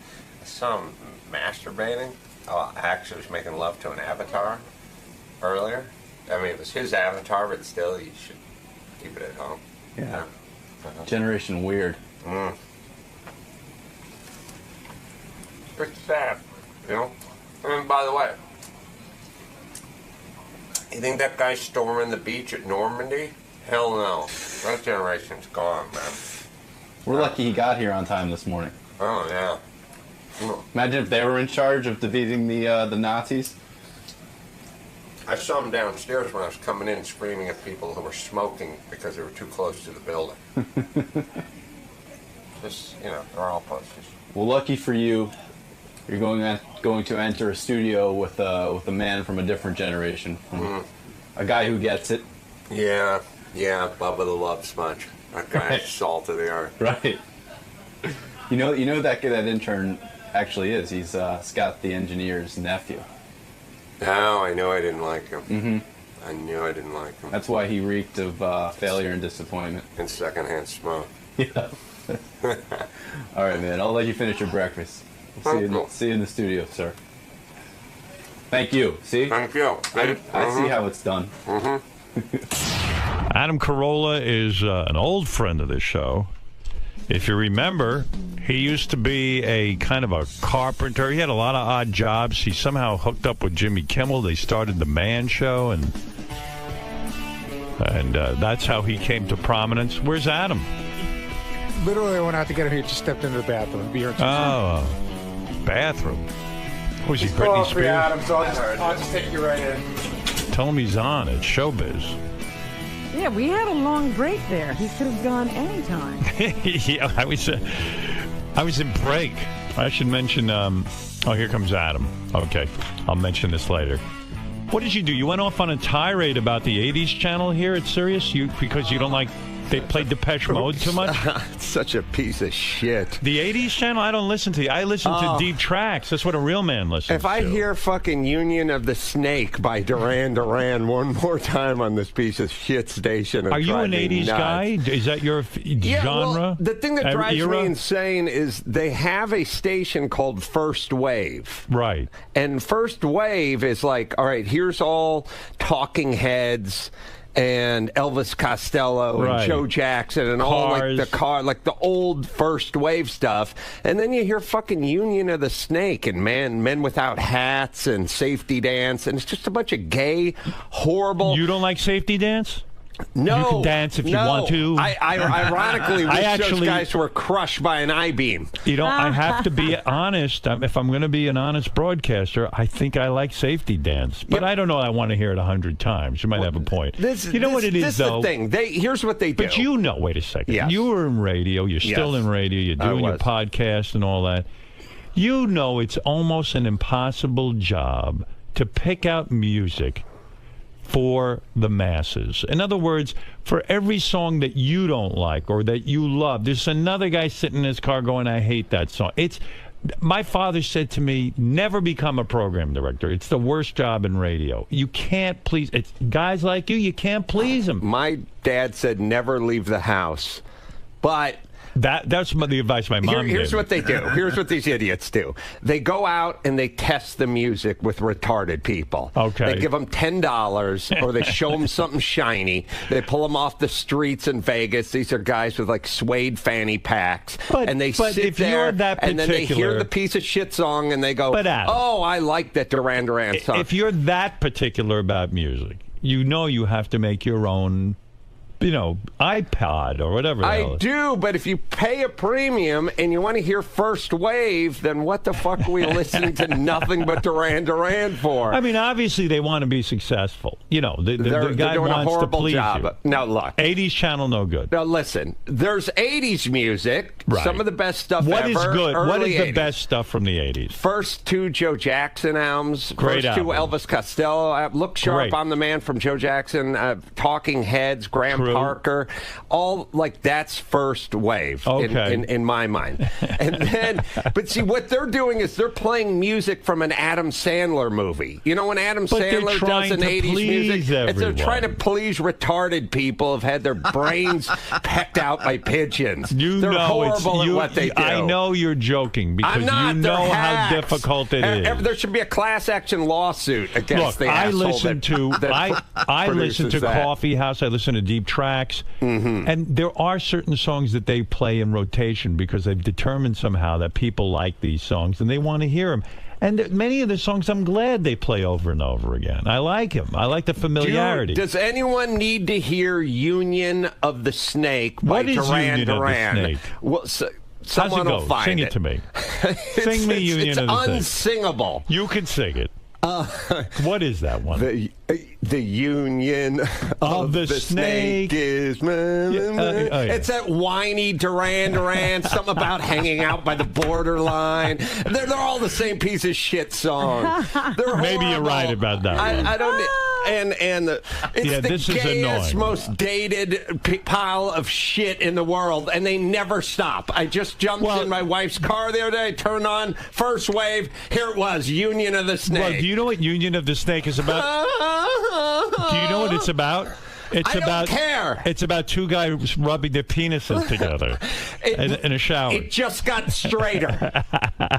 I saw him masturbating. I actually was making love to an avatar earlier. I mean, it was his avatar, but still, you should keep it at home. Yeah. Generation weird. Pretty sad, you know? And by the way, you think that guy's storming the beach at Normandy? Hell no. That generation's gone, man. We're lucky he got here on time this morning. Oh, yeah. Imagine if they were in charge of defeating the Nazis. I saw him downstairs when I was coming in screaming at people who were smoking because they were too close to the building. Just, you know, they're all pussies. Well, lucky for you, you're going to enter a studio with a man from a different generation. A guy who gets it. Yeah, Bubba the Love Sponge. That guy's salt of the earth. Right. You know that intern actually is. He's Scott the engineer's nephew. No, I knew I didn't like him. I knew I didn't like him. That's why he reeked of failure and disappointment. And secondhand smoke. Yeah. All right, man. I'll let you finish your breakfast. See you in the studio, sir. Thank you. See? Thank you. I see how it's done. Adam Carolla is an old friend of this show. If you remember, he used to be a kind of a carpenter. He had a lot of odd jobs. He somehow hooked up with Jimmy Kimmel. They started the Man Show, and that's how he came to prominence. Where's Adam? Literally, I went out to get him. He just stepped into the bathroom. Be here in 2 seconds. Bathroom. Was he Just Britney call for Spears? Adam, so I'll just take you right in. Tell him he's on. It's showbiz. Yeah, we had a long break there. He could have gone anytime. Yeah, I was in break. I should mention. Here comes Adam. Okay, I'll mention this later. What did you do? You went off on a tirade about the '80s channel here at Sirius, because you don't like they played Depeche Mode too much. It's such a piece of shit. The '80s channel, I don't listen to. I listen to deep tracks. That's what a real man listens to. If I hear fucking Union of the Snake by Duran Duran one more time on this piece of shit station, are you an '80s guy? Is that your genre? Well, the thing that drives era? me insane is they have a station called First Wave. Right. And First Wave is like, all right, here's all Talking Heads and Elvis Costello and Joe Jackson and all like the old first wave stuff, and then you hear fucking Union of the Snake and Men Without Hats and Safety Dance, and it's just a bunch of gay, horrible. You don't like Safety Dance? No, you can dance if you want to. I ironically wish those guys were crushed by an I-beam. You know, I have to be honest. If I'm going to be an honest broadcaster, I think I like Safety Dance, but I don't know. I want to hear it 100 times. You might have a point. You know what it is, though. This is the thing. Here's what they do. But you know, wait a second. Yes. You were in radio. You're still in radio. You're doing your podcast and all that. You know, it's almost an impossible job to pick out music for the masses. In other words, for every song that you don't like or that you love, there's another guy sitting in his car going, I hate that song. My father said to me, never become a program director. It's the worst job in radio. You can't please. It's guys like you can't please them. My dad said never leave the house. But that's the advice my mom gave. Here's what they do. Here's what these idiots do. They go out and they test the music with retarded people. Okay. They give them $10 or they show them something shiny. They pull them off the streets in Vegas. These are guys with like suede fanny packs. And they sit there and then they hear the piece of shit song and they go, oh, I like that Duran Duran song. If you're that particular about music, you know you have to make your own iPod or whatever. I do, but if you pay a premium and you want to hear First Wave, then what the fuck are we listening to nothing but Duran Duran for? I mean, obviously they want to be successful. You know, the guy doing wants a horrible to please job. you. Now look, 80s channel, no good. Now listen, there's 80s music. Right. Some of the best stuff What ever. is good? What is the 80s. best stuff from the 80s? First two Joe Jackson albums. Great First two album. Elvis Costello. Look Sharp, Great. I'm the Man from Joe Jackson. Talking Heads, Graham True. Parker, all like that's first wave in my mind. And then, but see, what they're doing is they're playing music from an Adam Sandler movie. You know, when Adam Sandler does an 80s music, they're trying to please retarded people who've had their brains pecked out by pigeons. They're horrible at what they do. I know you're joking because I'm not, you know how difficult it is. There should be a class action lawsuit against the I asshole listen to I listen to Coffee House. I listen to Deep Tracks, and there are certain songs that they play in rotation because they've determined somehow that people like these songs and they want to hear them. And many of the songs, I'm glad they play over and over again. I like them. I like the familiarity. Does anyone need to hear "Union of the Snake" by Duran Duran? Of the Snake? Well, someone will find Sing it to me. Sing me "Union of the Snake." It's unsingable. You can sing it. What is that one? The Union of the Snake is... It's that whiny Duran Duran, something about hanging out by the borderline. They're all the same piece of shit song. Maybe you're right about that one. I don't... It's the gayest, most dated pile of shit in the world, and they never stop. I just jumped in my wife's car the other day, turned on first wave. Here it was, Union of the Snake. Well, do you know what Union of the Snake is about? Do you know what it's about? I don't care. It's about two guys rubbing their penises together in a shower. It just got straighter.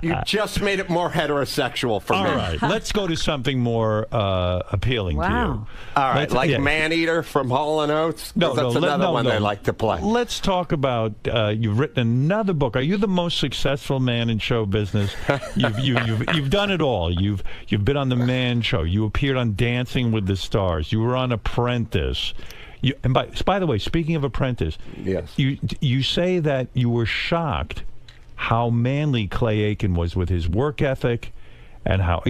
You just made it more heterosexual for me. All right, let's go to something more appealing to you. All right, Man-Eater from Hall & Oates? No, that's another one they like to play. Let's talk about, you've written another book. Are you the most successful man in show business? You've done it all. You've been on The Man Show. You appeared on Dancing with the Stars. You were on Apprentice. And by the way, speaking of Apprentice, yes, you say that you were shocked how manly Clay Aiken was with his work ethic, and how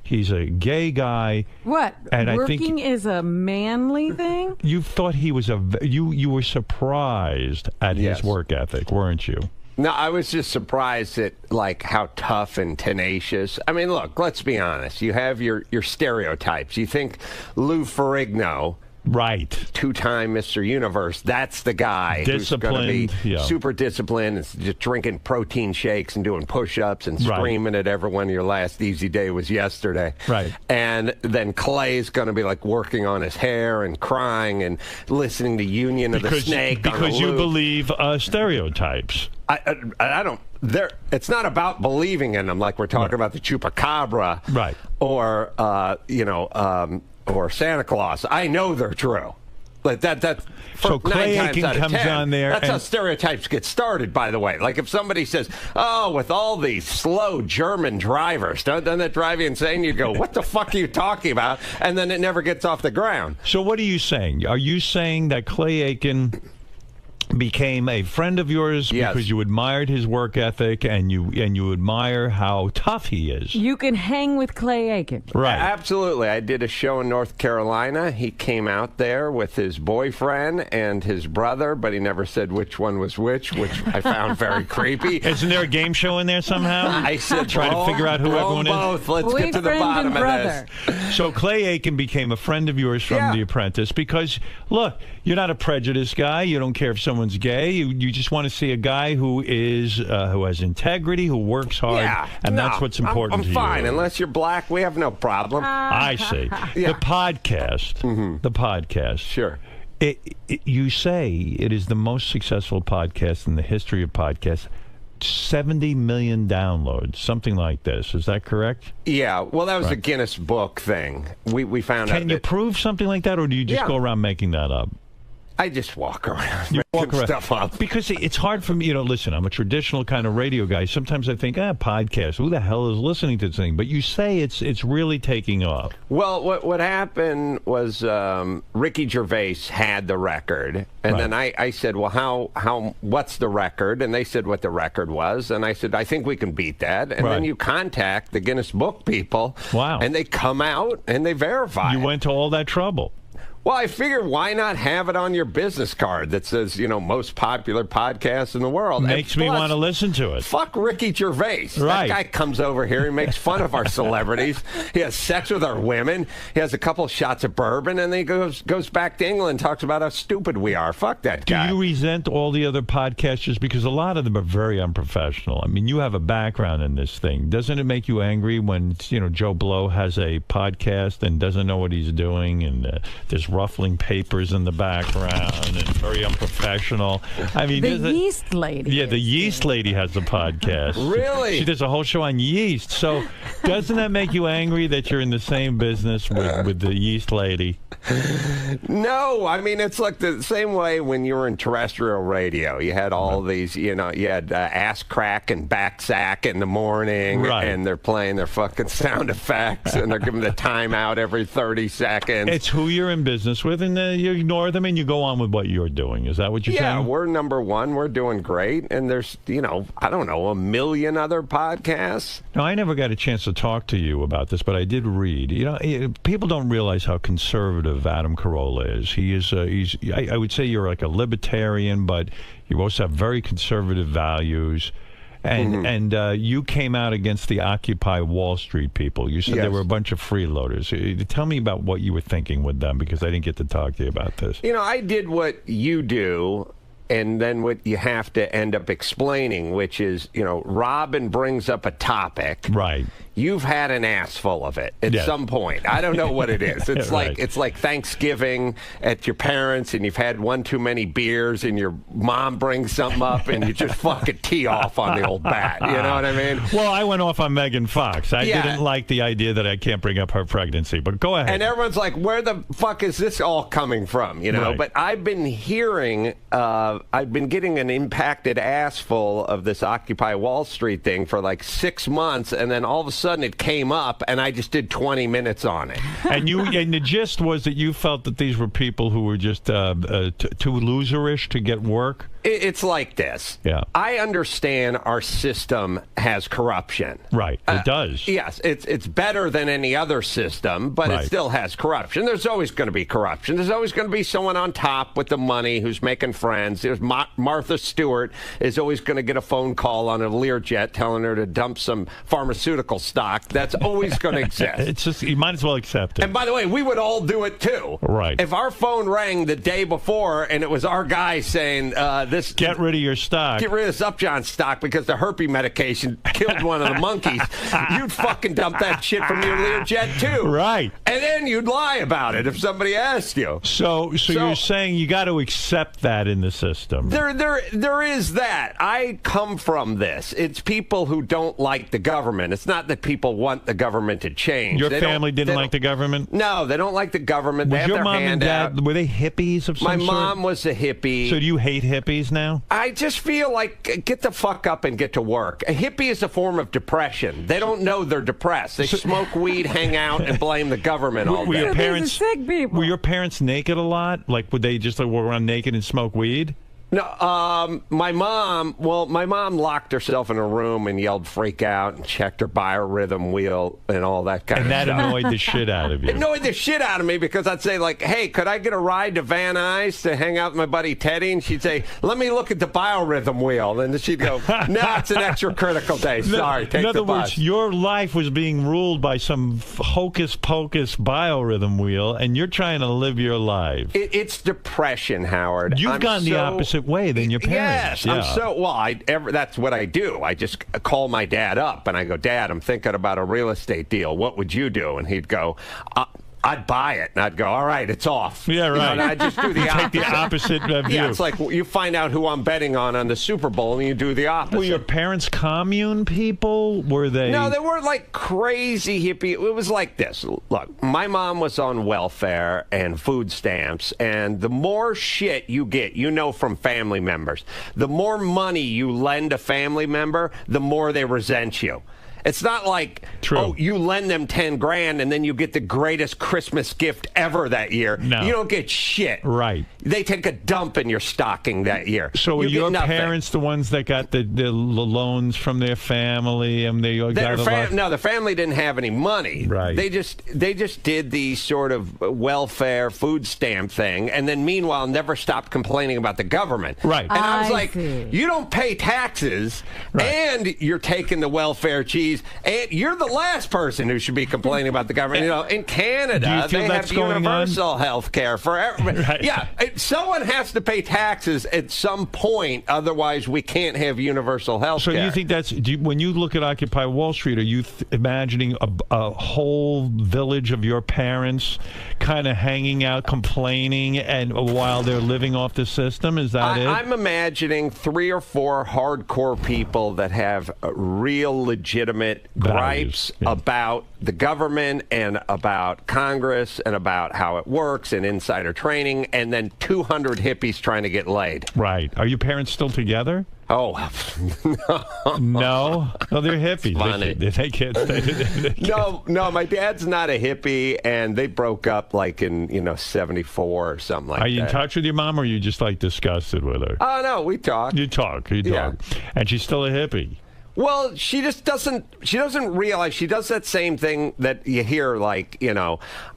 he's a gay guy. What? And working I think is a manly thing? You thought he was you were surprised at his work ethic, weren't you? No, I was just surprised at how tough and tenacious. I mean, look, let's be honest. You have your stereotypes. You think Lou Ferrigno, right, two-time Mr. Universe, that's the guy who's going to be super disciplined and just drinking protein shakes and doing push-ups and screaming at everyone your last easy day was yesterday. Right. And then Clay's going to be working on his hair and crying and listening to Union of the Snake. Because you believe stereotypes. I don't. It's not about believing in them like we're talking about the Chupacabra, right? Or or Santa Claus. I know they're true. Like that. So Clay Aiken comes on there. That's how stereotypes get started, by the way. Like if somebody says, "Oh, with all these slow German drivers, doesn't that drive you insane?" You go, "What the fuck are you talking about?" And then it never gets off the ground. So what are you saying? Are you saying that Clay Aiken became a friend of yours because you admired his work ethic and you admire how tough he is? You can hang with Clay Aiken. Right. Absolutely. I did a show in North Carolina. He came out there with his boyfriend and his brother, but he never said which one was which I found very creepy. Isn't there a game show in there somehow? I said, try to figure out who everyone both. is. Let's get to the bottom of this. So Clay Aiken became a friend of yours from The Apprentice because, look, you're not a prejudiced guy. You don't care if someone's gay. You just want to see a guy who has integrity, who works hard, and that's what's important to you. I'm fine. Unless you're black, we have no problem. I see. The podcast. The podcast. Sure. You say it is the most successful podcast in the history of podcasts. 70 million downloads, something like this. Is that correct? Yeah. Well, that was a Guinness Book thing. We found out. Can you prove something like that, or do you just go around making that up? I just walk around. You walk around. Stuff up. Because it's hard for me, listen, I'm a traditional kind of radio guy. Sometimes I think, podcast, who the hell is listening to this thing? But you say it's really taking off. Well, what happened was Ricky Gervais had the record. And then I said, well, what's the record? And they said what the record was. And I said, I think we can beat that. And then you contact the Guinness Book people. Wow. And they come out and they verify You went to all that trouble. Well, I figured why not have it on your business card that says, most popular podcast in the world. Makes me want to listen to it. Fuck Ricky Gervais. Right. That guy comes over here, he makes fun of our celebrities. He has sex with our women. He has a couple of shots of bourbon, and then he goes back to England and talks about how stupid we are. Fuck that guy. Do you resent all the other podcasters? Because a lot of them are very unprofessional. I mean, you have a background in this thing. Doesn't it make you angry when, Joe Blow has a podcast and doesn't know what he's doing, and there's ruffling papers in the background and very unprofessional? I mean, the yeast lady. Yeah, the yeast lady has a podcast. Really? She does a whole show on yeast. So doesn't that make you angry that you're in the same business with the yeast lady? No, I mean, it's like the same way when you were in terrestrial radio. You had all these, you had ass crack and back sack in the morning, and they're playing their fucking sound effects, and they're giving the timeout every 30 seconds. It's who you're in business with, and you ignore them and you go on with what you're doing. Is that what you're saying? Yeah, we're number one. We're doing great, and there's, I don't know, 1 million other podcasts. Now, I never got a chance to talk to you about this, but I did read. People don't realize how conservative 𝗦𝗵cie𝘄𝗿𝗱 is. He is. I would say you're like a libertarian, but you also have very conservative values. And you came out against the Occupy Wall Street people. You said they were a bunch of freeloaders. Tell me about what you were thinking with them, because I didn't get to talk to you about this. I did what you do, and then what you have to end up explaining, which is, Robin brings up a topic. Right. You've had an ass full of it at some point. I don't know what it is. It's it's like Thanksgiving at your parents, and you've had one too many beers, and your mom brings something up, and you just fucking tee off on the old bat. You know what I mean? Well, I went off on Megan Fox. I didn't like the idea that I can't bring up her pregnancy, but go ahead. And everyone's like, where the fuck is this all coming from? Right. But I've been hearing, I've been getting an impacted ass full of this Occupy Wall Street thing for like 6 months, and then all of a sudden it came up, and I just did 20 minutes on it. And the gist was that you felt that these were people who were just too loserish to get work? It's like this. Yeah. I understand our system has corruption. Right. It does. Yes. It's better than any other system, but it still has corruption. There's always going to be corruption. There's always going to be someone on top with the money who's making friends. There's Martha Stewart is always going to get a phone call on a Learjet telling her to dump some pharmaceutical stock. That's always going to exist. It's just, you might as well accept it. And by the way, we would all do it too. Right. If our phone rang the day before and it was our guy saying, get rid of your stock. Get rid of this Upjohn stock because the herpes medication killed one of the monkeys. You'd fucking dump that shit from your Learjet too. Right. And then you'd lie about it if somebody asked you. So you're saying you got to accept that in the system. There is that. I come from this. It's people who don't like the government. It's not that people want the government to change. Your family didn't like the government? No, they don't like the government. Was your mom and dad, were they hippies of some sort? My mom was a hippie. So do you hate hippies now? I just feel like get the fuck up and get to work. A hippie is a form of depression. They don't know they're depressed. They smoke weed, hang out, and blame the government all day. Were your parents naked a lot? Like, would they just walk around naked and smoke weed? No, my mom locked herself in a room and yelled freak out and checked her biorhythm wheel and all that kind of stuff. And that annoyed the shit out of you. It annoyed the shit out of me because I'd say, like, hey, could I get a ride to Van Nuys to hang out with my buddy Teddy? And she'd say, let me look at the biorhythm wheel. And she'd go, no, it's an extra critical day. Sorry, take the bus. In other words, your life was being ruled by some hocus-pocus biorhythm wheel, and you're trying to live your life. It's depression, Howard. You've gone the opposite way than your parents. Yes, that's what I do. I just call my dad up and I go, Dad, I'm thinking about a real estate deal. What would you do? And he'd go, I'd buy it. And I'd go, all right, it's off. Yeah, right. And I'd just do the opposite. Take the opposite view. Yeah, it's like you find out who I'm betting on the Super Bowl and you do the opposite. Were your parents commune people? Were they? No, they weren't like crazy hippie. It was like this. Look, my mom was on welfare and food stamps, and the more shit you get, from family members, the more money you lend a family member, the more they resent you. It's not like, oh, you lend them 10 grand and then you get the greatest Christmas gift ever that year. No. You don't get shit. Right. They take a dump in your stocking that year. So are you your get nothing. parents the ones that got the loans from their family, and they got a lot? No, the family didn't have any money. Right. They just did the sort of welfare food stamp thing, and then meanwhile never stopped complaining about the government. Right. And I was I like, see. you don't pay taxes, and you're taking the welfare cheese, and you're the last person who should be complaining about the government. You know, in Canada, Do you feel they that's have going universal health care for everybody. Right. Yeah, someone has to pay taxes at some point, otherwise we can't have universal health So care. you think that's when you look at Occupy Wall Street, are you imagining a whole village of your parents kind of hanging out, complaining, and while they're living off the system? Is that it? I'm imagining 3 or 4 hardcore people that have real legitimate gripes about the government and about Congress and about how it works and insider training, and then 200 hippies trying to get laid. Right. Are your parents still together? Oh, no. No, they're hippies. Funny. They can't stay. No, my dad's not a hippie, and they broke up like in 74 or something like that. Are you in touch with your mom, or are you just like disgusted with her? Oh, no, we talk. You talk. And she's still a hippie. Well, she just doesn't realize. She does that same thing that you hear, like,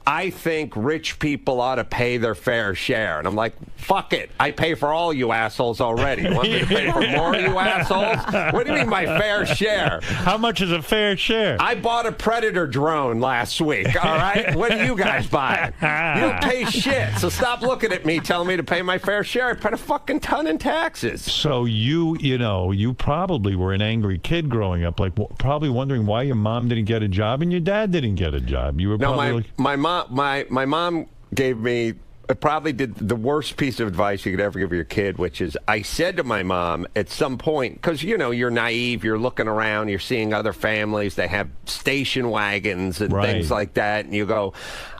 I think rich people ought to pay their fair share. And I'm like, fuck it. I pay for all you assholes already. You want me to pay for more, you assholes? What do you mean my fair share? How much is a fair share? I bought a Predator drone last week, all right? What are you guys buying? You don't pay shit, so stop looking at me telling me to pay my fair share. I paid a fucking ton in taxes. So you probably were an angry kid growing up, like probably wondering why your mom didn't get a job and your dad didn't get a job. You were probably my mom gave me probably did the worst piece of advice you could ever give your kid, which is I said to my mom at some point, because you're naive, you're looking around, you're seeing other families, they have station wagons and things like that, and you go,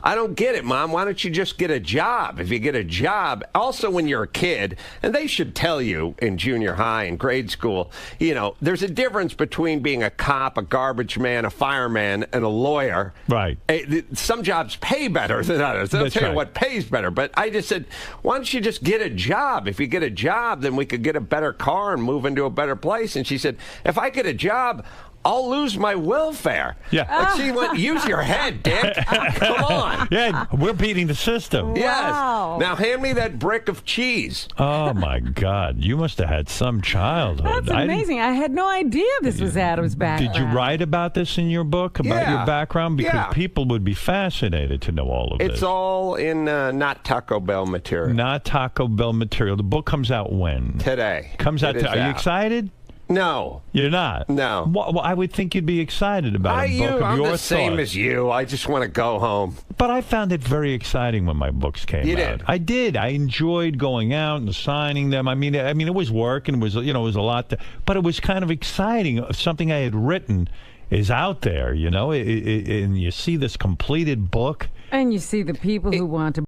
I don't get it, Mom. Why don't you just get a job? If you get a job, also when you're a kid, and they should tell you in junior high and grade school, there's a difference between being a cop, a garbage man, a fireman, and a lawyer. Right. Some jobs pay better than others. They'll tell you what pays better. But I just said, why don't you just get a job? If you get a job, then we could get a better car and move into a better place. And she said, if I get a job, I'll lose my welfare. Yeah. But she went, use your head, dick. Come on. Yeah, we're beating the system. Yes. Now hand me that brick of cheese. Oh, my God. You must have had some childhood. That's amazing. I had no idea this was Adam's background. Did you write about this in your book, about your background? Because people would be fascinated to know all of this. It's all in not Taco Bell material. Not Taco Bell material. The book comes out when? Today. Comes out. Are you excited? No. You're not? No. Well, I would think you'd be excited about a book of I'm your the same as you. I just want to go home. But I found it very exciting when my books came out. You did? I did. I enjoyed going out and signing them. I mean, it was work, and it was, it was a lot. But it was kind of exciting. Something I had written is out there, and you see this completed book. And you see the people who want to